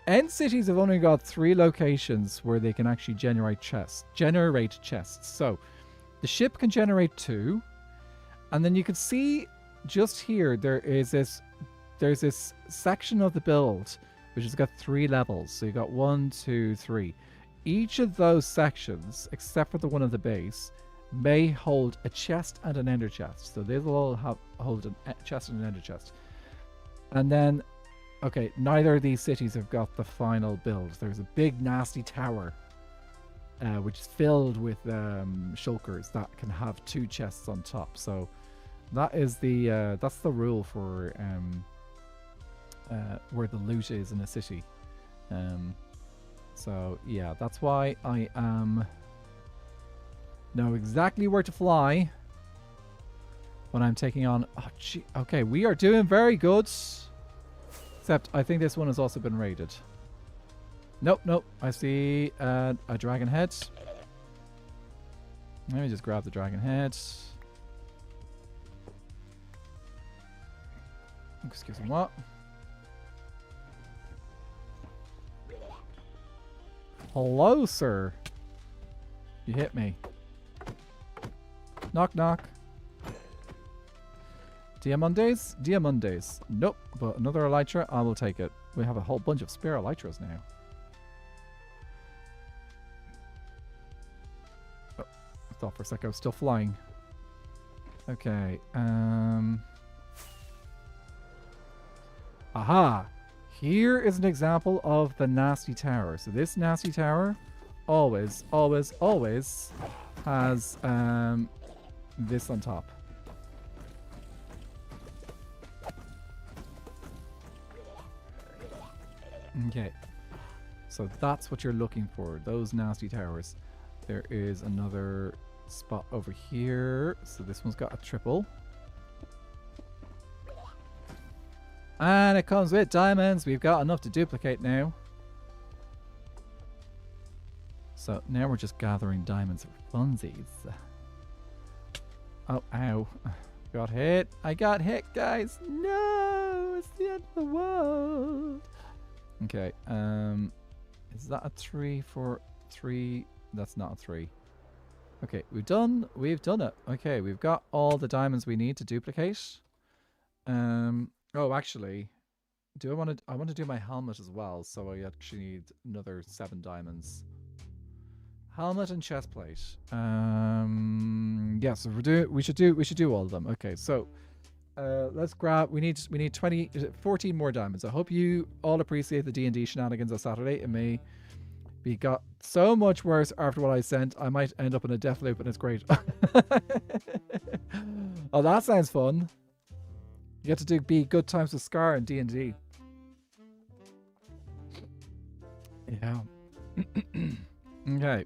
S1: end cities have only got 3 locations where they can actually generate chests. So, the ship can generate 2, and then you can see just here there's this section of the build which has got 3 levels. So you got 1, 2, 3. Each of those sections, except for the one at the base, may hold a chest and an ender chest. So they will all hold a chest and an ender chest. And then, okay, neither of these cities have got the final build. There's a big nasty tower, which is filled with shulkers that can have 2 chests on top. So that is that's the rule for where the loot is in a city. So yeah, that's why I know exactly where to fly when I'm taking on. Oh, gee. Okay, we are doing very good. Except I think this one has also been raided. Nope, nope. I see a dragon head. Let me just grab the dragon head. Excuse me, what? Hello, sir. You hit me. Knock, knock. Diamondes? Diamondes. Nope. But another elytra, I will take it. We have a whole bunch of spare elytras now. Oh, I thought for a sec I was still flying. Okay. Aha! Here is an example of the nasty tower. So this nasty tower always, always, always has this on top. Okay. So that's what you're looking for, those nasty towers. There is another spot over here. So this one's got a triple. And it comes with diamonds. We've got enough to duplicate now. So now we're just gathering diamonds for funsies. Oh, ow. Got hit. I got hit, guys. No, it's the end of the world. Okay, is that a 3 for 3? That's not a 3. Okay, we've done it. Okay, we've got all the diamonds we need to duplicate. Oh, actually, I want to do my helmet as well, so I actually need another 7 diamonds. Helmet and chest plate. Yeah, so we should do all of them. Okay, so let's grab. We need 14 more diamonds. I hope you all appreciate the D&D shenanigans on Saturday. It may be got so much worse after what I sent. I might end up in a death loop, and it's great. Oh, that sounds fun. You get to be good times with Scar and D&D. Yeah. Okay.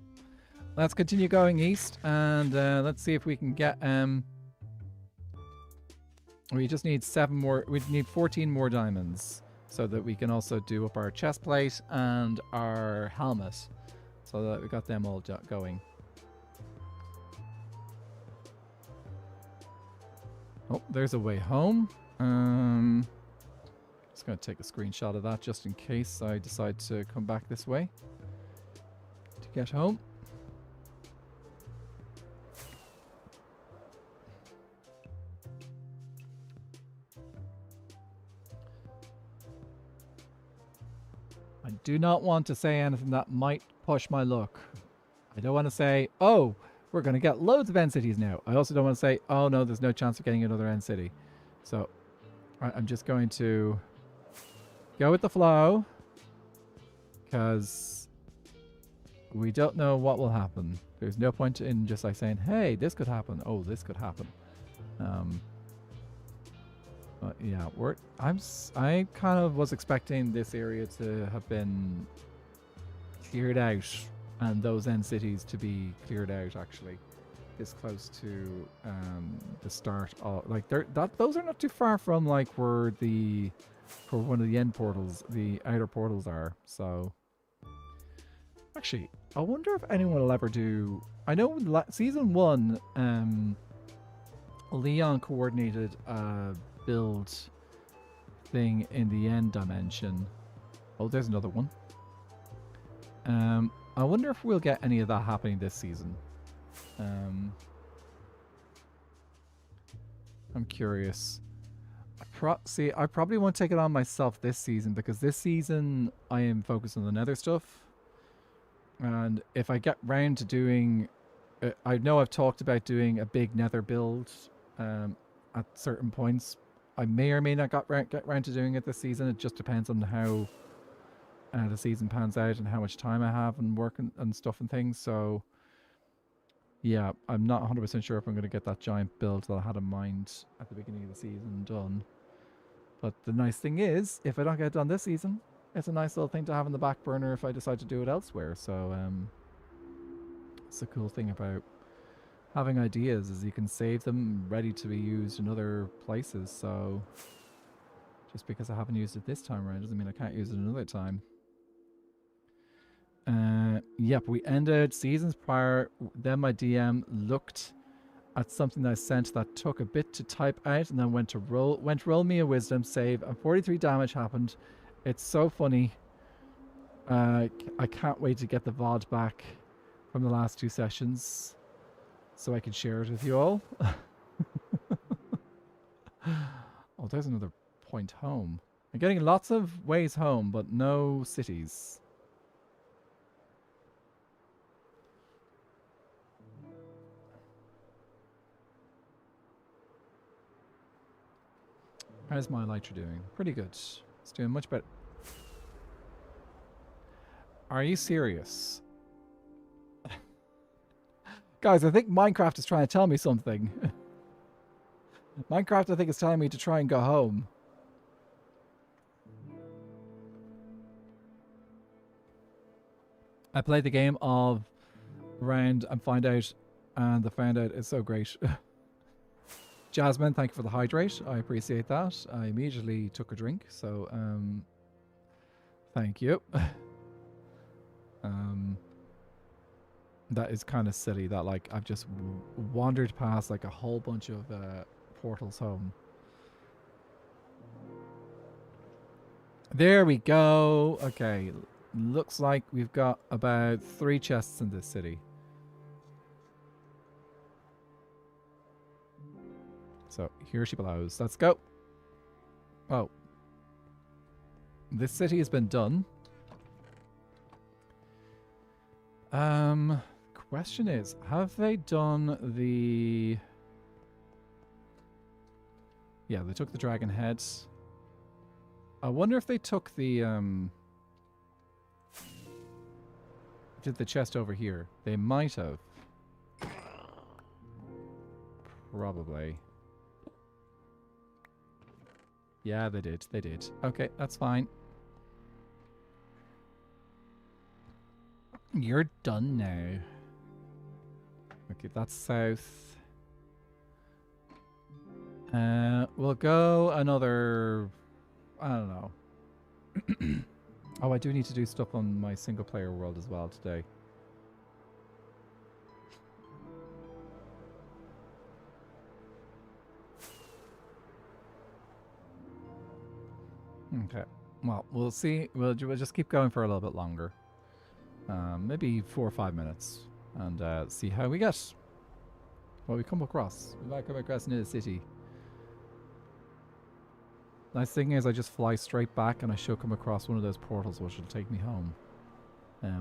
S1: Let's continue going east, and let's see if we can get... we just need 7 more... We need 14 more diamonds, so that we can also do up our chest plate and our helmet, so that we got them all going. Oh, there's a way home. Just going to take a screenshot of that just in case I decide to come back this way to get home. I do not want to say anything that might push my luck. I don't want to say, oh, we're going to get loads of end cities now. I also don't want to say, oh no, there's no chance of getting another end city. So I'm just going to go with the flow, because we don't know what will happen. There's no point in just like saying, hey, this could happen. Oh, this could happen. But yeah, I kind of was expecting this area to have been cleared out, and those end cities to be cleared out actually, this close to the start of, like, those are not too far from like where one of the end portals, the outer portals are. So actually, I wonder if anyone will ever do. I know season 1, Leon coordinated a build thing in the end dimension. Oh, there's another one. I wonder if we'll get any of that happening this season. I'm curious. See, I probably won't take it on myself this season, because this season I am focused on the Nether stuff. And if I get round to doing... I know I've talked about doing a big Nether build at certain points. I may or may not get round to doing it this season. It just depends on how the season pans out and how much time I have and work and stuff and things. So yeah, I'm not 100% sure if I'm going to get that giant build that I had in mind at the beginning of the season done. But the nice thing is, if I don't get it done this season, it's a nice little thing to have in the back burner if I decide to do it elsewhere. So it's a cool thing about having ideas, is you can save them ready to be used in other places. So just because I haven't used it this time around doesn't mean I can't use it another time. Yep, we ended seasons prior. Then my DM looked at something I sent that took a bit to type out, and then went to roll me a wisdom save, and 43 damage happened. It's so funny. I can't wait to get the VOD back from the last 2 sessions so I can share it with you all. Oh, there's another point home. I'm getting lots of ways home, but no cities. How's my Elytra doing? Pretty good. It's doing much better. Are you serious? Guys, I think Minecraft is trying to tell me something. Minecraft, I think, is telling me to try and go home. I played the game of round and find out, and the found out is so great. Jasmine, thank you for the hydrate. I appreciate that. I immediately took a drink, so thank you. That is kind of silly that, like, I've just wandered past like a whole bunch of portals home. There we go. Okay, looks like we've got about 3 chests in this city. So here she blows. Let's go. Oh. This city has been done. Question is, have they done the... Yeah, they took the dragon heads. I wonder if they took the, did the chest over here. They might have. Probably. Yeah, they did. They did. Okay, that's fine. You're done now. Okay, that's south. We'll go another... I don't know. Oh, I do need to do stuff on my single player world as well today. Okay. Well, we'll see. We'll just keep going for a little bit longer. Maybe 4 or 5 minutes. And see how we get. What we come across. We might come across near the city. Nice thing is I just fly straight back and I should come across one of those portals which will take me home.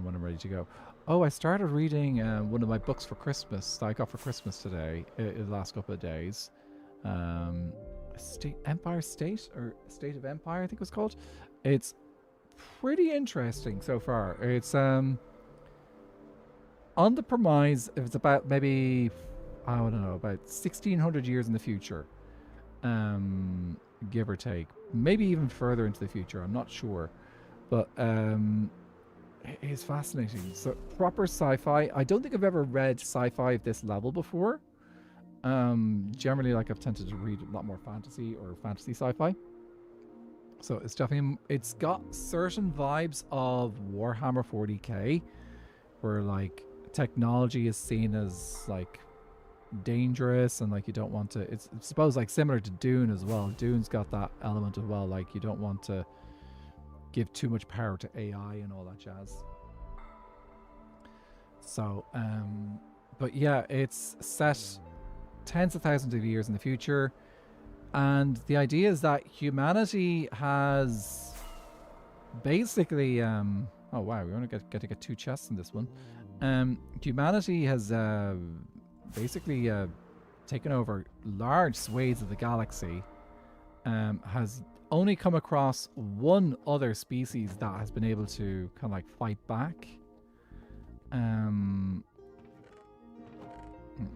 S1: when I'm ready to go. Oh, I started reading one of my books for Christmas that I got for Christmas today, the last couple of days. Empire State, or State of Empire, I think it was called. It's pretty interesting so far. It's on the premise, it's about maybe, I don't know, about 1600 years in the future, give or take. Maybe even further into the future, I'm not sure. But it is fascinating. So, proper sci-fi. I don't think I've ever read sci-fi at this level before. Generally, like, I've tended to read a lot more fantasy or fantasy sci-fi. So it's definitely, it's got certain vibes of Warhammer 40k, where like technology is seen as like dangerous and like you don't want to, it's suppose like similar to Dune as well. Dune's got that element as well, like you don't want to give too much power to AI and all that jazz. So but yeah, it's set tens of thousands of years in the future. And the idea is that humanity has basically, oh wow, we only get to get 2 chests in this one. Humanity has basically taken over large swathes of the galaxy. Has only come across one other species that has been able to kind of like fight back.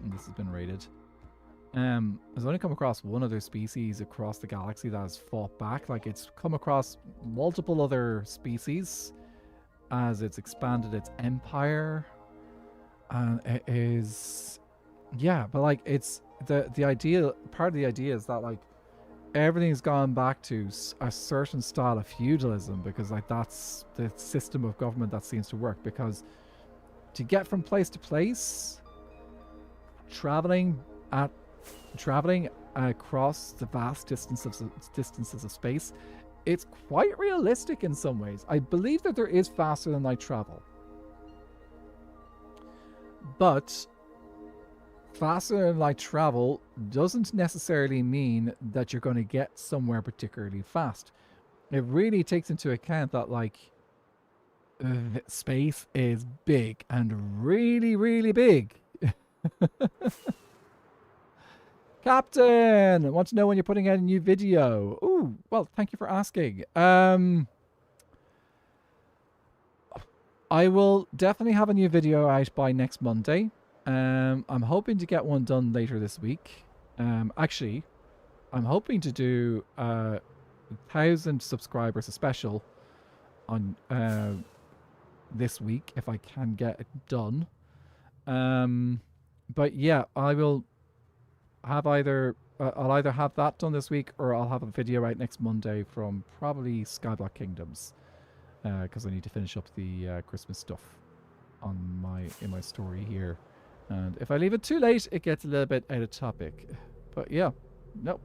S1: This has been raided. Has only come across one other species across the galaxy that has fought back. Like, it's come across multiple other species as it's expanded its empire. And it is, yeah, but like, it's the idea, part of the idea is that like everything's gone back to a certain style of feudalism, because like that's the system of government that seems to work. Because to get from place to place, traveling across the vast distances of space, it's quite realistic in some ways. I believe that there is faster than light travel, but faster than light travel doesn't necessarily mean that you're going to get somewhere particularly fast. It really takes into account that like space is big and really, really big. Captain, I want to know when you're putting out a new video. Ooh, well, thank you for asking. I will definitely have a new video out by next Monday. I'm hoping to get one done later this week. Actually, I'm hoping to do 1,000 subscribers a special on this week if I can get it done. But yeah, I will have either I'll either have that done this week, or I'll have a video out next Monday from probably Skyblock Kingdoms, because I need to finish up the Christmas stuff on in my story here. And if I leave it too late, it gets a little bit out of topic. But yeah, nope,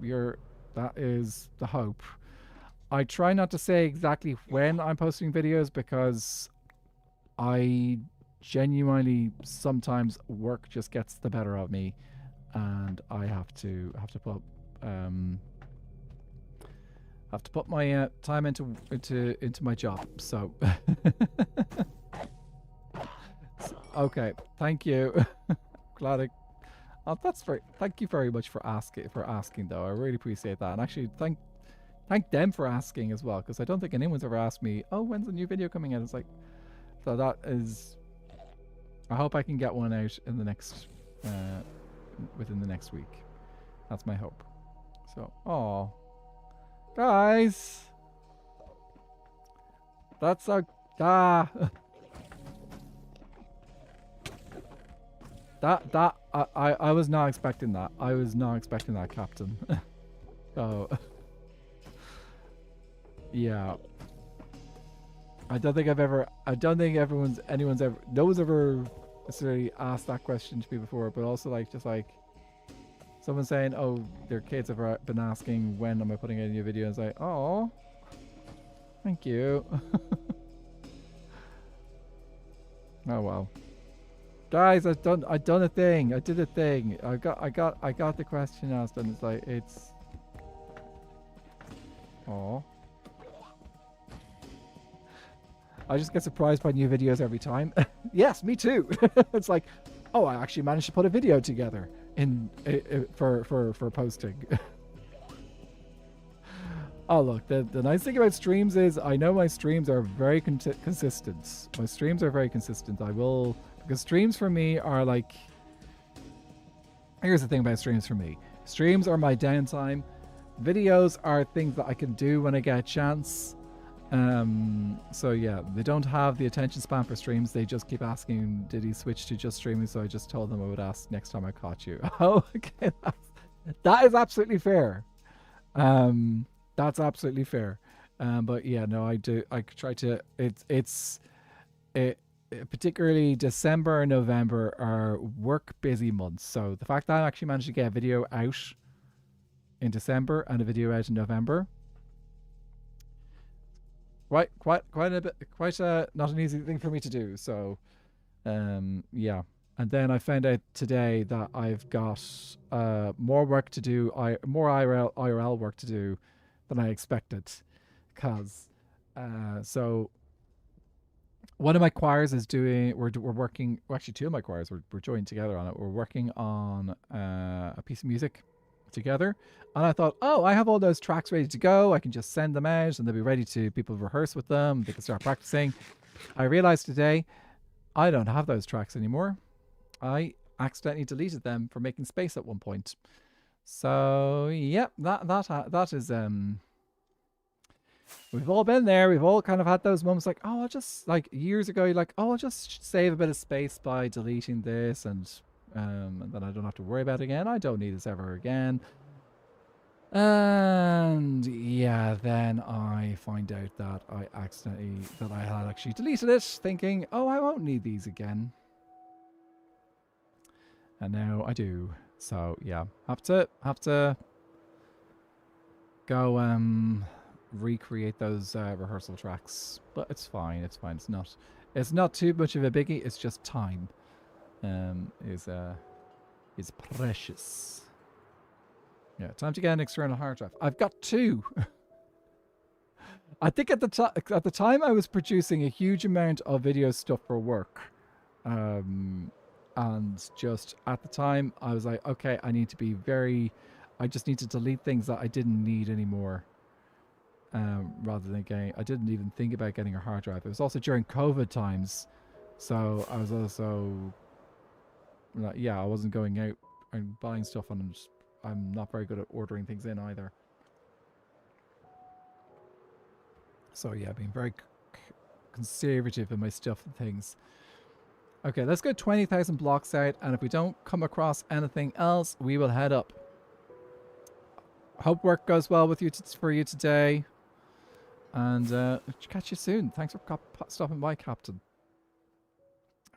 S1: that is the hope. I try not to say exactly when I'm posting videos, because I genuinely sometimes work just gets the better of me, and I have to put my time into my job. So okay, thank you. Glad thank you very much for asking though. I really appreciate that, and actually thank them for asking as well, because I don't think anyone's ever asked me, oh, when's the new video coming out? It's like, so that is, I hope I can get one out in the next within the next week. That's my hope. So, oh, guys, that's a that I was not expecting that. I was not expecting that, Captain. Oh, yeah. I don't think no one's ever necessarily asked that question to me before, but also like just like someone saying, oh, their kids have been asking when am I putting out a new video, and it's like, oh, thank you. Oh wow, guys, I done a thing. I did a thing. I got the question asked, and it's like, it's, oh, I just get surprised by new videos every time. Yes, me too. It's like, oh, I actually managed to put a video together for posting. Oh, look, the nice thing about streams is I know my streams are very consistent. My streams are very consistent. Because streams for me are like, here's the thing about streams for me. Streams are my downtime. Videos are things that I can do when I get a chance. So yeah, they don't have the attention span for streams. They just keep asking, did he switch to just streaming? So I just told them I would ask next time I caught you. Oh, okay. That is absolutely fair. That's absolutely fair. But yeah, no, I try to, particularly December and November are work busy months. So the fact that I actually managed to get a video out in December and a video out in November, quite not an easy thing for me to do. So yeah. And then I found out today that I've got more work to do, more IRL work to do than I expected. Because so one of my choirs is doing, we're working, well, actually two of my choirs, we're joined together on it. We're working on a piece of music together. And I thought, oh, I have all those tracks ready to go. I can just send them out and they'll be ready to, people rehearse with them. They can start practicing. I realized today I don't have those tracks anymore. I accidentally deleted them for making space at one point. So yep, that is we've all been there. We've all kind of had those moments like, oh, I'll just, like years ago, you're like, oh, I'll just save a bit of space by deleting this, and then I don't have to worry about it again. I don't need this ever again. And yeah, then I find out that I had actually deleted it, thinking, oh, I won't need these again. And now I do. So yeah, have to go recreate those rehearsal tracks. But it's fine. It's fine. It's not too much of a biggie. It's just time. Is precious. Yeah, time to get an external hard drive. I've got two. I think at the time I was producing a huge amount of video stuff for work. And just at the time I was like, okay, I just need to delete things that I didn't need anymore. Rather than I didn't even think about getting a hard drive. It was also during COVID times. So I was also, like, yeah, I wasn't going out and buying stuff, and I'm not very good at ordering things in either. So yeah, being very conservative in my stuff and things. Okay, let's get 20,000 blocks out, and if we don't come across anything else, we will head up. Hope work goes well with you for you today, and catch you soon. Thanks for stopping by, Captain.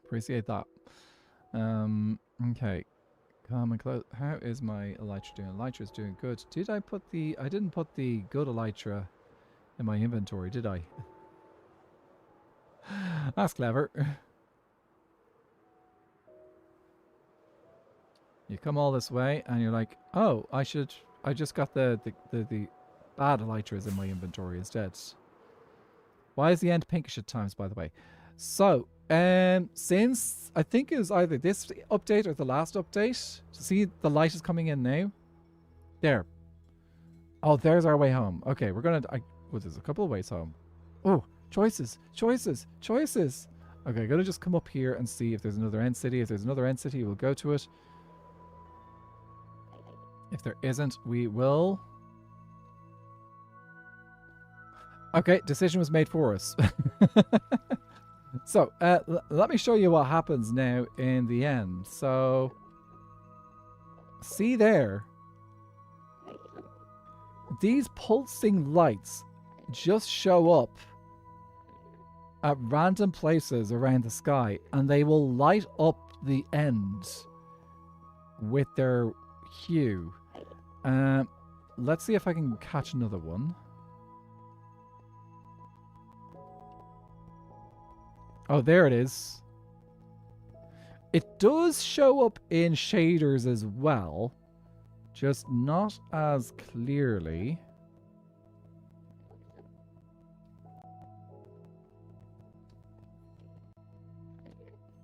S1: Appreciate that. Okay, come and close. How is my elytra doing? Elytra's doing good. I didn't put the good elytra in my inventory, did I? That's clever. You come all this way and you're like, oh, I just got the bad elytras in my inventory instead. Why is the end pinkish at times, by the way? So, since I think it was either this update or the last update, see the light is coming in now. There. Oh, there's our way home. Okay, we're gonna, well, there's a couple of ways home. Oh, choices. Okay, I'm gonna just come up here and see if there's another end city. If there's another end city, we'll go to it. If there isn't, we will. Okay, decision was made for us. So, let me show you what happens now in the end. So, see there? These pulsing lights just show up at random places around the sky, and they will light up the end with their hue. Let's see if I can catch another one. Oh, there it is. It does show up in shaders as well, just not as clearly.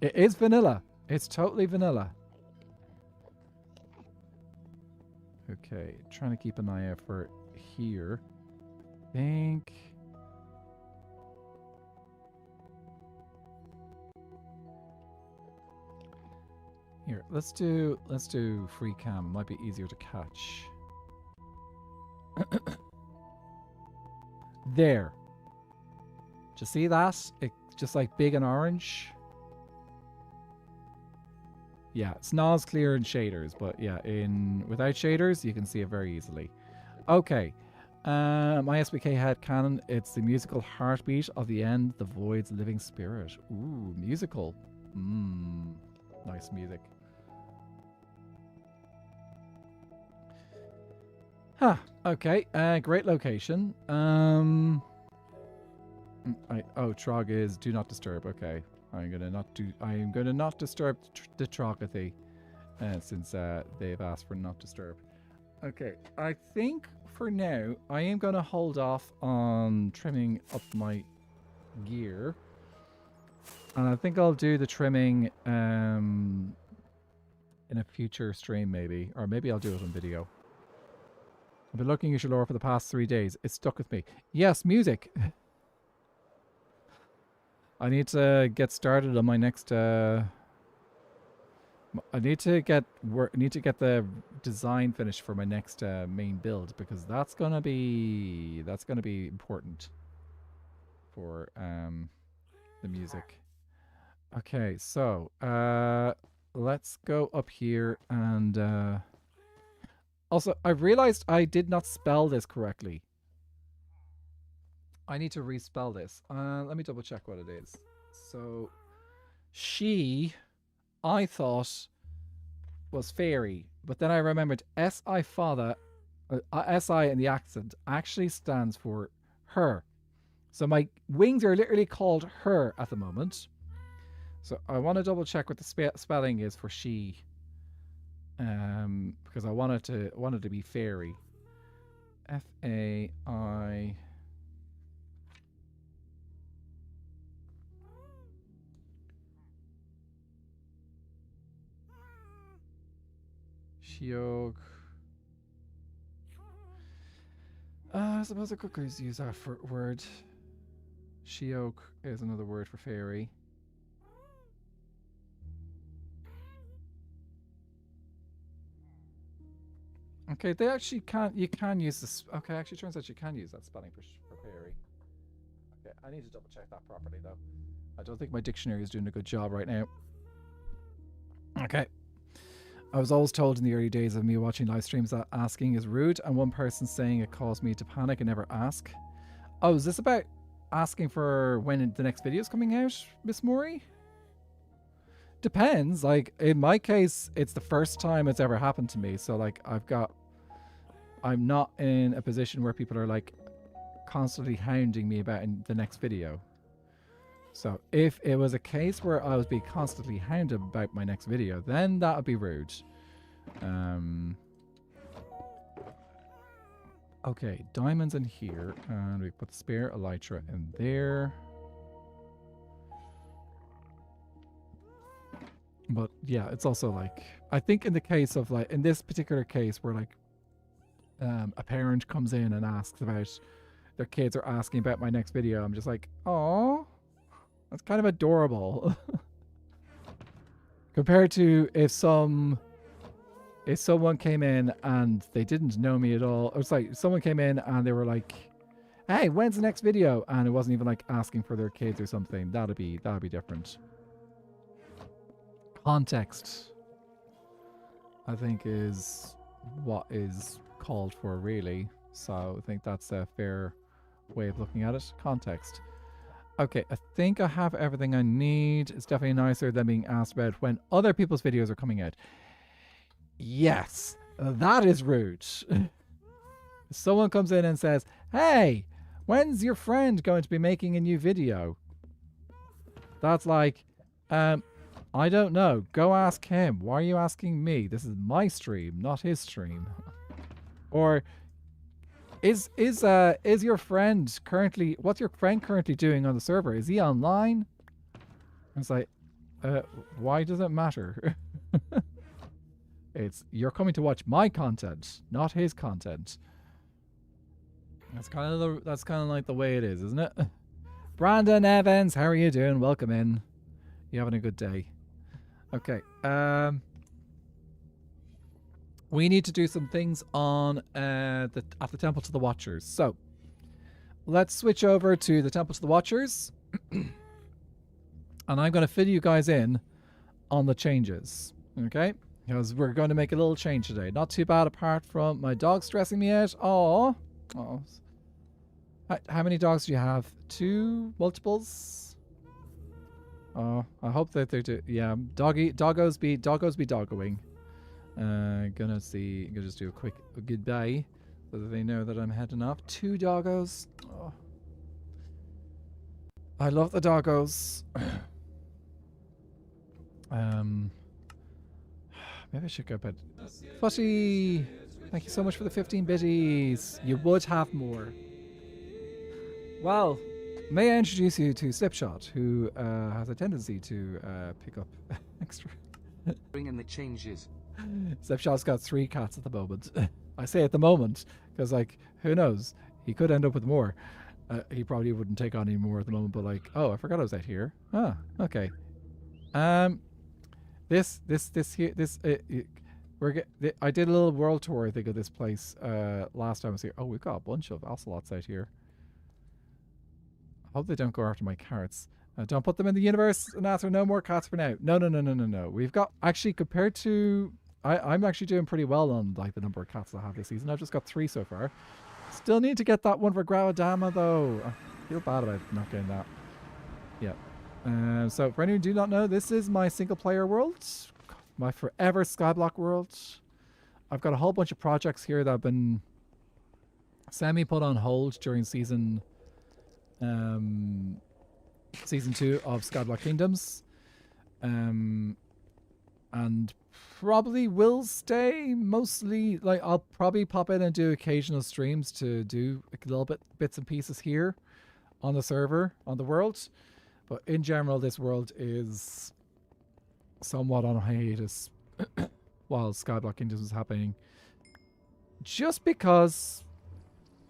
S1: It is vanilla. It's totally vanilla. Okay, trying to keep an eye out for here. Think. Here, let's do free cam. It might be easier to catch. There. Do you see that? It just like big and orange. Yeah, it's not as clear in shaders, but yeah, without shaders, you can see it very easily. Okay. My SBK head canon, it's the musical heartbeat of the end, the void's living spirit. Ooh, musical. Nice music. Huh, okay, great location. Oh, Trog is do not disturb, okay. I am gonna not disturb the Trogathy, since they've asked for not disturb. Okay, I think for now I am gonna hold off on trimming up my gear, and I think I'll do the trimming in a future stream maybe, or maybe I'll do it on video. I've been looking at your lore for the past 3 days. It stuck with me. Yes, music. I need to get started on my next. I need to get the design finished for my next main build, because that's gonna be important for the music. Okay, so let's go up here and. Also, I realized I did not spell this correctly. I need to respell this. Let me double check what it is. So, she, I thought, was fairy, but then I remembered S-I father, S-I in the accent actually stands for her. So my wings are literally called her at the moment. So I want to double check what the spelling is for she. Because I wanted to be fairy. F-A-I... Shiog. I suppose I could use that for word. Shiog is another word for fairy. Okay, they actually can't. You can use this. Okay, actually, turns out you can use that spelling for fairy. Okay, I need to double check that properly though. I don't think my dictionary is doing a good job right now. Okay. I was always told in the early days of me watching live streams that asking is rude, and one person saying it caused me to panic and never ask. Oh, is this about asking for when the next video is coming out, Miss Mori? Depends. Like, in my case, it's the first time it's ever happened to me. So, like, I'm not in a position where people are, like, constantly hounding me about in the next video. So, if it was a case where I was being constantly hounded about my next video, then that would be rude. Okay, diamonds in here. And we put the spare elytra in there. But yeah, it's also like, I think in the case of like, in this particular case where like a parent comes in and asks about, their kids are asking about my next video, I'm just like, oh, that's kind of adorable. Compared to if someone came in and they didn't know me at all. Or it's like someone came in and they were like, hey, when's the next video? And it wasn't even like asking for their kids or something. That'd be different. Context, I think, is what is called for, really. So I think that's a fair way of looking at it. Context. Okay, I think I have everything I need. It's definitely nicer than being asked about when other people's videos are coming out. Yes, that is rude. Someone comes in and says, hey, when's your friend going to be making a new video? That's like, I don't know. Go ask him. Why are you asking me? This is my stream, not his stream. Or is your friend currently, what's your friend currently doing on the server? Is he online? It's like, Why does it matter? You're coming to watch my content, not his content. That's kind of like the way it is, isn't it? Brandon Evans, how are you doing? Welcome in. You having a good day? Okay. We need to do some things on at the Temple to the Watchers. So let's switch over to the Temple to the Watchers, and I'm going to fill you guys in on the changes. Okay, because we're going to make a little change today. Not too bad, apart from my dog stressing me out. Oh. How many dogs do you have? 2 multiples? Oh, I hope that they do. Yeah, doggos be doggoing. Gonna just do a quick goodbye so that they know that I'm heading off. 2 doggos. Oh. I love the doggos. Maybe I should go bed. Fuzzy, thank you so much for the 15 biddies. You would have more. Well, may I introduce you to Slipshot, who has a tendency to pick up extra.
S4: Bring in the changes.
S1: Slipshot's got 3 cats at the moment. I say at the moment because, like, who knows? He could end up with more. He probably wouldn't take on any more at the moment, but like, oh, I forgot I was out here. Ah, okay. I did a little world tour, I think, of this place last time I was here. Oh, we've got a bunch of ocelots out here. I hope they don't go after my carrots. Don't put them in the universe, and answer no more cats for now. No. We've got, actually, compared to, I'm actually doing pretty well on like the number of cats I have this season. I've just got 3 so far. Still need to get that one for Grauadama though. I feel bad about not getting that. Yeah. So for anyone who do not know, this is my single player world. My forever Skyblock world. I've got a whole bunch of projects here that have been semi-put on hold during season 2 of Skyblock Kingdoms. And probably will stay mostly, like, I'll probably pop in and do occasional streams to do a little bits and pieces here on the server, on the world. But in general, this world is somewhat on hiatus while Skyblock Kingdoms is happening. Just because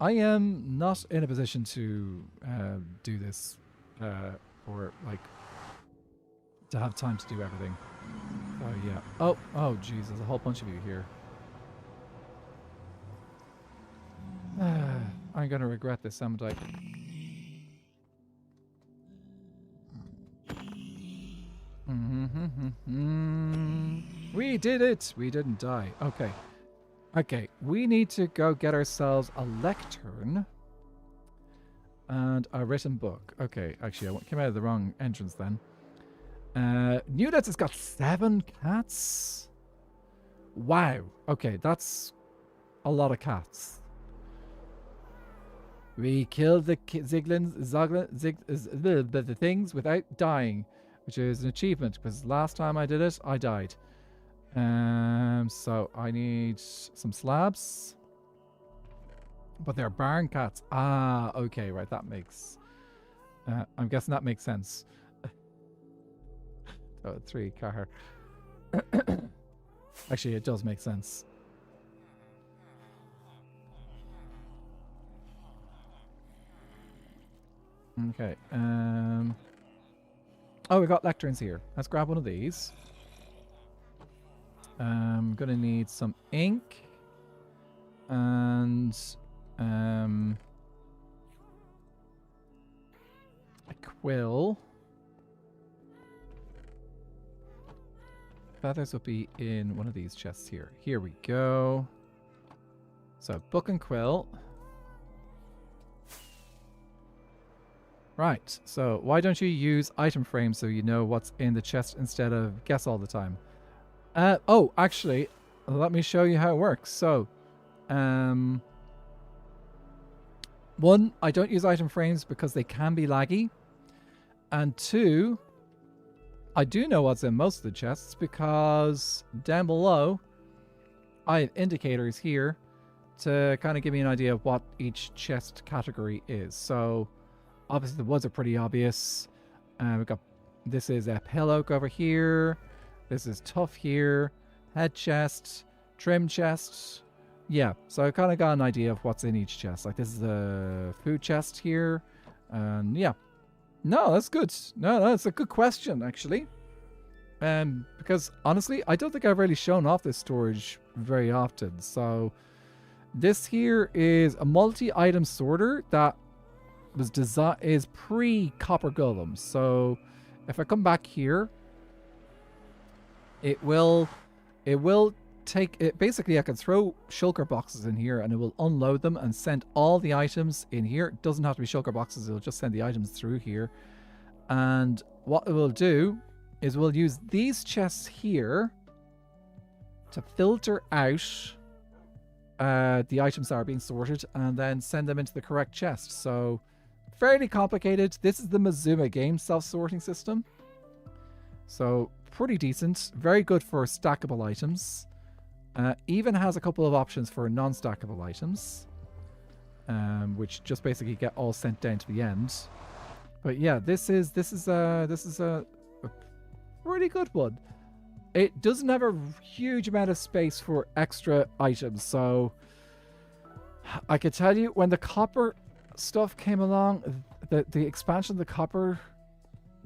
S1: I am not in a position to do this or, like, to have time to do everything. Oh, yeah. Oh, jeez, there's a whole bunch of you here. I'm gonna regret this, Samadite. We did it! We didn't die. Okay. Okay, we need to go get ourselves a lectern and a written book. Okay, actually, I came out of the wrong entrance then. Newlets has got 7 cats. Wow. Okay, that's a lot of cats. We killed the the things without dying, which is an achievement because last time I did it, I died. So I need some slabs. But they're barn cats. Ah, okay, right. That makes. I'm guessing that makes sense. 3 car. Actually, it does make sense. Okay. Oh, we got lecterns here. Let's grab one of these. I'm gonna need some ink and a quill. Feathers will be in one of these chests here. Here we go. So, book and quill. Right, so why don't you use item frames so you know what's in the chest instead of guess all the time? Oh, actually, let me show you how it works. So, 1, I don't use item frames because they can be laggy. And 2, I do know what's in most of the chests because down below, I have indicators here to kind of give me an idea of what each chest category is. So, obviously the woods are pretty obvious. We've got This is a pillow over here. This is tough here. Head chest. Trim chest. Yeah, so I kind of got an idea of what's in each chest. Like, this is a food chest here. And yeah. No, that's good. No, that's a good question, actually. Because, honestly, I don't think I've really shown off this storage very often. So, this here is a multi-item sorter that was is pre-copper golem. So, if I come back here, it will take it. Basically, I can throw shulker boxes in here and it will unload them and send all the items in here. It doesn't have to be shulker boxes, it'll just send the items through here. And what it will do is we'll use these chests here to filter out the items that are being sorted and then send them into the correct chest. So fairly complicated. This is the Mazuma game self-sorting system. So pretty decent. Very good for stackable items. Even has a couple of options for non-stackable items, which just basically get all sent down to the end. But yeah, this is a pretty good one. It doesn't have a huge amount of space for extra items, so I could tell you when the copper stuff came along, the expansion of the copper,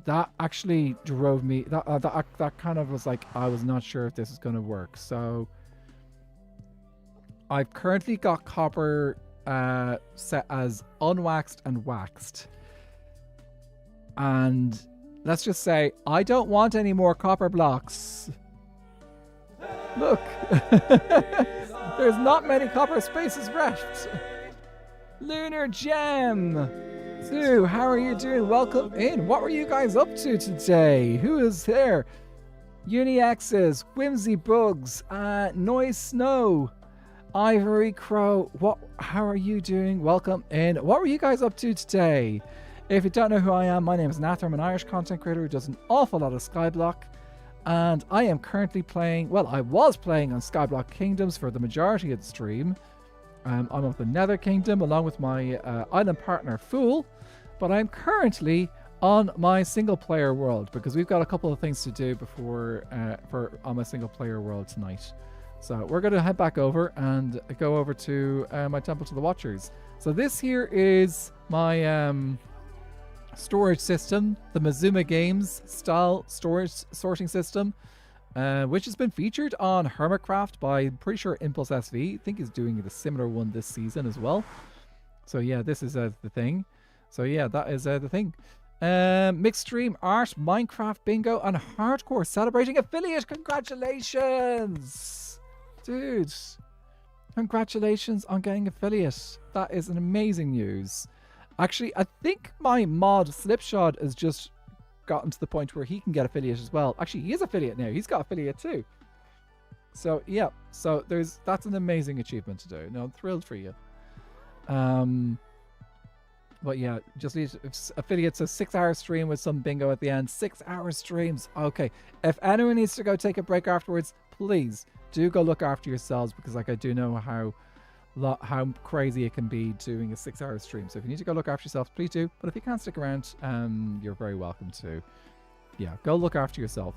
S1: that actually drove me. That kind of was like, I was not sure if this is going to work. So I've currently got copper set as unwaxed and waxed. And let's just say, I don't want any more copper blocks. Look. There's not many copper spaces left. Lunar Gem. Sue, how are you doing? Welcome in. What were you guys up to today? Who is there? UniX's, Whimsy Bugs, Noise Snow, Ivory Crow. How are you doing? Welcome in. What were you guys up to today? If you don't know who I am, my name is Nathan. I'm an Irish content creator who does an awful lot of Skyblock. And I am currently playing, well, I was playing on Skyblock Kingdoms for the majority of the stream. I'm of the Nether Kingdom along with my island partner Fool. But I'm currently on my single player world because we've got a couple of things to do before on my single player world tonight. So we're going to head back over and go over to my Temple to the Watchers. So this here is my storage system, the Mazuma Games style storage sorting system, which has been featured on Hermitcraft by, I'm pretty sure, Impulse SV. I think is doing a similar one this season as well. So yeah, this is the thing. So yeah, that is the thing. Mixed stream, art, Minecraft, bingo, and hardcore celebrating affiliate. Congratulations, dude! Congratulations on getting affiliate. That is an amazing news. Actually, I think my mod Slipshod has just gotten to the point where he can get affiliate as well. Actually, he is affiliate now. He's got affiliate too. So yeah, so that's an amazing achievement to do. No, I'm thrilled for you. But yeah, just need affiliates a 6-hour stream with some bingo at the end. 6-hour streams. Okay. If anyone needs to go take a break afterwards, please do go look after yourselves because like I do know how crazy it can be doing a 6-hour stream. So if you need to go look after yourself, please do. But if you can't stick around, you're very welcome to. Yeah, go look after yourself.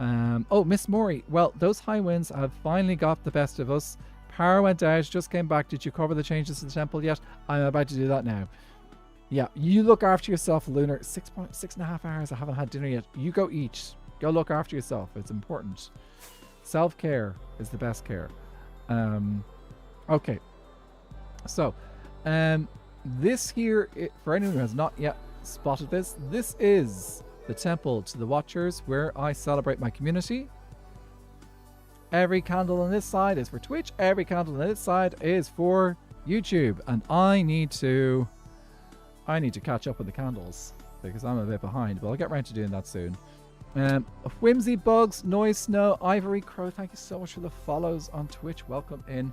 S1: Oh, Miss Maury. Well, those high winds have finally got the best of us. Power went out, just came back. Did you cover the changes to the temple yet? I'm about to do that now. Yeah, you look after yourself, Lunar. 6.5 hours. I haven't had dinner yet. You go eat. Go look after yourself. It's important. Self-care is the best care. Okay. So, this here, for anyone who has not yet spotted this, this is the Temple to the Watchers where I celebrate my community. Every candle on this side is for Twitch. Every candle on this side is for YouTube. And I need to catch up with the candles because I'm a bit behind, but I'll get around to doing that soon. Whimsy Bugs, Noise Snow, Ivory Crow, thank you so much for the follows on Twitch. Welcome in.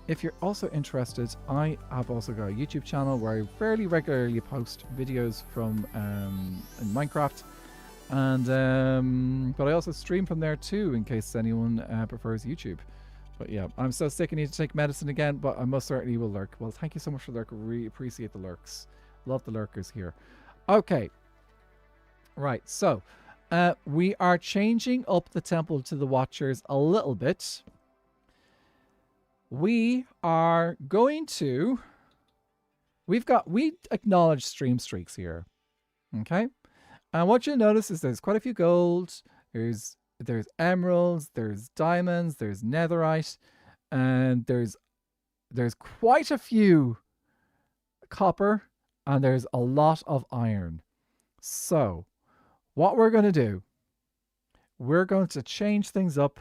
S1: If you're also interested, I have also got a YouTube channel where I fairly regularly post videos from Minecraft, and but I also stream from there too in case anyone prefers YouTube. But yeah, I'm so sick I need to take medicine again, but I most certainly will lurk. Well, thank you so much for the lurk. Really appreciate the lurks. Love the lurkers here. Okay. Right, so we are changing up the temple to the Watchers a little bit. We are going to... we acknowledge stream streaks here. Okay? And what you'll notice is there's quite a few gold. There's emeralds, there's diamonds, there's netherite, and there's quite a few copper, and there's a lot of iron. So, what we're going to do, we're going to change things up,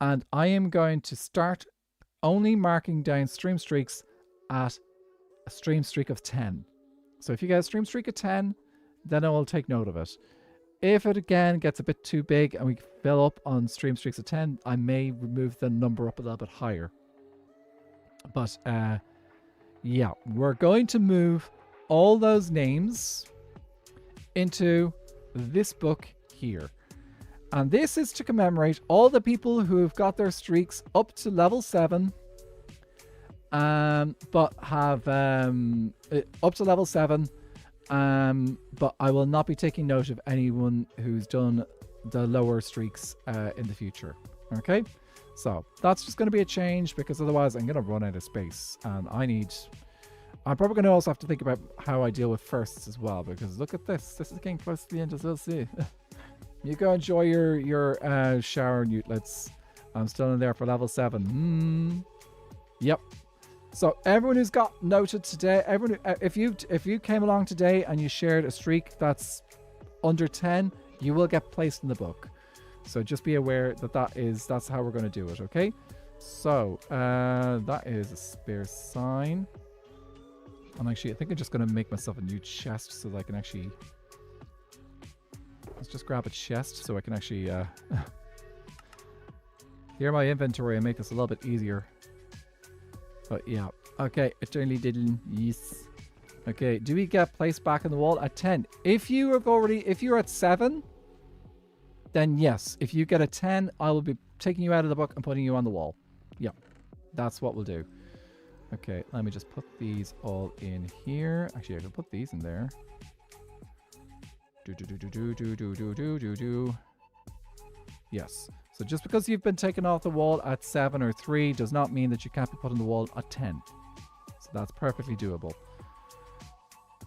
S1: and I am going to start only marking down stream streaks at a stream streak of 10. So if you get a stream streak of 10, then I will take note of it. If it again gets a bit too big and we fill up on stream streaks of 10, I may remove the number up a little bit higher. But yeah, we're going to move all those names into this book here. And this is to commemorate all the people who have got their streaks up to level 7. But have up to level 7. But I will not be taking note of anyone who's done the lower streaks in the future. Okay? So that's just going to be a change, because otherwise I'm going to run out of space. And I'm probably going to also have to think about how I deal with firsts as well, because look at this. This is getting close to the end as well. See. You go enjoy your shower, Newtlets. I'm still in there for level 7. Yep. So everyone who's got noted today, if you came along today and you shared a streak that's under 10, you will get placed in the book. So just be aware that that's how we're going to do it. Okay. So that is a spare sign. And actually, I think I'm just going to make myself a new chest so that I can actually... let's just grab a chest so I can actually clear my inventory and make this a little bit easier. But yeah. Okay, eternally diddling. Yes. Okay, do we get placed back in the wall at 10? If you're at 7, then yes. If you get a 10, I will be taking you out of the book and putting you on the wall. Yeah, that's what we'll do. Okay, let me just put these all in here. Actually, I can put these in there. Yes. So just because you've been taken off the wall at 7 or 3 does not mean that you can't be put on the wall at 10. So that's perfectly doable.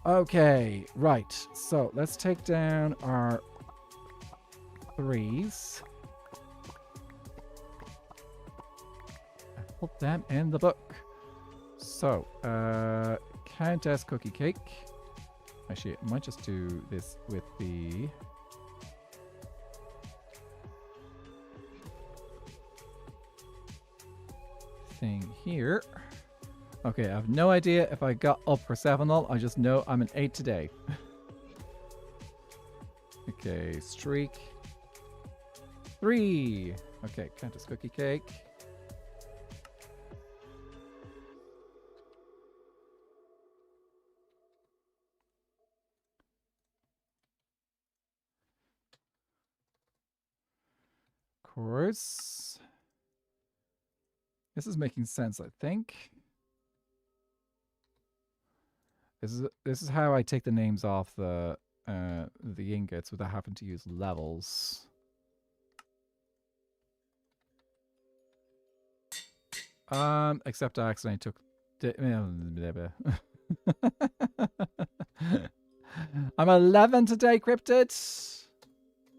S1: Okay, right. So let's take down our 3s and put them in the book. So, Countess Cookie Cake. Actually, I might just do this with the... thing here. Okay, I have no idea if I got up for 7 all. I just know I'm an 8 today. Okay, streak 3. Okay, Countess Cookie Cake. Course. This is making sense, I think. This is how I take the names off the ingots without having to use levels. Except I accidentally took I'm 11 today, Cryptid.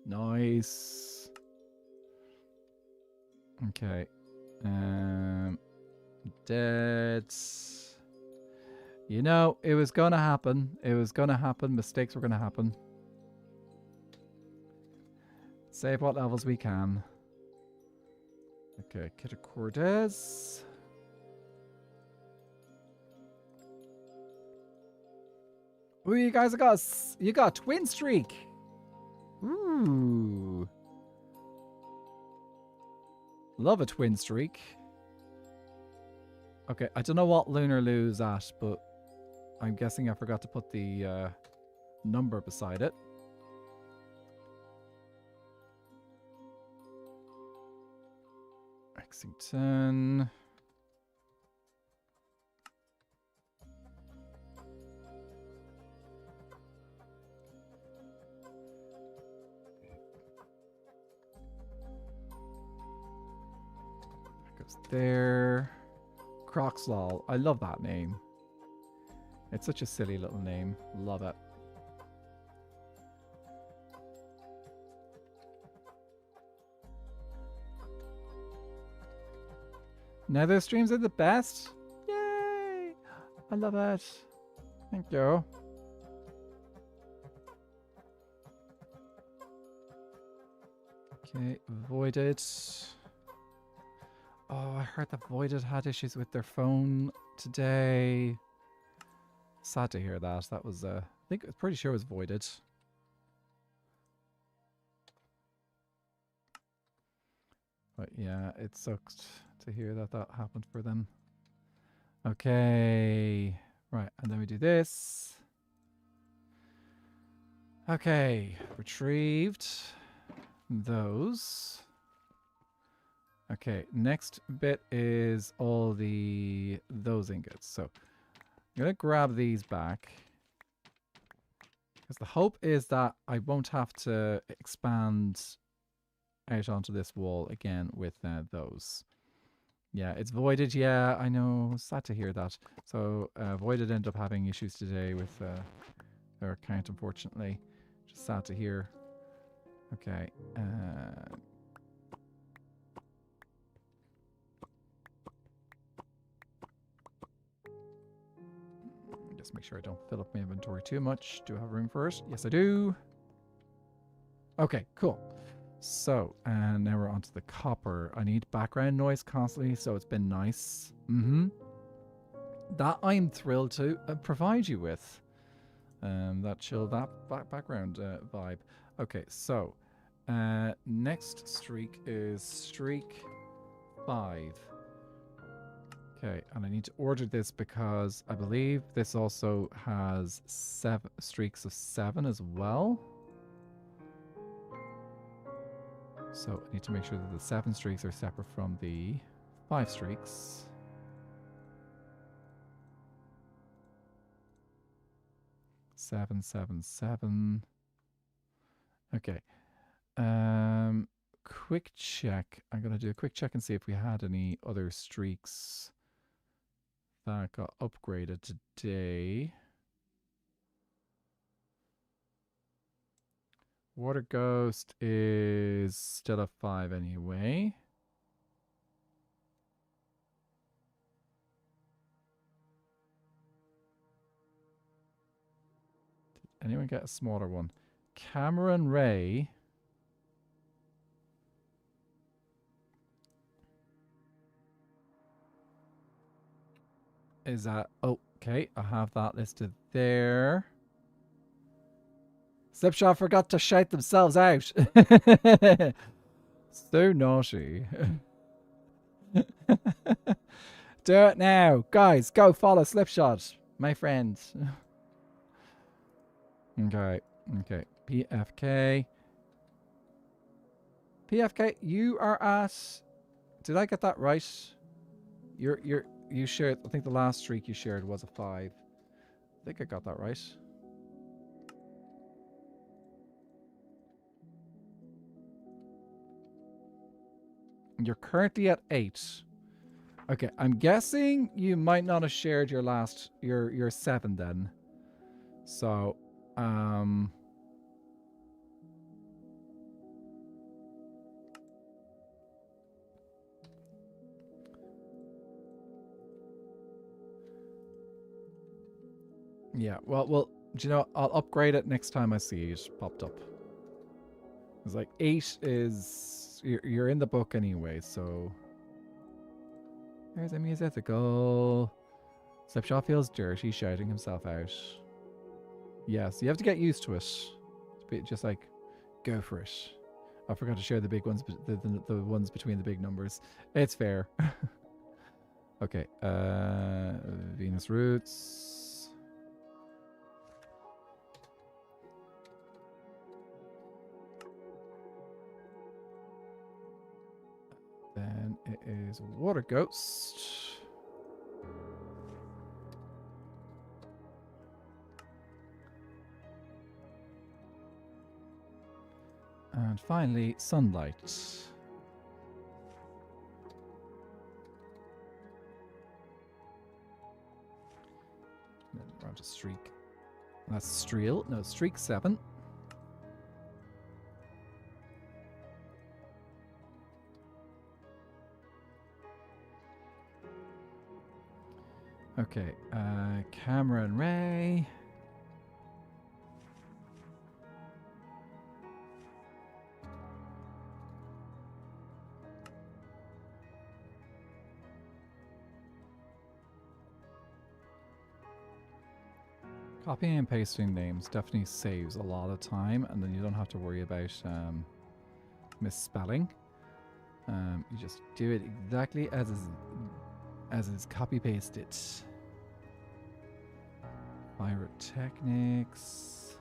S1: Nice. Okay. Dead. You know, it was gonna happen. It was gonna happen. Mistakes were gonna happen. Save what levels we can. Okay, Kidder Cortez. Ooh, you guys you got a twin streak. Ooh. Love a twin streak. Okay, I don't know what Lunar Lou's at, but I'm guessing I forgot to put the number beside it. Exington. There. Croxlol. I love that name. It's such a silly little name. Love it. Nether streams are the best. Yay! I love it. Thank you. Okay, Voided. Oh, I heard that Voided had issues with their phone today. Sad to hear that. That was, I think, I'm pretty sure it was Voided. But yeah, it sucked to hear that that happened for them. Okay. Right, and then we do this. Okay, retrieved those. Okay, next bit is all those ingots. So I'm gonna grab these back because the hope is that I won't have to expand out onto this wall again with those. Yeah, it's Voided. Yeah, I know. Sad to hear that. So Voided ended up having issues today with their account, unfortunately. Just sad to hear. Okay. Just make sure I don't fill up my inventory too much. Do I have room for it? Yes, I do. Okay, cool. So, and now we're onto the copper. I need background noise constantly, so it's been nice. That I'm thrilled to provide you with. That chill, that background vibe. Okay, so next streak is streak 5. Okay, and I need to order this because I believe this also has 7 streaks of 7 as well. So I need to make sure that the 7 streaks are separate from the 5 streaks. Seven, 7, 7. Okay. Quick check. I'm gonna do a quick check and see if we had any other streaks that got upgraded today. Water Ghost is still a 5 anyway. Did anyone get a smaller one? Cameron Ray. Is that... Oh, okay. I have that listed there. Slipshot forgot to shout themselves out. So naughty. Do it now. Guys, go follow Slipshot, my friends. Okay. Okay. PFK. PFK, you are at... Did I get that right? You shared... I think the last streak you shared was a 5. I think I got that right. You're currently at 8. Okay, I'm guessing you might not have shared your last... your 7 then. So, yeah, well, do you know, I'll upgrade it next time I see it popped up. It's like 8 is... You're in the book anyway, so... There's a musical. Slipshot feels dirty, shouting himself out. Yes, you have to get used to it. Just like, go for it. I forgot to share the big ones, the ones between the big numbers. It's fair. Okay, Venus Roots. Then it is Water Ghost. And finally, Sunlight. down to streak. That's Streel. No, streak 7. Okay, Cameron Ray. Copying and pasting names definitely saves a lot of time, and then you don't have to worry about misspelling. You just do it exactly as is copy pasted. Pyrotechnics.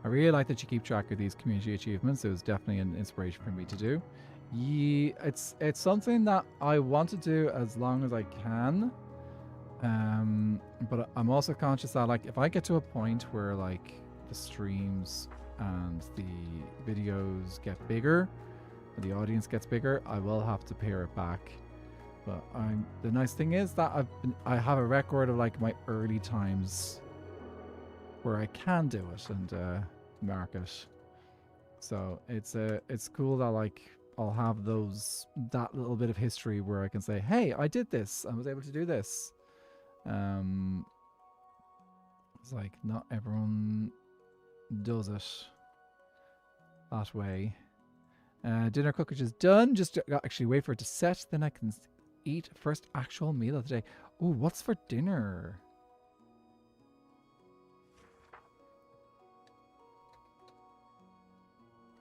S1: I really like that you keep track of these community achievements. It was definitely an inspiration for me to do. Yeah, it's something that I want to do as long as I can. But I'm also conscious that, like, if I get to a point where, like, the streams and the videos get bigger, and the audience gets bigger, I will have to pare it back. But the nice thing is that I have a record of, like, my early times where I can do it and mark it. So it's cool that, like, I'll have that little bit of history where I can say, hey, I did this. I was able to do this. It's like not everyone does it that way. Dinner cookage is done. Just actually wait for it to set, then I can eat first actual meal of the day. Ooh, what's for dinner?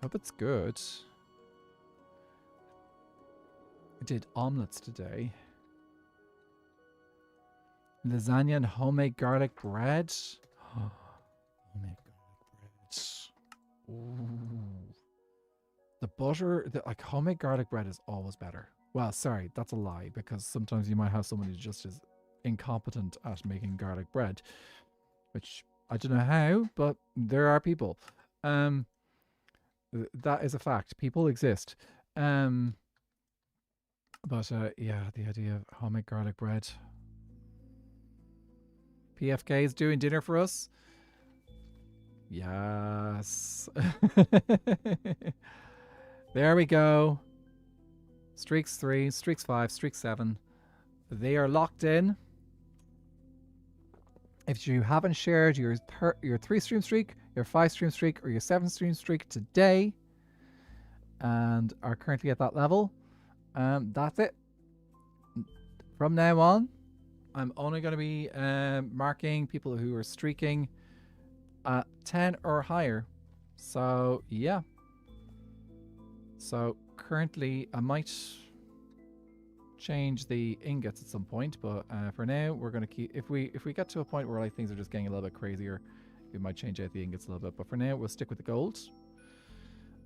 S1: Hope it's good. I did omelets today. Lasagna and homemade garlic bread. Homemade garlic bread. Ooh. The butter, like homemade garlic bread is always better. Well, sorry, that's a lie, because sometimes you might have someone who just is incompetent at making garlic bread, which I don't know how, but there are people. That is a fact. People exist. But yeah, the idea of homemade garlic bread. PFK is doing dinner for us. Yes. There we go. Streaks 3, streaks 5, streaks 7. They are locked in. If you haven't shared your 3-stream streak, your 5-stream streak, or your 7-stream streak today, and are currently at that level, that's it. From now on, I'm only going to be marking people who are streaking at 10 or higher. So, yeah. So, currently, I might change the ingots at some point, but for now, we're going to keep... If we get to a point where, like, things are just getting a little bit crazier, we might change out the ingots a little bit. But for now, we'll stick with the gold.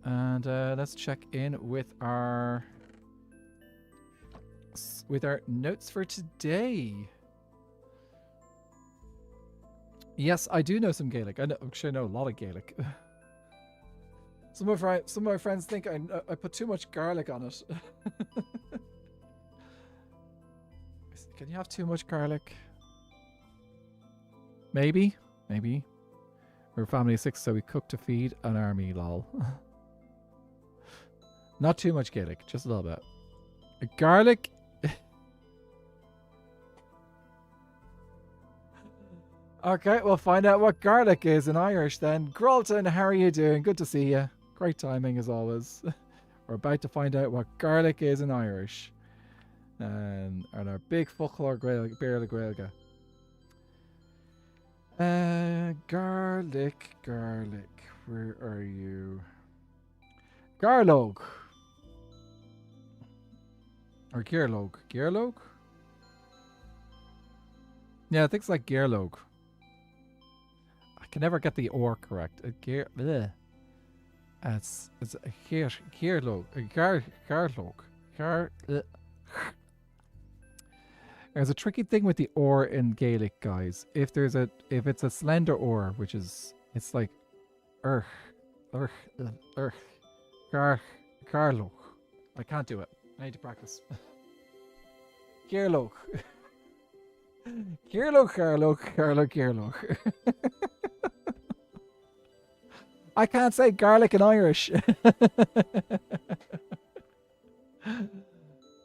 S1: And let's check in with our notes for today. Yes, I do know some Gaelic. Actually, I know a lot of Gaelic. Some of my friends think I put too much garlic on it. Can you have too much garlic? Maybe. We're a family of 6, so we cook to feed an army, lol. Not too much Gaelic, just a little bit. Garlic... Okay, we'll find out what garlic is in Irish then. Gralton, how are you doing? Good to see you. Great timing as always. We're about to find out what garlic is in Irish. And our big folklore Gaeilge. Garlic. Where are you? Garlog. Or Gaeilge. Gaeilge? Yeah, I think it's like Gaeilge. I can never get the or correct. It's a Gaeilge. There's a tricky thing with the or in Gaelic, guys. If it's a slender or, which is it's like Garloch. I can't do it. I need to practice. Gaeilge. Gaeilge. I can't say garlic in Irish.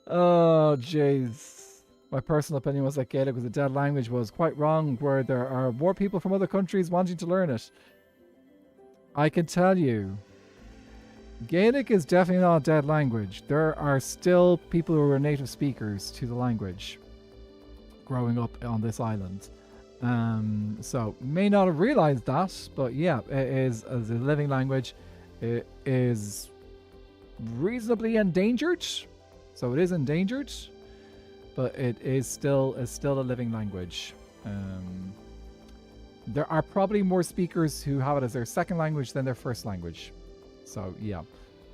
S1: Oh, jeez. My personal opinion was that Gaelic was a dead language was quite wrong, where there are more people from other countries wanting to learn it. I can tell you, Gaelic is definitely not a dead language. There are still people who are native speakers to the language growing up on this island. So may not have realized that, but yeah, it is as a living language. It is reasonably endangered. So it is endangered, but it is still a living language. There are probably more speakers who have it as their second language than their first language. So yeah.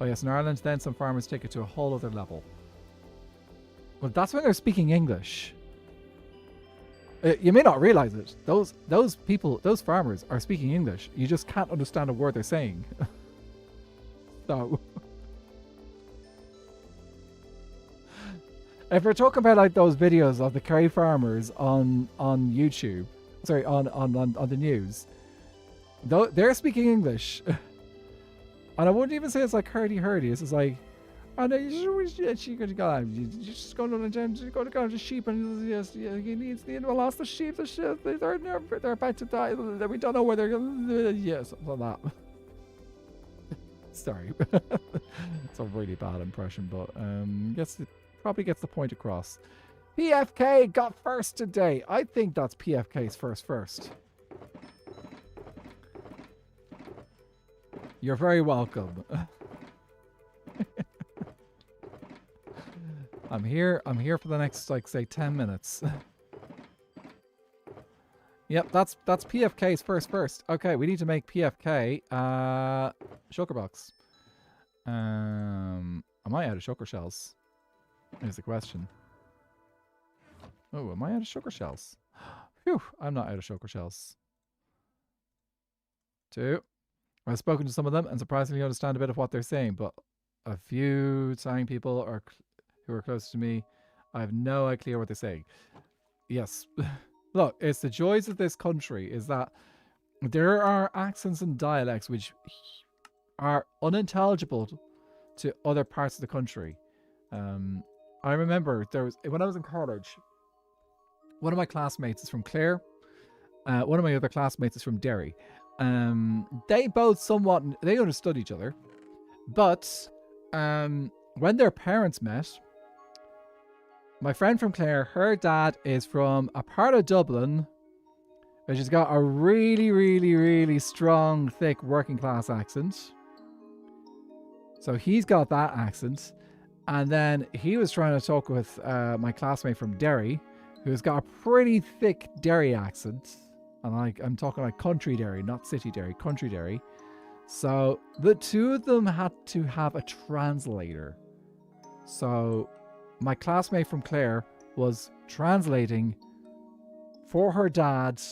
S1: Oh yes, in Ireland, then some farmers take it to a whole other level. Well, that's when they're speaking English. You may not realize it. Those people, those farmers are speaking English. You just can't understand a word they're saying. So, if we're talking about like those videos of the Kerry farmers on YouTube, sorry, on the news, though they're speaking English, and I wouldn't even say it's like hurdy. It's just like, oh no, you just go to the gym, you go to the sheep, and yes, he needs the lost the sheep, they're about to die. We don't know where they're going. Yes, something like that. Sorry, it's a really bad impression, but probably gets the point across. PFK got first today. I think that's PFK's first. You're very welcome. I'm here for the next, like, say 10 minutes. Yep, that's PFK's first. Okay, we need to make PFK shulker box. Am I out of shulker shells? Is the question. Oh, am I out of shulker shells? Phew, I'm not out of shulker shells. 2. I've spoken to some of them and surprisingly understand a bit of what they're saying, but a few Sang people who are close to me, I have no idea what they're saying. Yes. Look, it's the joys of this country is that there are accents and dialects which are unintelligible to other parts of the country. I remember when I was in college, one of my classmates is from Clare. One of my other classmates is from Derry. They both they understood each other, but when their parents met, my friend from Clare, her dad is from a part of Dublin which has got a really strong, thick working class accent. So he's got that accent. And then he was trying to talk with my classmate from Derry, who's got a pretty thick Derry accent. And I'm talking like country Derry, not city Derry, country Derry. So the two of them had to have a translator. So my classmate from Clare was translating for her dad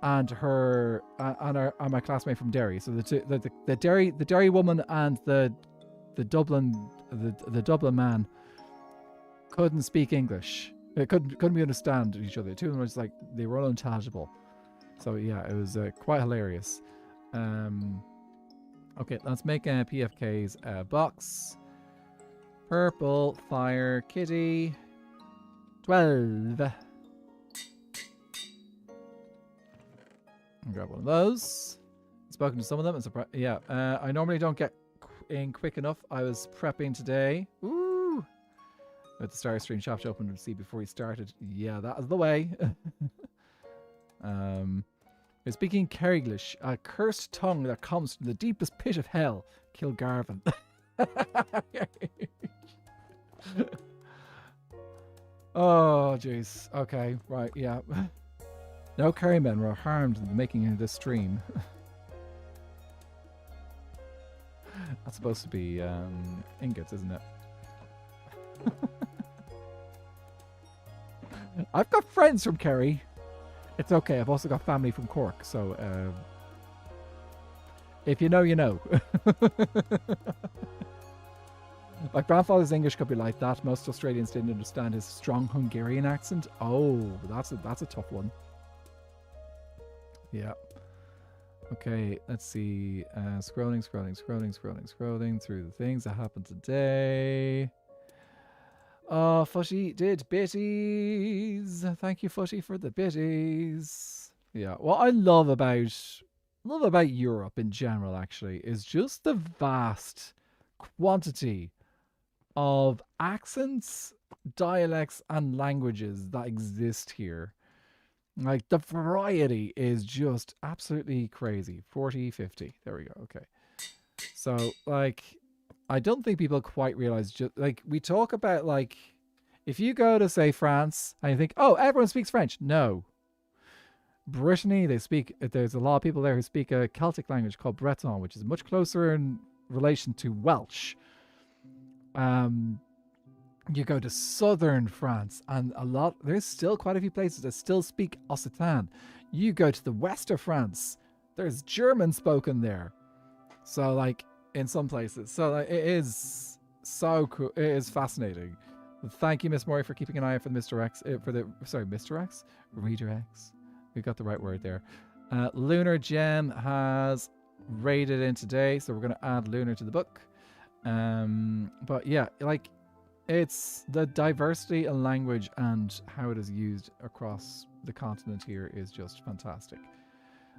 S1: and her and my classmate from Derry. So the Derry woman and the Dublin man couldn't speak English. They couldn't be understand each other. The two of them were just like, they were unintelligible. So yeah, it was quite hilarious. Okay, let's make a PFK's box. Purple, fire, kitty. 12. I'll grab one of those. Spoken to some of them. Yeah, I normally don't get in quick enough. I was prepping today. Ooh. With the Star Stream shop to open to see before he started. Yeah, that is the way. We're speaking Gaeilge, a cursed tongue that comes from the deepest pit of hell. Kill Garvin. Oh, jeez. Okay, right, yeah. No Kerry men were harmed in the making of this stream. That's supposed to be ingots, isn't it? I've got friends from Kerry. It's okay. I've also got family from Cork, so if you know, you know. My grandfather's English could be like that. Most Australians didn't understand his strong Hungarian accent. Oh, that's a tough one. Yeah. Okay, let's see. Scrolling through the things that happened today. Oh, Fushy did bitties. Thank you, Fushy, for the bitties. Yeah, what I love about Europe in general, actually, is just the vast quantity of accents, dialects, and languages that exist here. Like, the variety is just absolutely crazy. 40, 50. There we go. Okay. So, like, I don't think people quite realize, just like, we talk about, like, if you go to, say, France and you think, oh, everyone speaks French. No. Brittany, there's a lot of people there who speak a Celtic language called Breton, which is much closer in relation to Welsh. You go to southern France, and there's still quite a few places that still speak Occitan. You go to the west of France, there's German spoken there. So, like, in some places. So, like, it is so cool. It is fascinating. Thank you, Miss Murray, for keeping an eye out for the Mr. X. Mr. X? Reader X. We got the right word there. Lunar Gem has raided in today, so we're going to add Lunar to the book. But yeah, like, it's the diversity in language and how it is used across the continent here is just fantastic.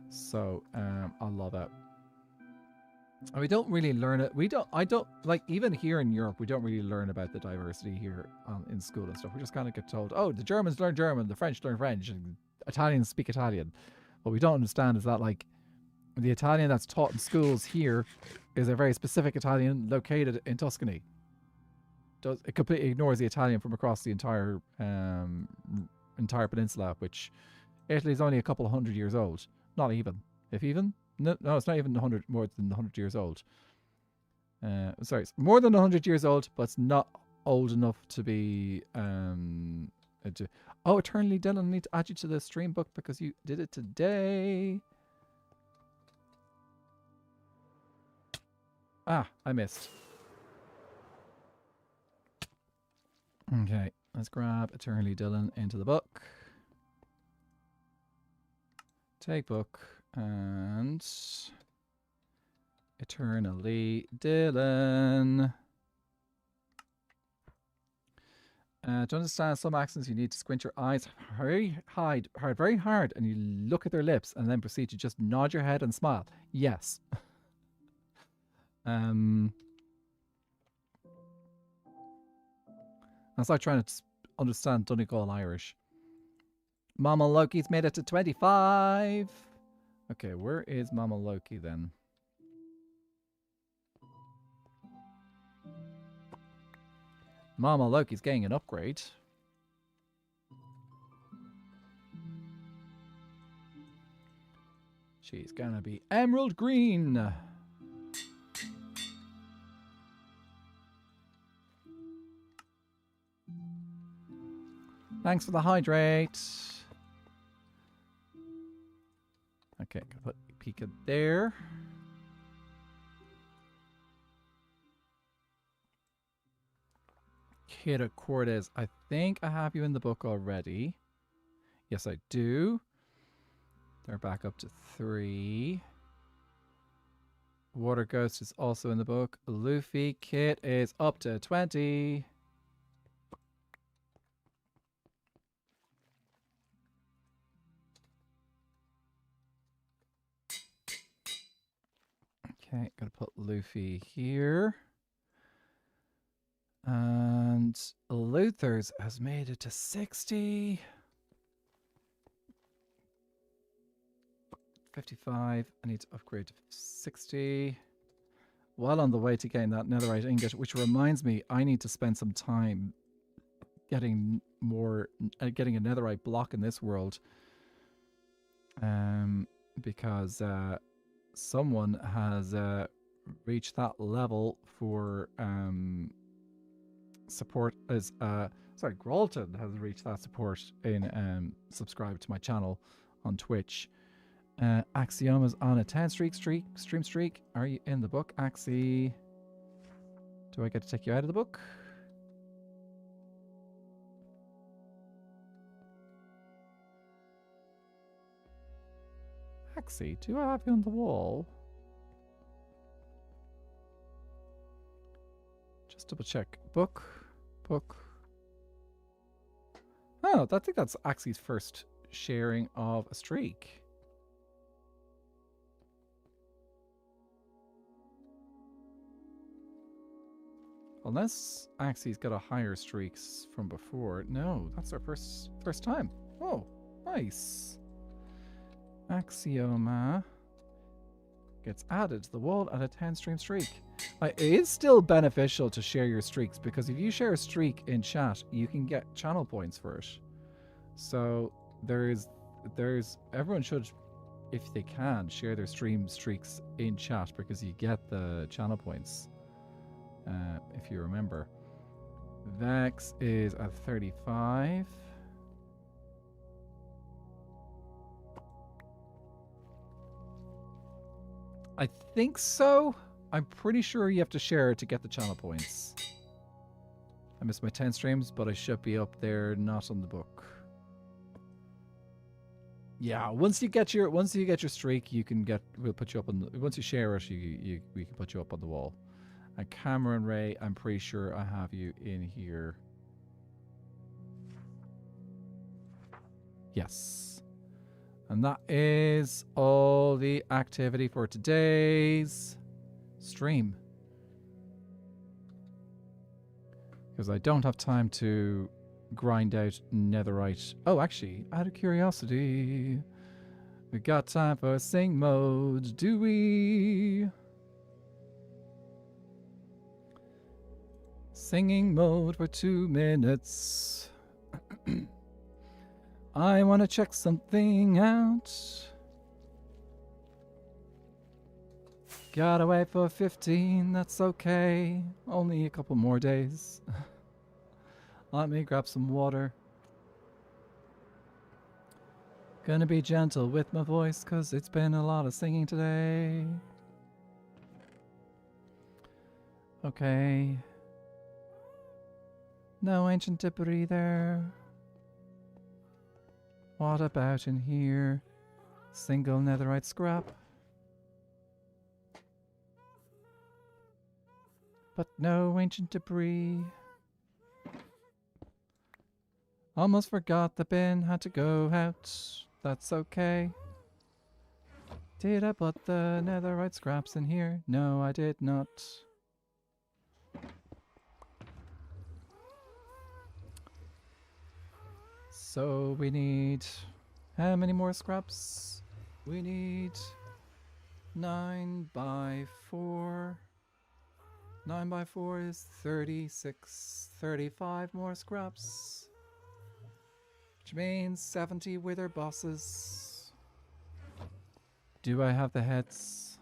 S1: So I love it. And we don't really learn it. I don't, like, even here in Europe, we don't really learn about the diversity here in school and stuff. We just kind of get told, oh, the Germans learn German, the French learn French, and Italians speak Italian. What we don't understand is that, like, the Italian that's taught in schools here is a very specific Italian located in Tuscany. It completely ignores the Italian from across the entire peninsula, which Italy is only a couple of 100 years old. Not even. If even? No, it's not even more than 100 years old. Sorry, it's more than 100 years old, but it's not old enough to be... Eternally Dylan, I need to add you to the stream book because you did it today. Ah, I missed. Okay, let's grab Eternally Dylan into the book. Take book and Eternally Dylan. To understand some accents, you need to squint your eyes very hard, and you look at their lips, and then proceed to just nod your head and smile. Yes. That's like trying to understand Donegal Irish. Mama Loki's made it to 25. Okay, where is Mama Loki then? Mama Loki's getting an upgrade. She's gonna be emerald green. Thanks for the hydrate. Okay, gonna put Pika there. Kira Cortez, I think I have you in the book already. Yes, I do. They're back up to 3. Water Ghost is also in the book. Luffy Kit is up to 20. Okay, gotta put Luffy here. And Luther's has made it to 60. 55. I need to upgrade to 60. Well on the way to getting that netherite ingot, which reminds me, I need to spend some time getting getting a netherite block in this world. Because someone has reached that level for support as Gralton has reached that support in subscribe to my channel on Twitch. Axioma's on a 10 stream streak. Are you in the book, Axie? Do I get to take you out of the book? Axie, do I have you on the wall? Just double check. Book. Book. Oh, I think that's Axie's first sharing of a streak. Unless Axie's got a higher streaks from before. No, that's our first time. Oh, nice. Axioma gets added to the wall at a 10 stream streak. It is still beneficial to share your streaks, because if you share a streak in chat, you can get channel points for it. So there's everyone should, if they can, share their stream streaks in chat, because you get the channel points. If you remember. Vex is at 35. I think so. I'm pretty sure you have to share to get the channel points. I missed my 10 streams, but I should be up there, not on the book. Yeah, once you get your streak, we'll put you up on the, once you share it, we can put you up on the wall. And Cameron Ray, I'm pretty sure I have you in here. Yes. And that is all the activity for today's stream. Because I don't have time to grind out netherite. Oh, actually, out of curiosity, we got time for sing mode, do we? Singing mode for 2 minutes. I want to check something out. Gotta wait for 15, that's okay. Only a couple more days. Let me grab some water. Gonna be gentle with my voice, cause it's been a lot of singing today. Okay. No ancient debris there. What about in here? Single netherite scrap. But no ancient debris. Almost forgot the bin had to go out. That's okay. Did I put the netherite scraps in here? No, I did not. So we need how many more scraps? We need 9 by 4. 9 by 4 is 36, 35 more scraps. Which means 70 wither bosses. Do I have the heads?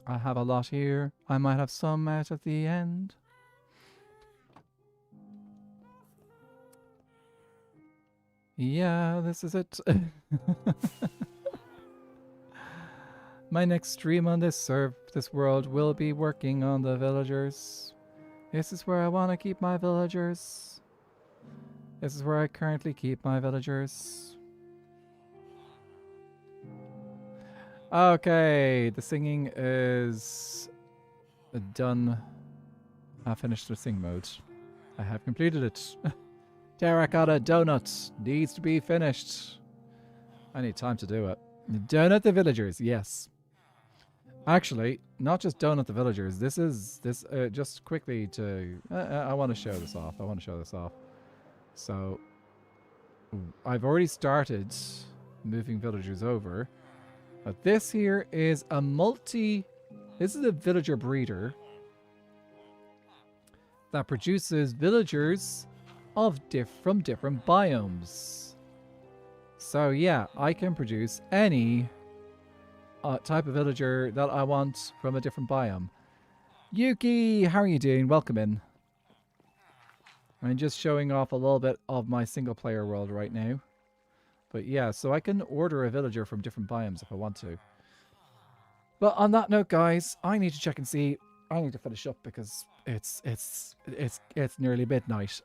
S1: I have a lot here. I might have some out at the end. Yeah, this is it. My next stream on this world will be working on the villagers. This is where I want to keep my villagers. This is where I currently keep my villagers. Okay, the singing is done. I finished the sing mode. I have completed it. Terracotta donut needs to be finished. I need time to do it. Donut the villagers, yes. Actually, not just donut the villagers. This just quickly to. I want to show this off. So, I've already started moving villagers over. But this here is a This is a villager breeder that produces villagers from different biomes. So yeah, I can produce any type of villager that I want from a different biome. Yuki, how are you doing? Welcome in. I'm just showing off a little bit of my single player world right now. But yeah, so I can order a villager from different biomes if I want to. But on that note, guys, I need to check and see. I need to finish up because it's nearly midnight.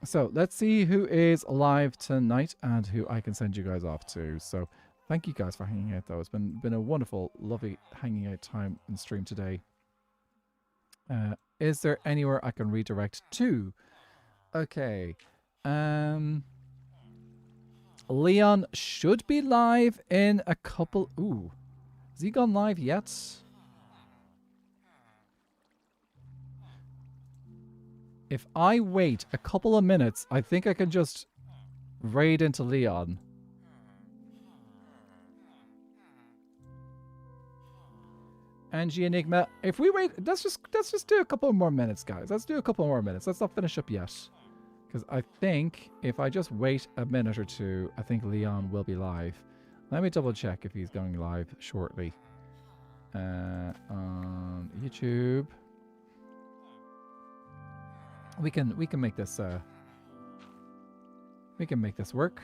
S1: So let's see who is live tonight and who I can send you guys off to. So thank you guys for hanging out, though. It's been a wonderful, lovely hanging out time in stream today. Is there anywhere I can redirect to? Okay. Leon should be live in a couple. Ooh. Has he gone live yet? If I wait a couple of minutes, I think I can just raid into Leon. Angie Enigma. If we wait, let's just do a couple more minutes, guys. Let's do a couple more minutes. Let's not finish up yet. Because I think if I just wait a minute or two, I think Leon will be live. Let me double check if he's going live shortly. On YouTube. We can make this work.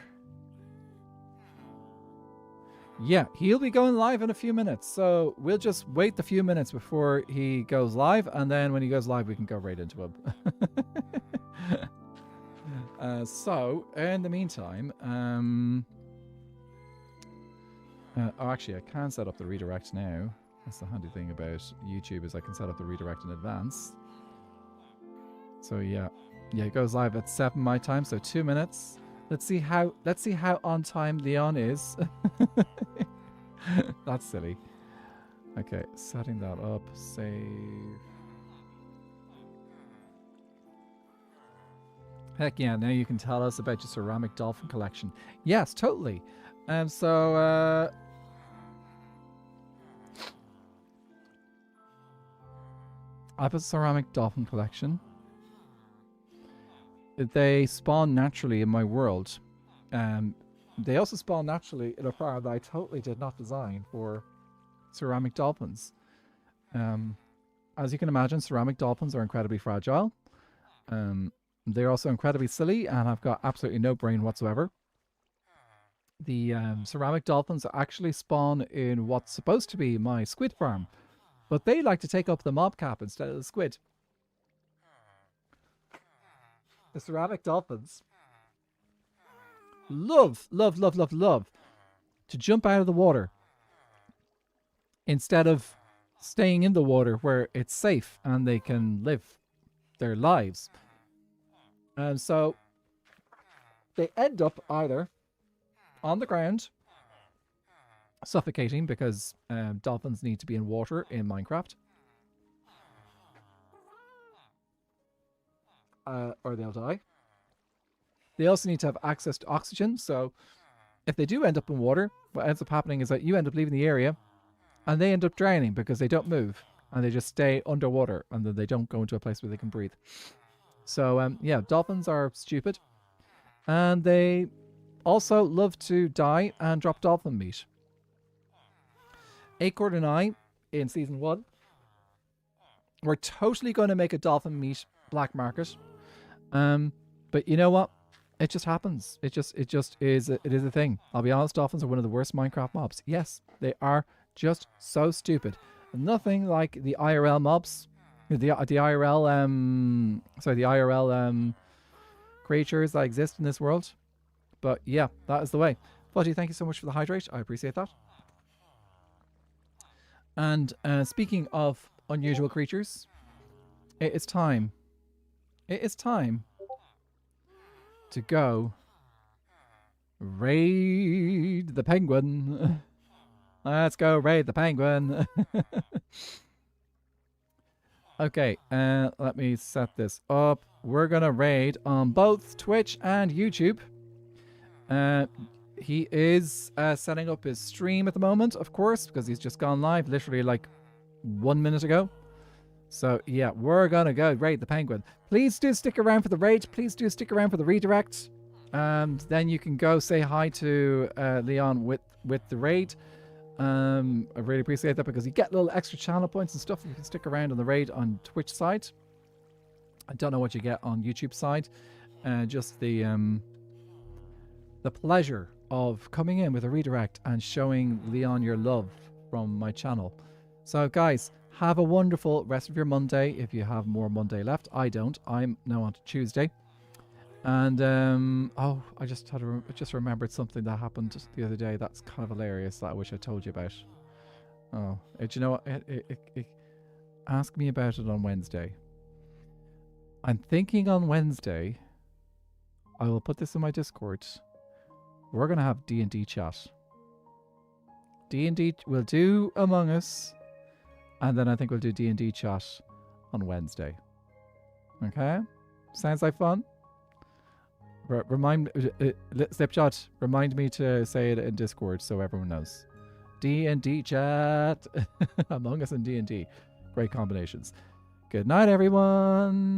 S1: Yeah, he'll be going live in a few minutes. So we'll just wait the few minutes before he goes live, and then when he goes live we can go right into him. So in the meantime, oh, actually, I can set up the redirect now. That's the handy thing about YouTube, is I can set up the redirect in advance. So yeah, it goes live at 7 my time, so 2 minutes. Let's see how on time Leon is. That's silly. Okay, setting that up. Save. Heck yeah! Now you can tell us about your ceramic dolphin collection. Yes, totally. So. I have a ceramic dolphin collection. They spawn naturally in my world. They also spawn naturally in a farm that I totally did not design for ceramic dolphins. As you can imagine, ceramic dolphins are incredibly fragile. They're also incredibly silly and have got absolutely no brain whatsoever. The ceramic dolphins actually spawn in what's supposed to be my squid farm. But they like to take up the mob cap instead of the squid. The ceramic dolphins love to jump out of the water instead of staying in the water where it's safe and they can live their lives. And so they end up either on the ground suffocating, because dolphins need to be in water in Minecraft, or they'll die. They also need to have access to oxygen, so if they do end up in water, what ends up happening is that you end up leaving the area and they end up drowning because they don't move and they just stay underwater and then they don't go into a place where they can breathe. So yeah, dolphins are stupid, and they also love to die and drop dolphin meat. Acorn and I, in Season 1, we're totally going to make a dolphin meat black market. But you know what? It just happens. It just is. It is a thing. I'll be honest. Dolphins are one of the worst Minecraft mobs. Yes, they are just so stupid. Nothing like the IRL mobs, the IRL creatures that exist in this world. But yeah, that is the way. Fudgy, thank you so much for the hydrate. I appreciate that. And speaking of unusual creatures, it is time. It is time to go raid the penguin. Let's go raid the penguin. Okay, let me set this up. We're gonna raid on both Twitch and YouTube. He is setting up his stream at the moment, of course, because he's just gone live literally like 1 minute ago. So yeah, we're gonna go raid the penguin. Please do stick around for the raid. Please do stick around for the redirect. And then you can go say hi to Leon with the raid. I really appreciate that, because you get little extra channel points and stuff if you can stick around on the raid on Twitch side. I don't know what you get on YouTube side. Just the pleasure of coming in with a redirect and showing Leon your love from my channel. So guys, have a wonderful rest of your Monday if you have more Monday left. I don't. I'm now on to Tuesday. And oh, I just remembered something that happened the other day that's kind of hilarious that I wish I told you about. Oh, do you know what? Ask me about it on Wednesday. I'm thinking on Wednesday, I will put this in my Discord. We're going to have D&D chat. D&D, we'll do Among Us, and then I think we'll do D&D chat on Wednesday. Okay? Sounds like fun? Slipshot, remind me to say it in Discord so everyone knows. D&D chat. Among Us and D&D. Great combinations. Good night, everyone.